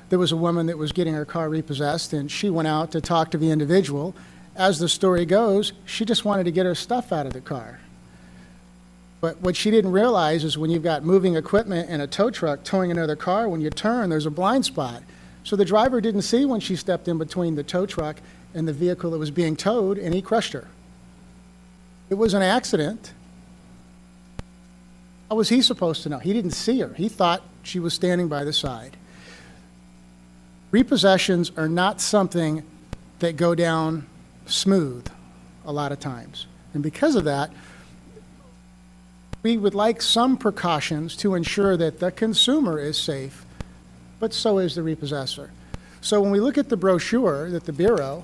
Speaker 20: there was a woman that was getting her car repossessed, and she went out to talk to the individual. As the story goes, she just wanted to get her stuff out of the car. But what she didn't realize is when you've got moving equipment and a tow truck towing another car, when you turn, there's a blind spot. So the driver didn't see when she stepped in between the tow truck and the vehicle that was being towed, and he crushed her. It was an accident. How was he supposed to know? He didn't see her. He thought she was standing by the side. Repossessions are not something that go down smooth a lot of times. And because of that, we would like some precautions to ensure that the consumer is safe, but so is the repossessor. So when we look at the brochure that the Bureau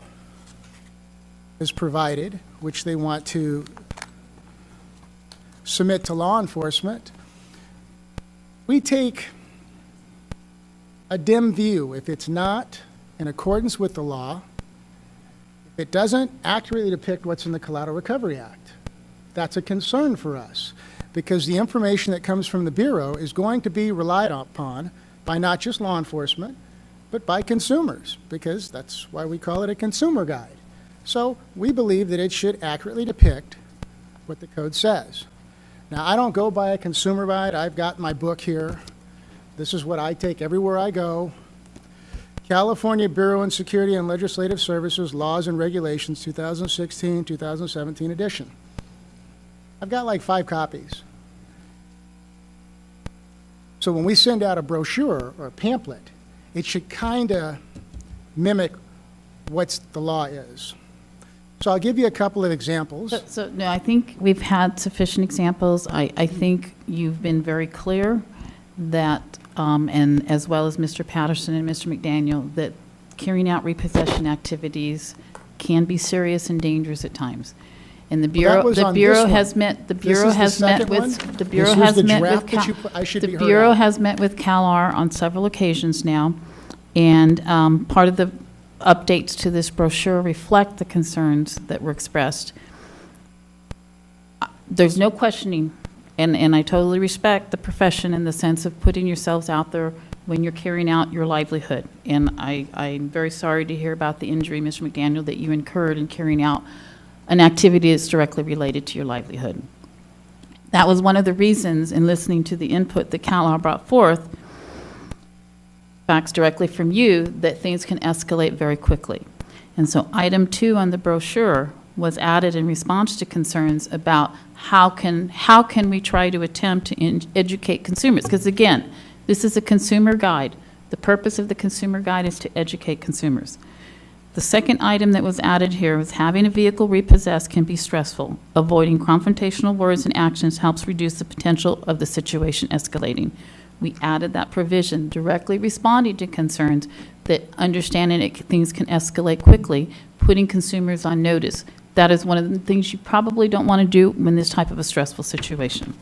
Speaker 20: has provided, which they want to submit to law enforcement, we take a dim view. If it's not in accordance with the law, if it doesn't accurately depict what's in the Collateral Recovery Act, that's a concern for us, because the information that comes from the Bureau is going to be relied upon by not just law enforcement, but by consumers, because that's why we call it a consumer guide. So we believe that it should accurately depict what the code says. Now, I don't go by a consumer guide. I've got my book here. This is what I take everywhere I go. California Bureau of Security and Legislative Services Laws and Regulations, 2016-2017 edition. I've got like 5 copies. So when we send out a brochure or a pamphlet, it should kind of mimic what the law is. So I'll give you a couple of examples.
Speaker 1: No, I think we've had sufficient examples. I think you've been very clear that, and as well as Mr. Patterson and Mr. McDaniel, that carrying out repossession activities can be serious and dangerous at times. And the Bureau, the Bureau has met with CalR on several occasions now, and part of the updates to this brochure reflect the concerns that were expressed. There's no questioning, and I totally respect the profession in the sense of putting yourselves out there when you're carrying out your livelihood. And I'm very sorry to hear about the injury, Mr. McDaniel, that you incurred in carrying out an activity that's directly related to your livelihood. That was one of the reasons in listening to the input that CalR brought forth, facts directly from you, that things can escalate very quickly. And so item 2 on the brochure was added in response to concerns about how can we try to attempt to educate consumers? Because again, this is a consumer guide. The purpose of the consumer guide is to educate consumers. The second item that was added here was having a vehicle repossessed can be stressful. Avoiding confrontational words and actions helps reduce the potential of the situation escalating. We added that provision directly responding to concerns that understanding things can escalate quickly, putting consumers on notice. That is one of the things you probably don't want to do in this type of a stressful situation.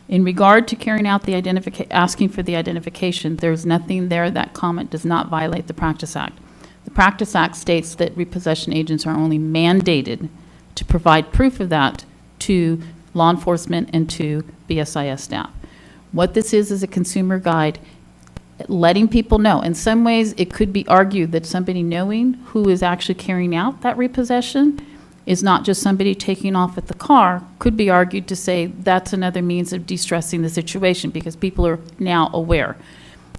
Speaker 1: In regard to carrying out the asking for the identification, there's nothing there. That comment does not violate the Practice Act. The Practice Act states that repossession agents are only mandated to provide proof of that to law enforcement and to BSIS staff. What this is a consumer guide letting people know. In some ways, it could be argued that somebody knowing who is actually carrying out that repossession is not just somebody taking off at the car. Could be argued to say that's another means of de-stressing the situation because people are now aware.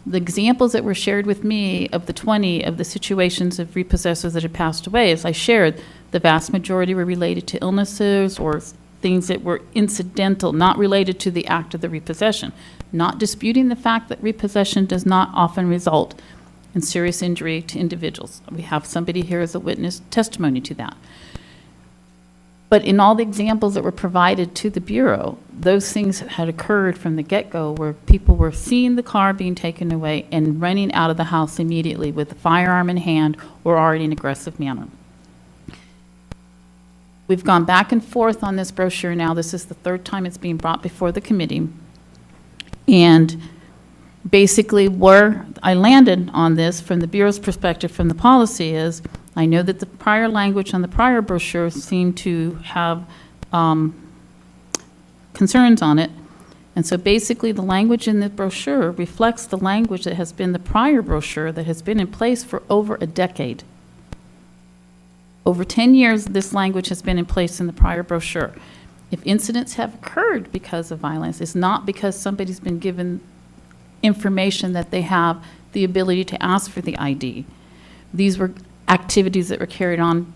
Speaker 1: The examples that were shared with me of the 20 of the situations of repossessors that had passed away, as I shared, the vast majority were related to illnesses or things that were incidental, not related to the act of the repossession. Not disputing the fact that repossession does not often result in serious injury to individuals. We have somebody here as a witness testimony to that. But in all the examples that were provided to the Bureau, those things had occurred from the get-go where people were seeing the car being taken away and running out of the house immediately with a firearm in hand or already in aggressive manner. We've gone back and forth on this brochure now. This is the third time it's being brought before the committee. And basically where I landed on this from the Bureau's perspective from the policy is, I know that the prior language on the prior brochure seemed to have concerns on it. And so basically the language in the brochure reflects the language that has been the prior brochure that has been in place for over a decade. Over 10 years, this language has been in place in the prior brochure. If incidents have occurred because of violence, it's not because somebody's been given information that they have the ability to ask for the ID. These were activities that were carried on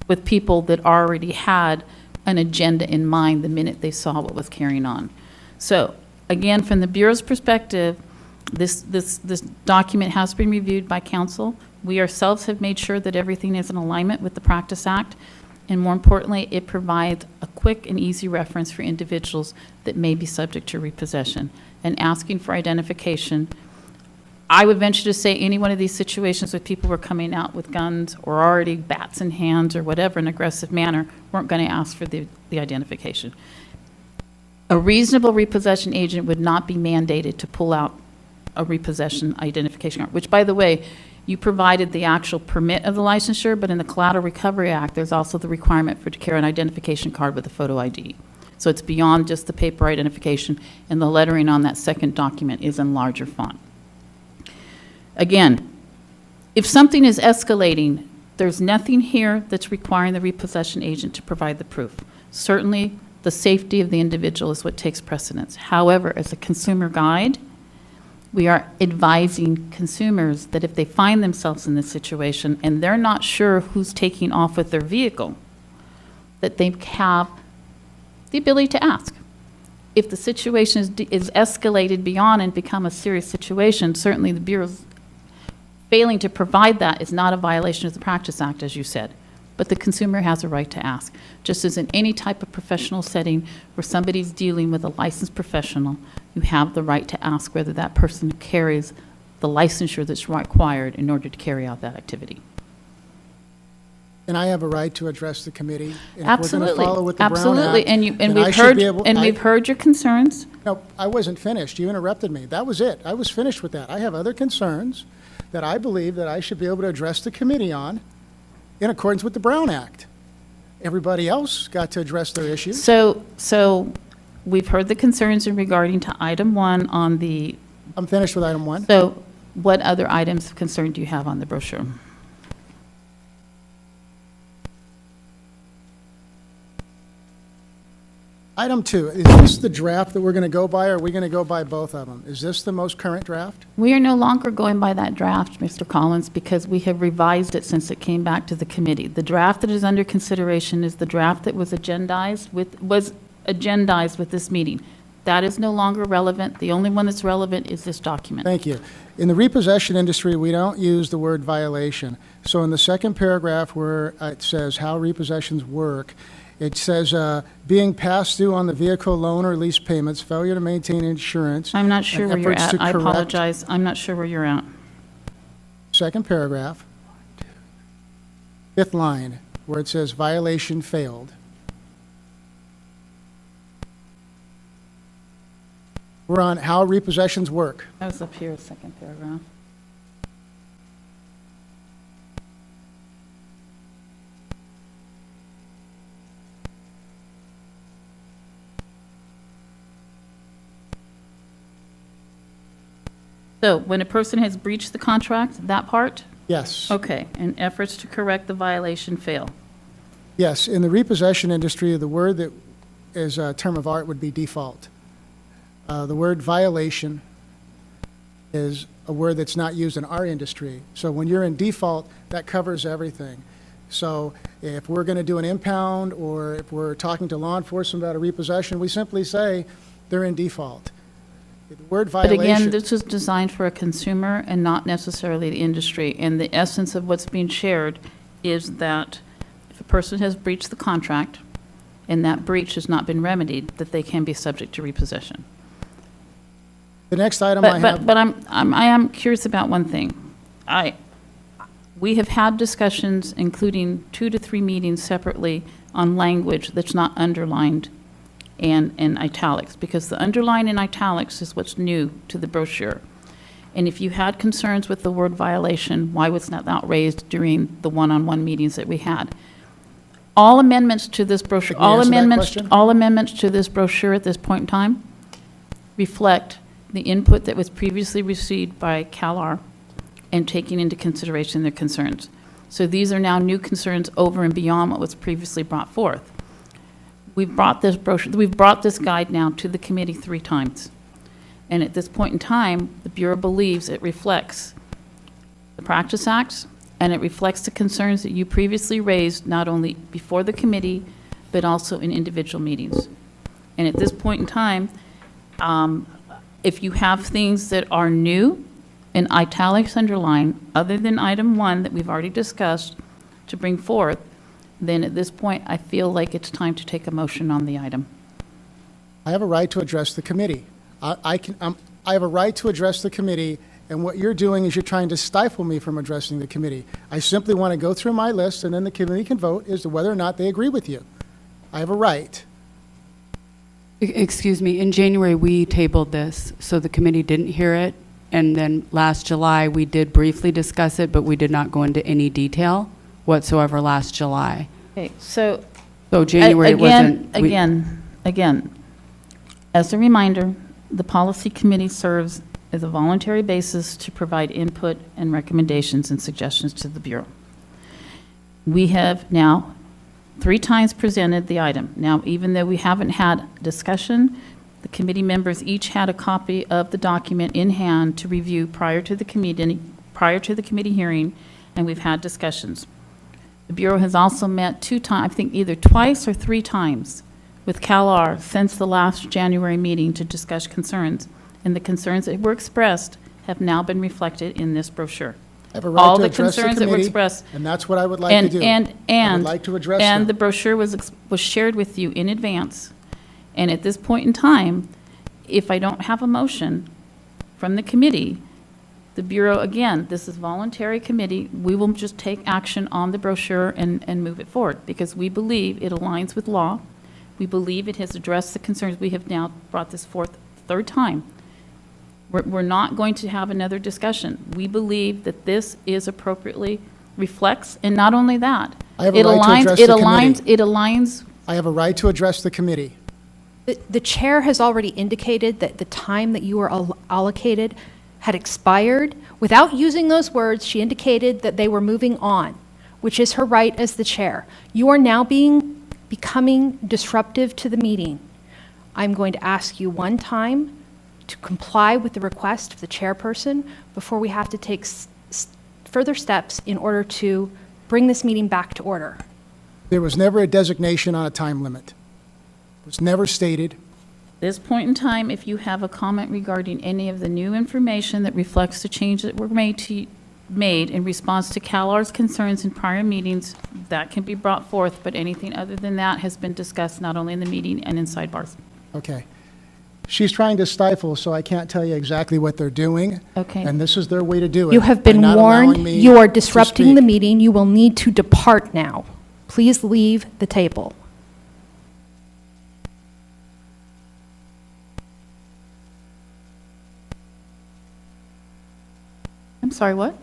Speaker 1: with people that already had an agenda in mind the minute they saw what was carrying on. So, again, from the Bureau's perspective, this document has been reviewed by council. We ourselves have made sure that everything is in alignment with the Practice Act, and more importantly, it provides a quick and easy reference for individuals that may be subject to repossession. And asking for identification, I would venture to say any one of these situations where people were coming out with guns or already bats in hands or whatever in an aggressive manner weren't going to ask for the identification. A reasonable repossession agent would not be mandated to pull out a repossession identification card, which, by the way, you provided the actual permit of the licensure, but in the Collateral Recovery Act, there's also the requirement to carry an identification card with a photo ID. So it's beyond just the paper identification, and the lettering on that second document is in larger font. Again, if something is escalating, there's nothing here that's requiring the repossession agent to provide the proof. Certainly, the safety of the individual is what takes precedence. However, as a consumer guide, we are advising consumers that if they find themselves in this situation and they're not sure who's taking off with their vehicle, that they have the ability to ask. If the situation is escalated beyond and become a serious situation, certainly the Bureau's failing to provide that is not a violation of the Practice Act, as you said. but the consumer has a right to ask. Just as in any type of professional setting where somebody's dealing with a licensed professional, you have the right to ask whether that person carries the licensure that's required in order to carry out that activity.
Speaker 20: And I have a right to address the committee. And
Speaker 1: Absolutely.
Speaker 20: if we're going to follow with the Brown
Speaker 1: Absolutely.
Speaker 20: Act,
Speaker 1: And
Speaker 20: then I should be able.
Speaker 1: we've heard your concerns.
Speaker 20: No, I wasn't finished. You interrupted me. That was it. I was finished with that. I have other concerns that I believe that I should be able to address the committee on in accordance with the Brown Act. Everybody else got to address their issues.
Speaker 1: So we've heard the concerns in regarding to item 1 on the,
Speaker 20: I'm finished with item 1.
Speaker 1: so what other items of concern do you have on the brochure?
Speaker 20: Item 2, is this the draft that we're going to go by, or are we going to go by both of them? Is this the most current draft?
Speaker 1: We are no longer going by that draft, Mr. Collins, because we have revised it since it came back to the committee. The draft that is under consideration is the draft that was agendized with this meeting. That is no longer relevant. The only one that's relevant is this document.
Speaker 20: Thank you. In the repossession industry, we don't use the word violation. So in the second paragraph where it says how repossessions work, it says being past due on the vehicle loan or lease payments, failure to maintain insurance.
Speaker 1: I'm not sure
Speaker 20: and
Speaker 1: where you're
Speaker 20: efforts
Speaker 1: at.
Speaker 20: to
Speaker 1: I
Speaker 20: correct-
Speaker 1: apologize. I'm not sure where you're at.
Speaker 20: Second paragraph, fifth line, where it says violation failed. We're on how repossessions work.
Speaker 1: I was up here, second paragraph. So when a person has breached the contract, that part?
Speaker 20: Yes.
Speaker 1: Okay, and efforts to correct the violation fail.
Speaker 20: Yes, in the repossession industry, the word that is a term of art would be default. The word violation is a word that's not used in our industry. So when you're in default, that covers everything. So if we're going to do an impound, or if we're talking to law enforcement about a repossession, we simply say they're in default. The word
Speaker 1: But
Speaker 20: violation.
Speaker 1: again, this is designed for a consumer and not necessarily the industry. And the essence of what's being shared is that if a person has breached the contract and that breach has not been remedied, that they can be subject to repossession.
Speaker 20: The next item I have.
Speaker 1: But I am curious about one thing. We have had discussions, including 2 to 3 meetings separately, on language that's not underlined and in italics, because the underline in italics is what's new to the brochure. And if you had concerns with the word violation, why was that not raised during the one-on-one meetings that we had? All amendments to this brochure,
Speaker 20: Can you answer that question?
Speaker 1: all amendments to this brochure at this point in time reflect the input that was previously received by CalR and taking into consideration their concerns. So these are now new concerns over and beyond what was previously brought forth. We've brought this brochure, we've brought this guide now to the committee 3 times. And at this point in time, the Bureau believes it reflects the Practice Acts, and it reflects the concerns that you previously raised, not only before the committee, but also in individual meetings. And at this point in time, if you have things that are new in italics underlined, other than item 1 that we've already discussed, to bring forth, then at this point, I feel like it's time to take a motion on the item.
Speaker 20: I have a right to address the committee. I have a right to address the committee, and what you're doing is you're trying to stifle me from addressing the committee. I simply want to go through my list, and then the committee can vote as to whether or not they agree with you. I have a right.
Speaker 17: Excuse me, in January, we tabled this, so the committee didn't hear it. And then last July, we did briefly discuss it, but we did not go into any detail whatsoever last July.
Speaker 1: Okay, so.
Speaker 17: So January wasn't.
Speaker 1: Again, as a reminder, the policy committee serves as a voluntary basis to provide input and recommendations and suggestions to the Bureau. We have now 3 times presented the item. Now, even though we haven't had discussion, the committee members each had a copy of the document in hand to review prior to the committee hearing, and we've had discussions. The Bureau has also met 2 times, I think either twice or 3 times, with CalR since the last January meeting to discuss concerns, and the concerns that were expressed have now been reflected in this brochure.
Speaker 20: I have a right
Speaker 1: all
Speaker 20: to
Speaker 1: the
Speaker 20: address the
Speaker 1: concerns that were
Speaker 20: committee,
Speaker 1: expressed.
Speaker 20: and that's what I would like to do. I would like to address
Speaker 1: And
Speaker 20: them.
Speaker 1: the brochure was shared with you in advance. And at this point in time, if I don't have a motion from the committee, the Bureau, again, this is voluntary committee, we will just take action on the brochure and move it forward, because we believe it aligns with law. We believe it has addressed the concerns. We have now brought this forth third time. We're not going to have another discussion. We believe that this is appropriately reflects, and not only that,
Speaker 20: I have a right to address the committee.
Speaker 1: it aligns.
Speaker 20: I have a right to address the committee.
Speaker 21: The chair has already indicated that the time that you were allocated had expired. Without using those words, she indicated that they were moving on, which is her right as the chair. You are now becoming disruptive to the meeting. I'm going to ask you one time to comply with the request of the chairperson before we have to take further steps in order to bring this meeting back to order.
Speaker 20: There was never a designation on a time limit. It was never stated.
Speaker 1: This point in time, if you have a comment regarding any of the new information that reflects the change that were made in response to CalR's concerns in prior meetings, that can be brought forth, but anything other than that has been discussed not only in the meeting and in sidebars.
Speaker 20: Okay. She's trying to stifle, so I can't tell you exactly what they're doing.
Speaker 1: Okay.
Speaker 20: And this is their way to do it.
Speaker 21: You have
Speaker 20: by
Speaker 21: been
Speaker 20: not allowing
Speaker 21: warned.
Speaker 20: me
Speaker 21: You are
Speaker 20: to
Speaker 21: disrupting the
Speaker 20: speak.
Speaker 21: meeting. You will need to depart now. Please leave the table.
Speaker 1: I'm sorry, what?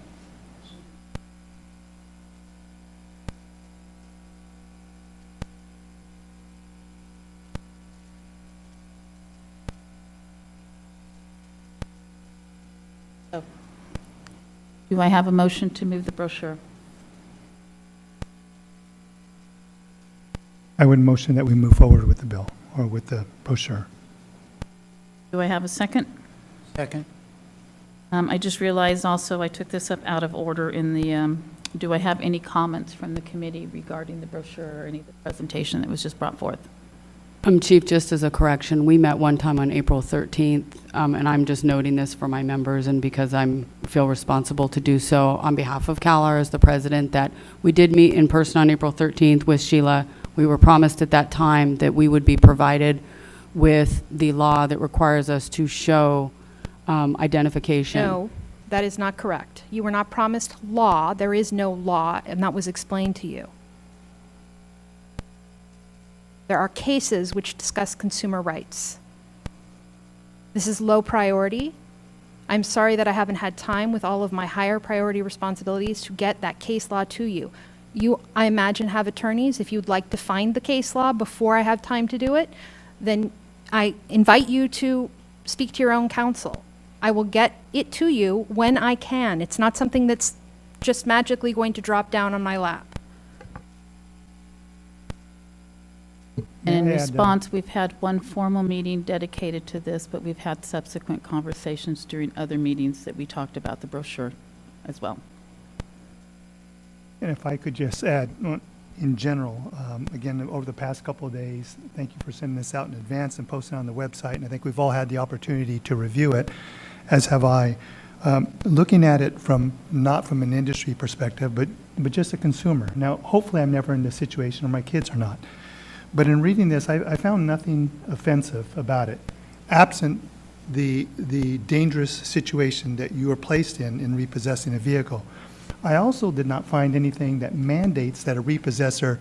Speaker 1: Do I have a motion to move the brochure?
Speaker 5: I would motion that we move forward with the bill, or with the brochure.
Speaker 1: Do I have a second?
Speaker 20: Second.
Speaker 1: I just realized also I took this up out of order in the, do I have any comments from the committee regarding the brochure or any of the presentation that was just brought forth?
Speaker 17: Chief, just as a correction, we met one time on April 13th, and I'm just noting this for my members and because I feel responsible to do so on behalf of CalR as the president, that we did meet in person on April 13th with Sheila. We were promised at that time that we would be provided with the law that requires us to show identification.
Speaker 21: No, that is not correct. You were not promised law. There is no law, and that was explained to you. There are cases which discuss consumer rights. This is low priority. I'm sorry that I haven't had time with all of my higher priority responsibilities to get that case law to you. You, I imagine, have attorneys. If you'd like to find the case law before I have time to do it, then I invite you to speak to your own counsel. I will get it to you when I can. It's not something that's just magically going to drop down on my lap.
Speaker 1: And in
Speaker 5: May I add,
Speaker 1: response, we've had one formal meeting dedicated to this, but we've had subsequent conversations during other meetings that we talked about the brochure as well.
Speaker 5: And if I could just add, in general, again, over the past couple of days, thank you for sending this out in advance and posting it on the website, and I think we've all had the opportunity to review it, as have I. Looking at it from, not from an industry perspective, but just a consumer. Now, hopefully I'm never in this situation, or my kids are not. But in reading this, I found nothing offensive about it, absent the dangerous situation that you are placed in repossessing a vehicle. I also did not find anything that mandates that a repossessor,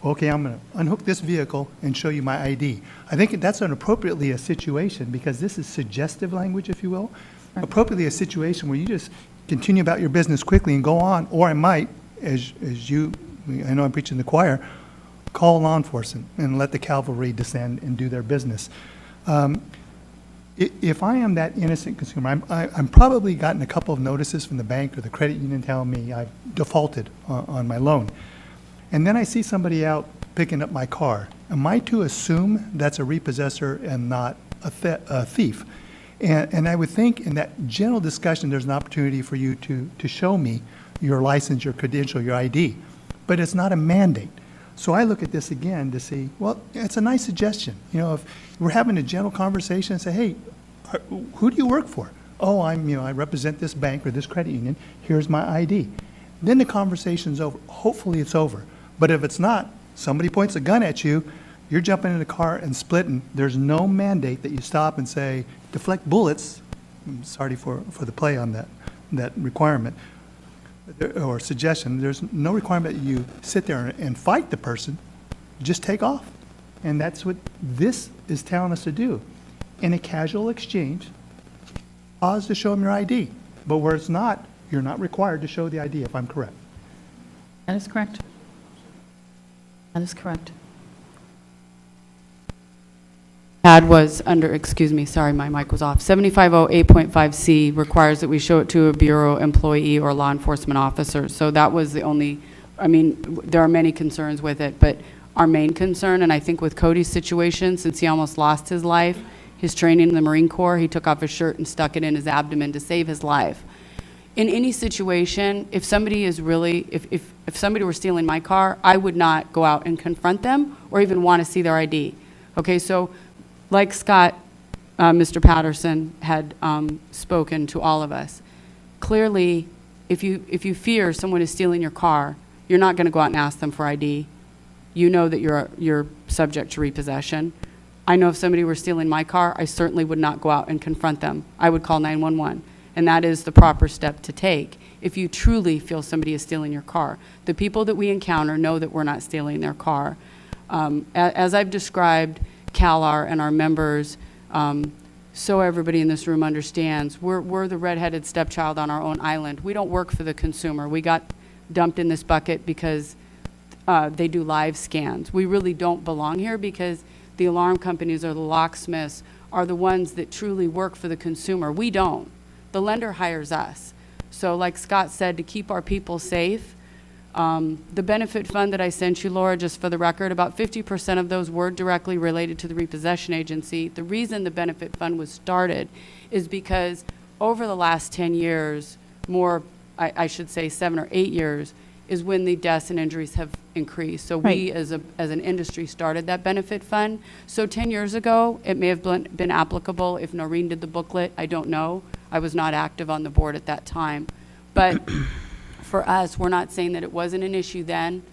Speaker 5: okay, I'm going to unhook this vehicle and show you my ID. I think that's appropriately a situation, because this is suggestive language, if you will, appropriately a situation where you just continue about your business quickly and go on, or I might, as you, I know I'm preaching to the choir, call law enforcement and let the cavalry descend and do their business. If I am that innocent consumer, I'm probably gotten a couple of notices from the bank or the credit union telling me I've defaulted on my loan. And then I see somebody out picking up my car. Am I to assume that's a repossessor and not a thief? And I would think in that general discussion, there's an opportunity for you to show me your license, your credential, your ID. But it's not a mandate. So I look at this again to see, well, it's a nice suggestion. You know, if we're having a gentle conversation and say, hey, who do you work for? oh, I represent this bank or this credit union, here's my ID. Then the conversation's over. Hopefully it's over. But if it's not, somebody points a gun at you, you're jumping in the car and splitting. There's no mandate that you stop and say, deflect bullets. I'm sorry for the play on that requirement or suggestion. There's no requirement that you sit there and fight the person. Just take off. And that's what this is telling us to do. In a casual exchange, pause to show them your ID. But where it's not, you're not required to show the ID, if I'm correct.
Speaker 1: That is correct. That is correct.
Speaker 17: Ad was under, excuse me, sorry, my mic was off. 7508.5C requires that we show it to a bureau employee or law enforcement officer. So that was the only, I mean, there are many concerns with it, but our main concern, and I think with Cody's situation, since he almost lost his life, his training in the Marine Corps, he took off his shirt and stuck it in his abdomen to save his life. In any situation, if somebody is really, if somebody were stealing my car, I would not go out and confront them or even want to see their ID. Okay, so like Scott, Mr. Patterson had spoken to all of us. Clearly, if you fear someone is stealing your car, you're not going to go out and ask them for ID. You know that you're subject to repossession. I know if somebody were stealing my car, I certainly would not go out and confront them. I would call 911, and that is the proper step to take if you truly feel somebody is stealing your car. The people that we encounter know that we're not stealing their car. As I've described CalR and our members, so everybody in this room understands, we're the redheaded stepchild on our own island. We don't work for the consumer. We got dumped in this bucket because they do live scans. We really don't belong here because the alarm companies or the locksmiths are the ones that truly work for the consumer. We don't. The lender hires us. So like Scott said, to keep our people safe, the benefit fund that I sent you, Laura, just for the record, about 50% of those were directly related to the repossession agency. The reason the benefit fund was started is because over the last 10 years, more, I should say 7 or 8 years, is when the deaths and injuries have increased. So we, as an industry, started that benefit fund. So 10 years ago, it may have been applicable if Noreen did the booklet. I don't know. I was not active on the board at that time. But for us, we're not saying that it wasn't an issue then.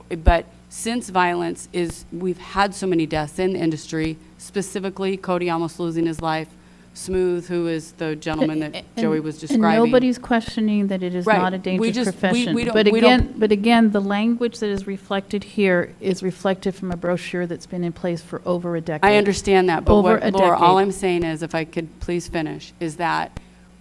Speaker 17: But since violence we've had so many deaths in the industry, specifically Cody almost losing his life, Smooth, who is the gentleman that Joey was describing.
Speaker 1: And nobody's questioning that it is
Speaker 17: Right.
Speaker 1: not a dangerous profession.
Speaker 17: we don't-
Speaker 1: But again, the language that is reflected here is reflected from a brochure that's been in place for over a decade.
Speaker 17: I understand that, but
Speaker 1: Over a
Speaker 17: Laura, all
Speaker 1: decade.
Speaker 17: I'm saying is, if I could please finish, is that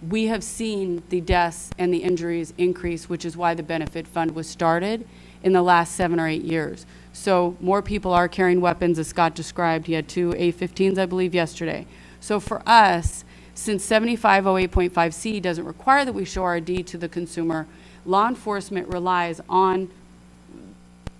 Speaker 17: we have seen the deaths and the injuries increase, which is why the benefit fund was started in the last 7 or 8 years. So more people are carrying weapons, as Scott described. He had 2 A-15s, I believe, yesterday. So for us, since 7508.5C doesn't require that we show our ID to the consumer, law enforcement relies on,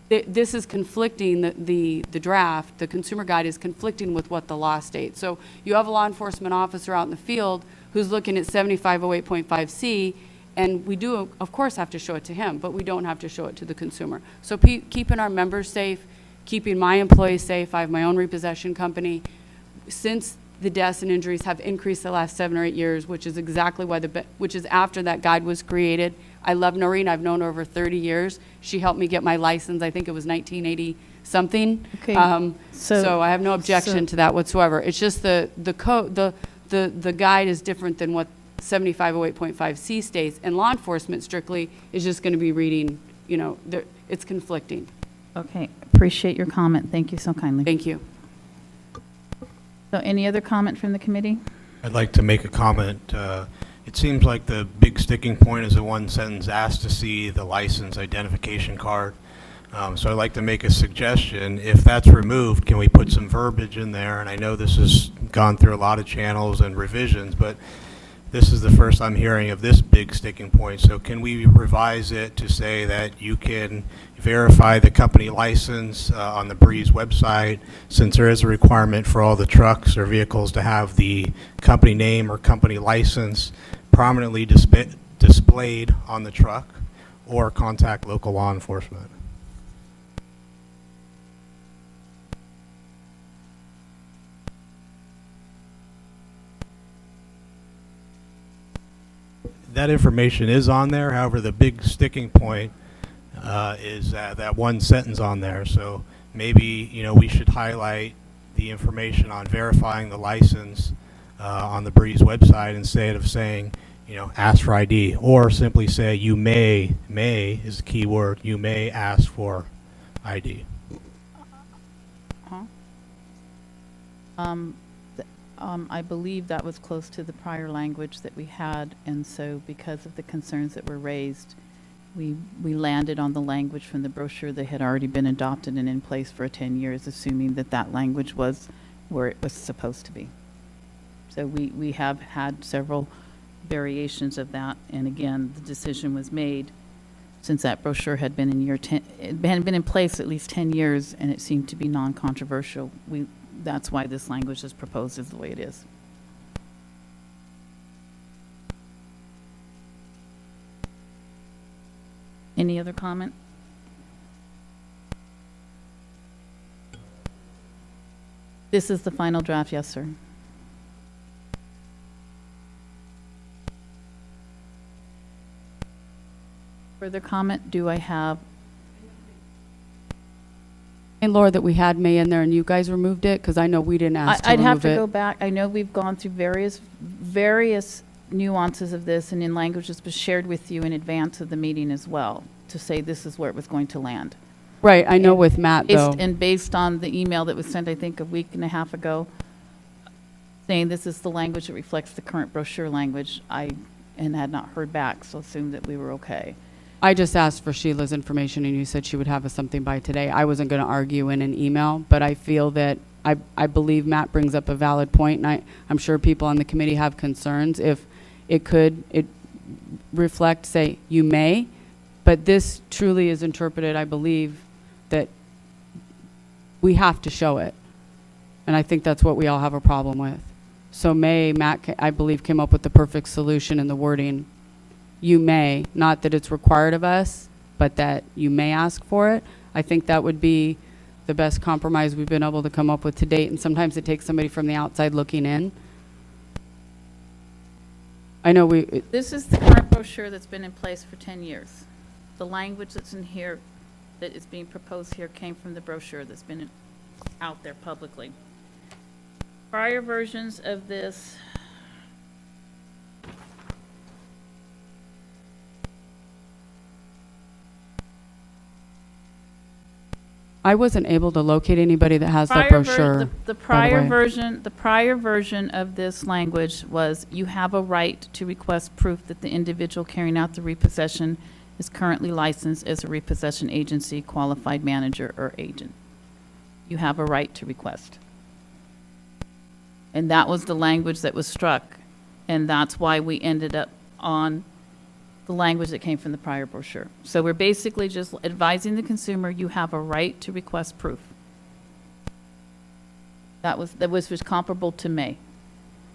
Speaker 17: this is conflicting, the draft, the consumer guide is conflicting with what the law states. So you have a law enforcement officer out in the field who's looking at 7508.5C, and we do, of course, have to show it to him, but we don't have to show it to the consumer. So keeping our members safe, keeping my employees safe, I have my own repossession company. Since the deaths and injuries have increased the last 7 or 8 years, which is exactly why which is after that guide was created. I love Noreen. I've known her over 30 years. She helped me get my license. I think it was 1980 something.
Speaker 1: Okay.
Speaker 17: So I have no objection to that whatsoever. It's just the guide is different than what 7508.5C states, and law enforcement strictly is just going to be reading, it's conflicting.
Speaker 1: Okay, appreciate your comment. Thank you so kindly.
Speaker 17: Thank you.
Speaker 1: So any other comment from the committee?
Speaker 3: I'd like to make a comment. It seems like the big sticking point is the one sentence, asked to see the license identification card. So I'd like to make a suggestion. If that's removed, can we put some verbiage in there? And I know this has gone through a lot of channels and revisions, but this is the first I'm hearing of this big sticking point. So can we revise it to say that you can verify the company license on the Breeze website, since there is a requirement for all the trucks or vehicles to have the company name or company license prominently displayed on the truck, or contact local law enforcement? that information is on there. However, the big sticking point is that one sentence on there. So maybe, we should highlight the information on verifying the license on the Breeze website instead of saying, ask for ID, or simply say you may is the key word, you may ask for ID.
Speaker 1: I believe that was close to the prior language that we had, and so because of the concerns that were raised, we landed on the language from the brochure that had already been adopted and in place for 10 years, assuming that that language was where it was supposed to be. So we have had several variations of that, and again, the decision was made since that brochure had been it had been in place at least 10 years, and it seemed to be non-controversial. That's why this language is proposed as the way it is. Any other comment? This is the final draft, yes, sir. Further comment? Do I have?
Speaker 17: And Laura, that we had May in there and you guys removed it, because I know we didn't ask to remove it.
Speaker 1: I'd have to go back. I know we've gone through various nuances of this, and in language that's been shared with you in advance of the meeting as well, to say this is where it was going to land.
Speaker 17: Right, I know with Matt, though.
Speaker 1: And based on the email that was sent, I think, a week and a half ago, saying this is the language that reflects the current brochure language, and had not heard back, so assumed that we were okay.
Speaker 17: I just asked for Sheila's information, and you said she would have us something by today. I wasn't going to argue in an email, but I feel that I believe Matt brings up a valid point, and I'm sure people on the committee have concerns. If it reflect, say, you may, but this truly is interpreted, I believe, that we have to show it. And I think that's what we all have a problem with. So Matt, I believe, came up with the perfect solution in the wording. You may, not that it's required of us, but that you may ask for it. I think that would be the best compromise we've been able to come up with to date, and sometimes it takes somebody from the outside looking in. I know
Speaker 1: This is the current brochure that's been in place for 10 years. The language that's in here, that is being proposed here, came from the brochure that's been out there publicly. Prior versions of this
Speaker 17: I wasn't able to locate anybody that has that brochure.
Speaker 1: The prior version of this language was, you have a right to request proof that the individual carrying out the repossession is currently licensed as a repossession agency, qualified manager, or agent. You have a right to request. And that was the language that was struck, and that's why we ended up on the language that came from the prior brochure. So we're basically just advising the consumer, you have a right to request proof. That was comparable to May.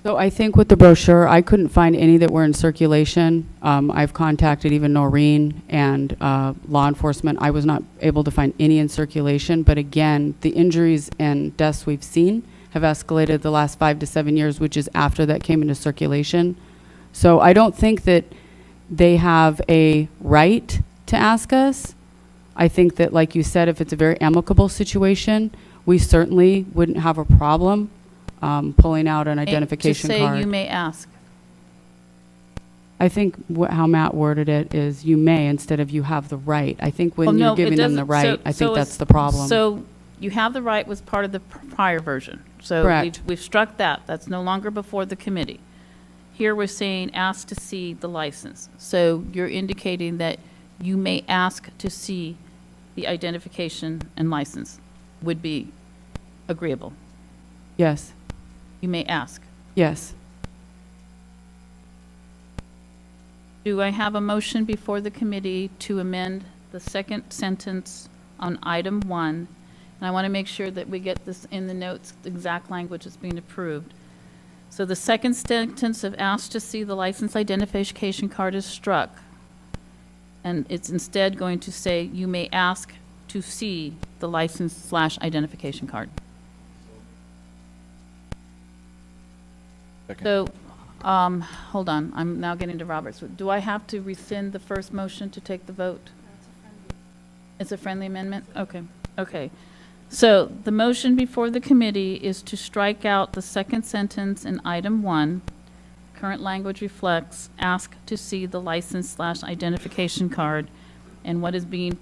Speaker 17: So I think with the brochure, I couldn't find any that were in circulation. I've contacted even Noreen and law enforcement. I was not able to find any in circulation, but again, the injuries and deaths we've seen have escalated the last 5 to 7 years, which is after that came into circulation. So I don't think that they have a right to ask us. I think that, like you said, if it's a very amicable situation, we certainly wouldn't have a problem pulling out an identification
Speaker 1: Just
Speaker 17: card.
Speaker 1: say you may ask.
Speaker 17: I think how Matt worded it is you may instead of you have the right. I think when you're giving them the right, I think that's the problem.
Speaker 1: So you have the right was part of the prior version. So
Speaker 17: Correct.
Speaker 1: we've struck that. That's no longer before the committee. Here we're saying ask to see the license. So you're indicating that you may ask to see the identification and license would be agreeable.
Speaker 17: Yes.
Speaker 1: You may ask.
Speaker 17: Yes.
Speaker 1: Do I have a motion before the committee to amend the second sentence on item 1? And I want to make sure that we get this in the notes, the exact language that's being approved. So the second sentence of ask to see the license identification card is struck. And it's instead going to say you may ask to see the license/identification card.
Speaker 6: Second.
Speaker 1: So Hold on, I'm now getting to Robert's. Do I have to rescind the first motion to take the vote? It's a friendly amendment? Okay, okay. So the motion before the committee is to strike out the second sentence in item 1. Current language reflects, ask to see the license/identification card. And what is being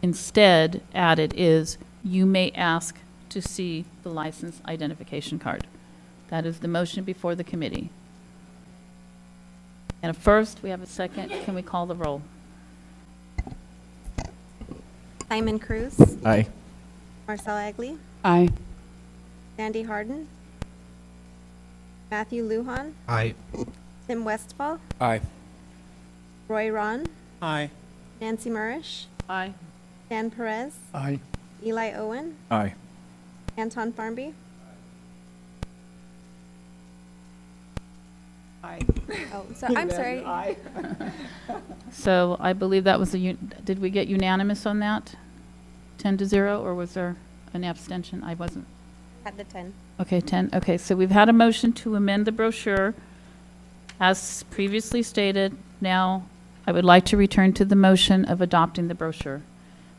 Speaker 1: instead added is, you may ask to see the license identification card. That is the motion before the committee. And a first, we have a second. Can we call the roll?
Speaker 4: Simon Cruz,
Speaker 12: Aye.
Speaker 4: Marcel Egley,
Speaker 17: Aye.
Speaker 4: Sandy Harden, Matthew Lujan,
Speaker 3: Aye.
Speaker 4: Tim Westfall,
Speaker 12: Aye.
Speaker 4: Roy Ron,
Speaker 12: Aye.
Speaker 4: Nancy Murish,
Speaker 1: Aye.
Speaker 4: Dan Perez,
Speaker 13: Aye.
Speaker 4: Eli Owen,
Speaker 9: Aye.
Speaker 4: Anton Farnby.
Speaker 1: Aye.
Speaker 4: Oh, so I'm sorry.
Speaker 1: So I believe that was did we get unanimous on that? 10-0, or was there an abstention? I wasn't.
Speaker 4: At the 10.
Speaker 1: Okay, 10. Okay, so we've had a motion to amend the brochure as previously stated. Now, I would like to return to the motion of adopting the brochure.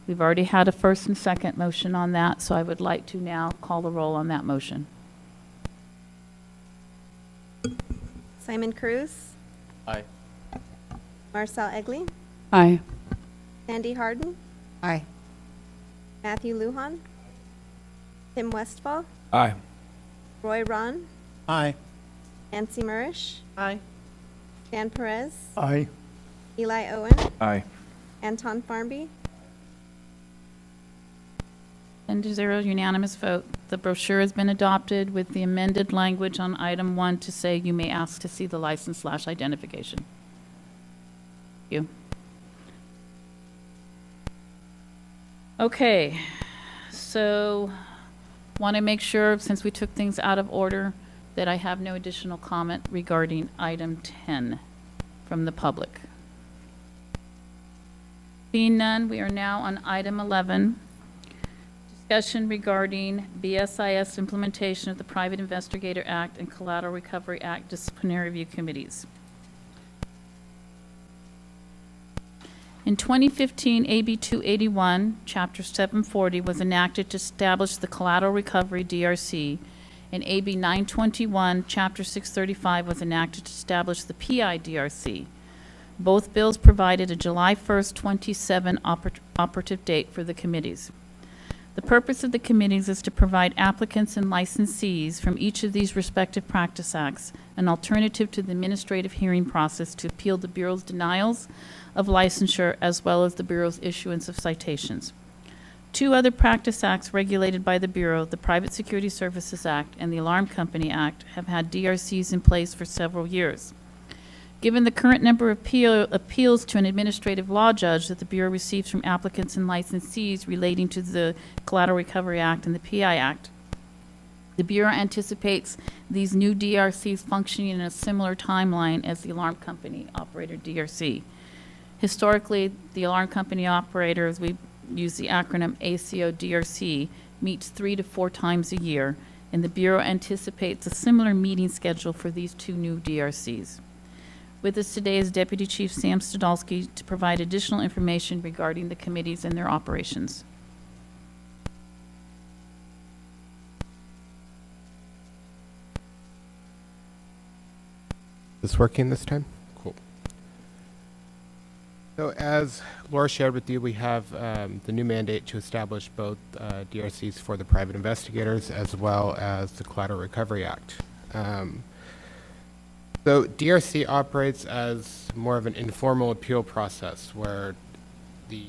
Speaker 1: We've already had a first and second motion on that, so I would like to now call the roll on that motion.
Speaker 4: Simon Cruz,
Speaker 12: Aye.
Speaker 4: Marcel Egley,
Speaker 17: Aye.
Speaker 4: Sandy Harden,
Speaker 10: Aye.
Speaker 4: Matthew Lujan, Tim Westfall,
Speaker 12: Aye.
Speaker 4: Roy Ron,
Speaker 13: Aye.
Speaker 4: Nancy Murish,
Speaker 1: Aye.
Speaker 4: Dan Perez,
Speaker 13: Aye.
Speaker 4: Eli Owen,
Speaker 9: Aye.
Speaker 4: Anton Farnby.
Speaker 1: 10-0, unanimous vote. The brochure has been adopted with the amended language on item 1 to say you may ask to see the license/identification. Thank you. Okay, so want to make sure, since we took things out of order, that I have no additional comment regarding item 10 from the public. Seeing none, we are now on item 11. Discussion regarding BSIS implementation of the Private Investigator Act and Collateral Recovery Act disciplinary review committees. In 2015, AB 281, Chapter 740 was enacted to establish the Collateral Recovery DRC, and AB 921, Chapter 635 was enacted to establish the PI DRC. Both bills provided a July 1st, 27 operative date for the committees. The purpose of the committees is to provide applicants and licensees from each of these respective practice acts an alternative to the administrative hearing process to appeal the Bureau's denials of licensure as well as the Bureau's issuance of citations. Two other practice acts regulated by the Bureau, the Private Security Services Act and the Alarm Company Act, have had DRCs in place for several years. Given the current number of appeals to an administrative law judge that the Bureau receives from applicants and licensees relating to the Collateral Recovery Act and the PI Act, the Bureau anticipates these new DRCs functioning in a similar timeline as the Alarm Company Operator DRC. Historically, the Alarm Company Operator, as we use the acronym ACO DRC, meets 3 to 4 times a year, and the Bureau anticipates a similar meeting schedule for these two new DRCs. With us today is Deputy Chief Sam Stadolsky to provide additional information regarding the committees and their operations.
Speaker 8: Is this working this time? Cool. So as Laura shared with you, we have the new mandate to establish both DRCs for the private investigators as well as the Collateral Recovery Act. So DRC operates as more of an informal appeal process where the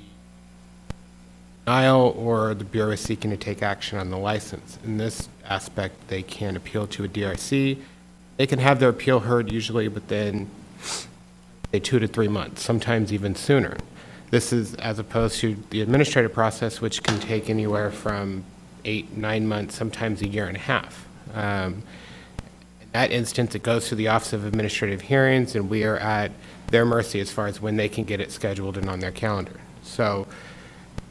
Speaker 8: denial or the Bureau is seeking to take action on the license. In this aspect, they can appeal to a DRC. They can have their appeal heard usually within, say, 2 to 3 months, sometimes even sooner. This is as opposed to the administrative process, which can take anywhere from 8, 9 months, sometimes a year and a half. In that instance, it goes to the Office of Administrative Hearings, and we are at their mercy as far as when they can get it scheduled and on their calendar. So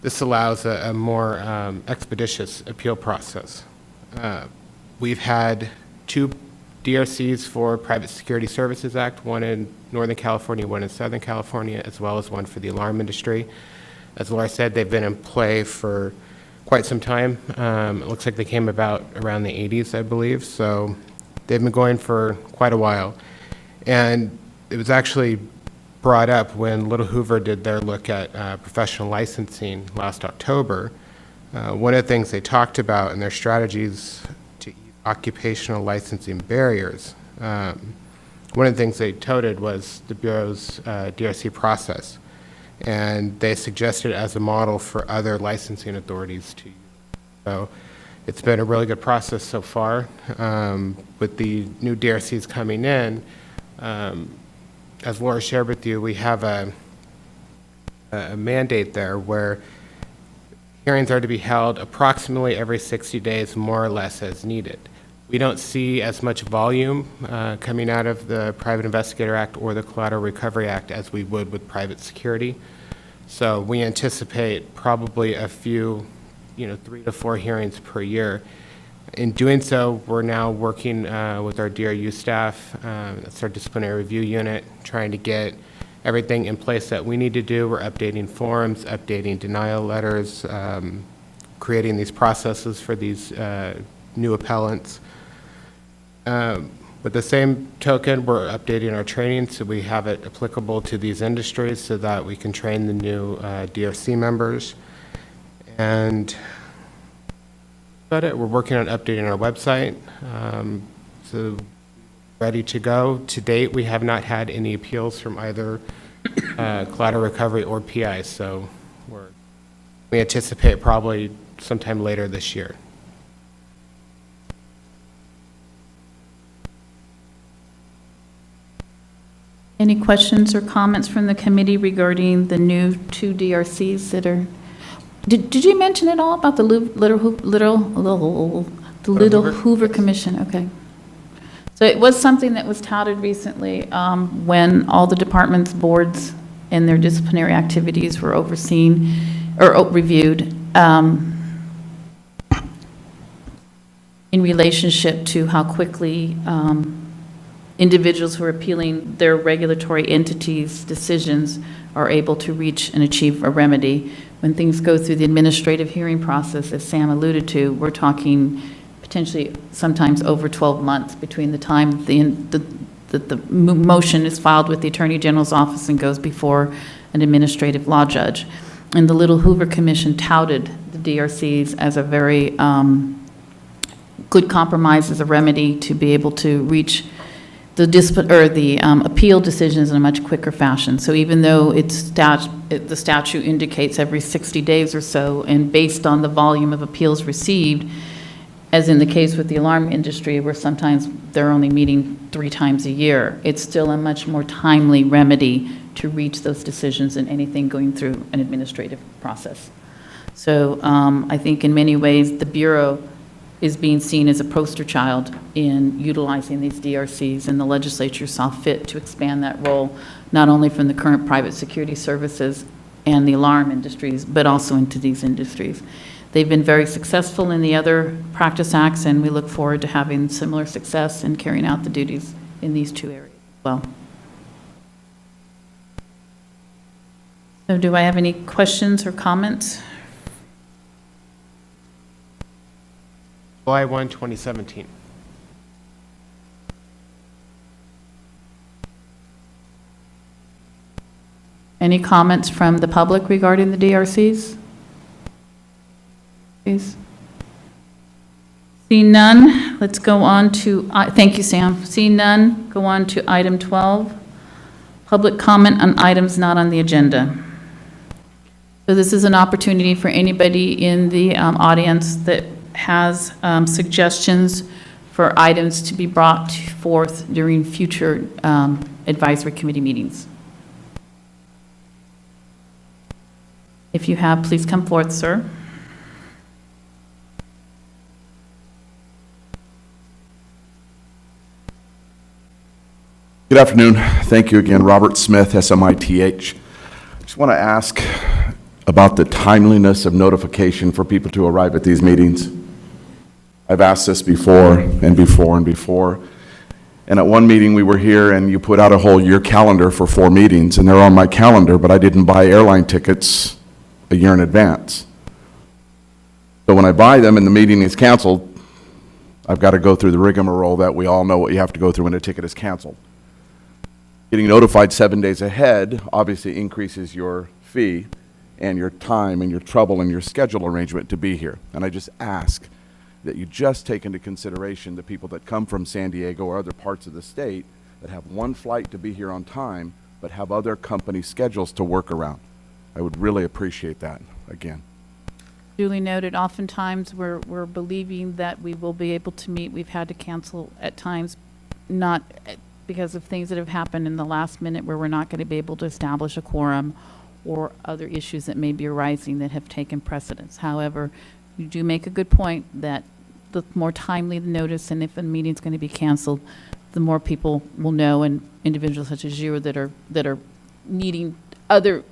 Speaker 8: this allows a more expeditious appeal process. We've had 2 DRCs for Private Security Services Act, one in Northern California, one in Southern California, as well as one for the alarm industry. As Laura said, they've been in play for quite some time. It looks like they came about around the 80s, I believe, so they've been going for quite a while. And it was actually brought up when Little Hoover did their look at professional licensing last October. One of the things they talked about in their strategies to ease occupational licensing barriers, one of the things they touted was the Bureau's DRC process. And they suggested it as a model for other licensing authorities to use. So it's been a really good process so far. With the new DRCs coming in, as Laura shared with you, we have a mandate there where hearings are to be held approximately every 60 days, more or less as needed. We don't see as much volume coming out of the Private Investigator Act or the Collateral Recovery Act as we would with private security. So we anticipate probably a few, 3 to 4 hearings per year. In doing so, we're now working with our DRU staff, that's our disciplinary review unit, trying to get everything in place that we need to do. We're updating forms, updating denial letters, creating these processes for these new appellants. With the same token, we're updating our training so we have it applicable to these industries so that we can train the new DRC members. And about it, we're working on updating our website. So ready to go. To date, we have not had any appeals from either collateral recovery or PI, so we anticipate probably sometime later this year.
Speaker 1: Any questions or comments from the committee regarding the new 2 DRCs that are, did you mention at all about the Little Hoover Commission? Okay. So it was something that was touted recently when all the departments, boards, and their disciplinary activities were overseen or reviewed in relationship to how quickly individuals who are appealing their regulatory entities' decisions are able to reach and achieve a remedy. When things go through the administrative hearing process, as Sam alluded to, we're talking potentially sometimes over 12 months between the time the motion is filed with the Attorney General's office and goes before an administrative law judge. And the Little Hoover Commission touted the DRCs as a very good compromise, as a remedy to be able to reach the appeal decisions in a much quicker fashion. So even though the statute indicates every 60 days or so, and based on the volume of appeals received, as in the case with the alarm industry, where sometimes they're only meeting 3 times a year, it's still a much more timely remedy to reach those decisions than anything going through an administrative process. So I think in many ways, the Bureau is being seen as a poster child in utilizing these DRCs, and the legislature saw fit to expand that role, not only from the current private security services and the alarm industries, but also into these industries. They've been very successful in the other practice acts, and we look forward to having similar success in carrying out the duties in these 2 areas as well. So do I have any questions or comments?
Speaker 8: July 1, 2017.
Speaker 1: Any comments from the public regarding the DRCs? Please. Seeing none, let's go on to, thank you, Sam. Seeing none, go on to item 12, public comment on items not on the agenda. So this is an opportunity for anybody in the audience that has suggestions for items to be brought forth during future advisory committee meetings. If you have, please come forth, sir.
Speaker 7: Good afternoon. Thank you again. Robert Smith, SMITH. Just want to ask about the timeliness of notification for people to arrive at these meetings. I've asked this before and before and before. And at one meeting, we were here, and you put out a whole year calendar for 4 meetings, and they're on my calendar, but I didn't buy airline tickets a year in advance. So when I buy them and the meeting is canceled, I've got to go through the rigmarole that we all know what you have to go through when a ticket is canceled. Getting notified 7 days ahead obviously increases your fee and your time and your trouble and your schedule arrangement to be here. And I just ask that you just take into consideration the people that come from San Diego or other parts of the state that have one flight to be here on time, but have other company schedules to work around. I would really appreciate that, again.
Speaker 1: Duly noted. Oftentimes, we're believing that we will be able to meet. We've had to cancel at times, not because of things that have happened in the last minute where we're not going to be able to establish a quorum or other issues that may be arising that have taken precedence. However, you do make a good point that the more timely the notice, and if a meeting's going to be canceled, the more people will know, and individuals such as you that are needing other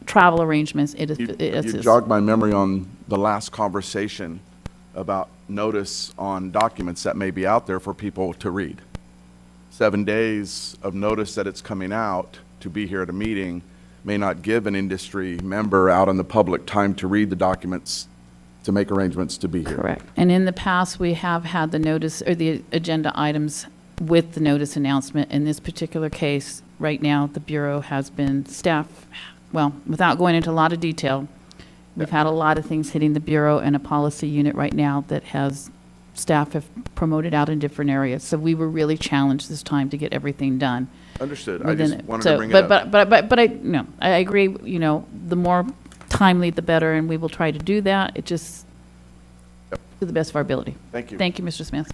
Speaker 1: travel arrangements.
Speaker 7: You jogged my memory on the last conversation about notice on documents that may be out there for people to read. 7 days of notice that it's coming out to be here at a meeting may not give an industry member out in the public time to read the documents to make arrangements to be here.
Speaker 1: Correct. And in the past, we have had the notice or the agenda items with the notice announcement. In this particular case, right now, the Bureau has been well, without going into a lot of detail, we've had a lot of things hitting the Bureau and a policy unit right now that has staff have promoted out in different areas. So we were really challenged this time to get everything done.
Speaker 7: Understood. I just wanted to bring it up.
Speaker 1: But I agree, the more timely, the better, and we will try to do that. It just, to the best of our ability.
Speaker 7: Thank you.
Speaker 1: Thank you, Mr. Smith.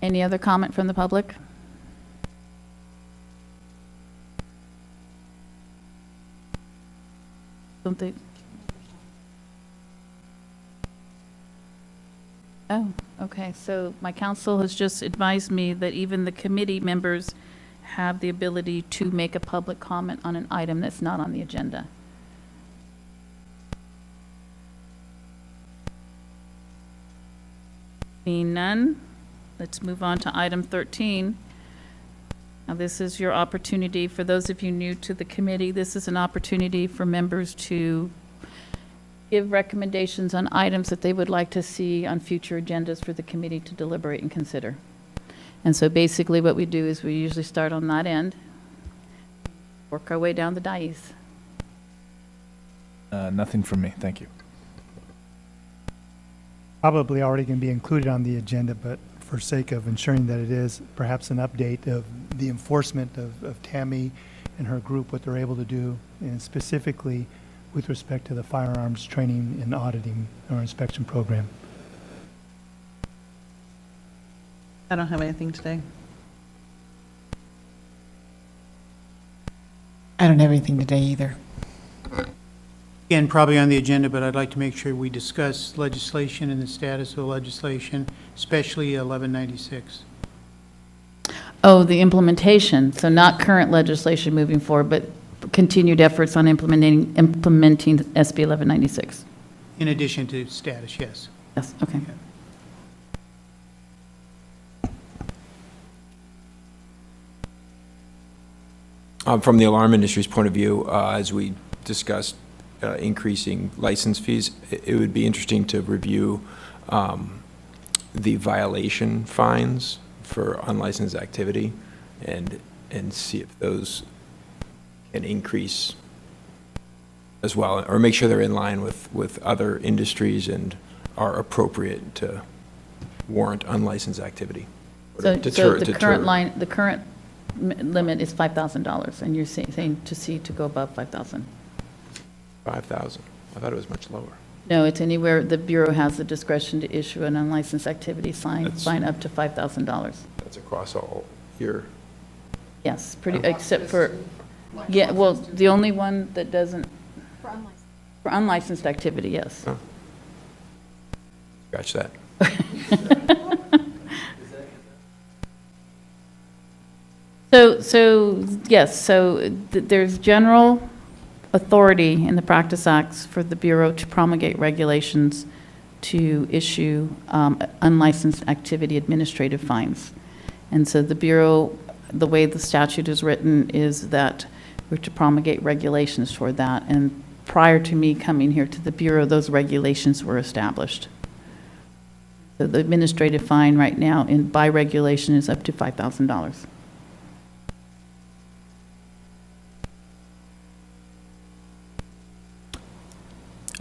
Speaker 1: Any other comment from the public? Don't they? Oh, okay. So my counsel has just advised me that even the committee members have the ability to make a public comment on an item that's not on the agenda. Seeing none, let's move on to item 13. Now, this is your opportunity, for those of you new to the committee, this is an opportunity for members to give recommendations on items that they would like to see on future agendas for the committee to deliberate and consider. And so basically what we do is we usually start on that end, work our way down the dais.
Speaker 9: Nothing from me, thank you.
Speaker 5: Probably already going to be included on the agenda, but for sake of ensuring that it is, perhaps an update of the enforcement of Tammy and her group, what they're able to do, and specifically with respect to the firearms training and auditing or inspection program.
Speaker 2: I don't have anything today.
Speaker 22: I don't have anything today either.
Speaker 23: Again, probably on the agenda, but I'd like to make sure we discuss legislation and the status of the legislation, especially 1196.
Speaker 1: Oh, the implementation. So not current legislation moving forward, but continued efforts on implementing SB 1196.
Speaker 23: In addition to status, yes.
Speaker 1: Yes, okay.
Speaker 6: From the alarm industry's point of view, as we discussed increasing license fees, it would be interesting to review the violation fines for unlicensed activity and see if those can increase as well, or make sure they're in line with other industries and are appropriate to warrant unlicensed activity.
Speaker 1: So the current limit is $5,000, and you're saying to go above 5,000.
Speaker 6: 5,000. I thought it was much lower.
Speaker 1: No, it's anywhere, the Bureau has the discretion to issue an unlicensed activity fine up to $5,000.
Speaker 6: That's across all your...
Speaker 1: Yes, except for, yeah, well, the only one that doesn't, for unlicensed activity, yes.
Speaker 6: Oh. Scratch that.
Speaker 1: So yes, there's general authority in the Practice Acts for the Bureau to promulgate regulations to issue unlicensed activity administrative fines. And so the Bureau, the way the statute is written, is that we're to promulgate regulations for that. And prior to me coming here to the Bureau, those regulations were established. So the administrative fine right now by regulation is up to $5,000.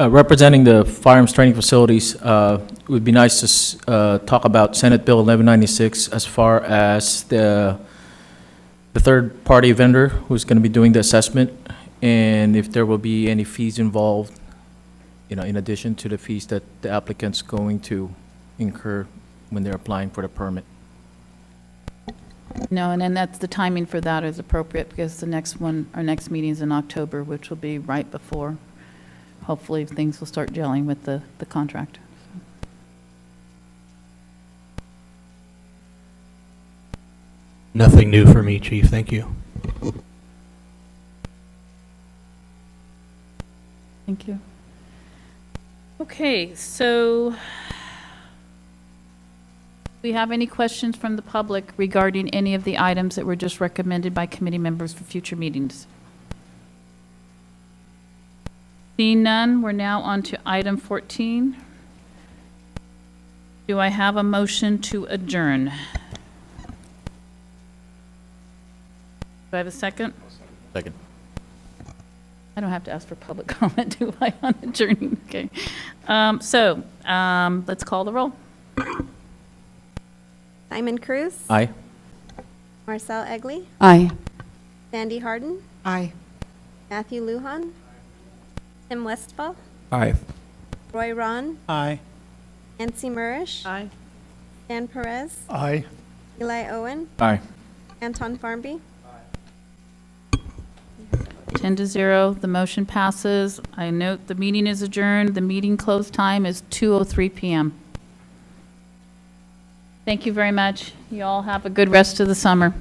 Speaker 12: Representing the firearms training facilities, it would be nice to talk about Senate Bill 1196 as far as the third-party vendor who's going to be doing the assessment, and if there will be any fees involved, in addition to the fees that the applicant's going to incur when they're applying for the permit.
Speaker 1: No, and then that's the timing for that is appropriate because our next meeting is in October, which will be right before. Hopefully, things will start gelling with the contract.
Speaker 3: Nothing new for me, Chief. Thank you.
Speaker 1: Thank you. Okay, so do we have any questions from the public regarding any of the items that were just recommended by committee members for future meetings? Seeing none, we're now on to item 14. Do I have a motion to adjourn? Do I have a second?
Speaker 12: Second.
Speaker 1: I don't have to ask for public comment, do I, on adjourning? Okay. Let's call the roll.
Speaker 4: Simon Cruz.
Speaker 12: Aye.
Speaker 4: Marcel Egley.
Speaker 17: Aye.
Speaker 4: Sandy Harden.
Speaker 10: Aye.
Speaker 4: Matthew Lujan. Tim Westfall.
Speaker 6: Aye.
Speaker 4: Roy Ron.
Speaker 23: Aye.
Speaker 4: Nancy Murish.
Speaker 21: Aye.
Speaker 4: Dan Perez.
Speaker 5: Aye.
Speaker 4: Eli Owen.
Speaker 6: Aye.
Speaker 4: Anton Farnby.
Speaker 1: 10-0, the motion passes. I note the meeting is adjourned. The meeting close time is 2:03 p.m. Thank you very much. You all have a good rest of the summer.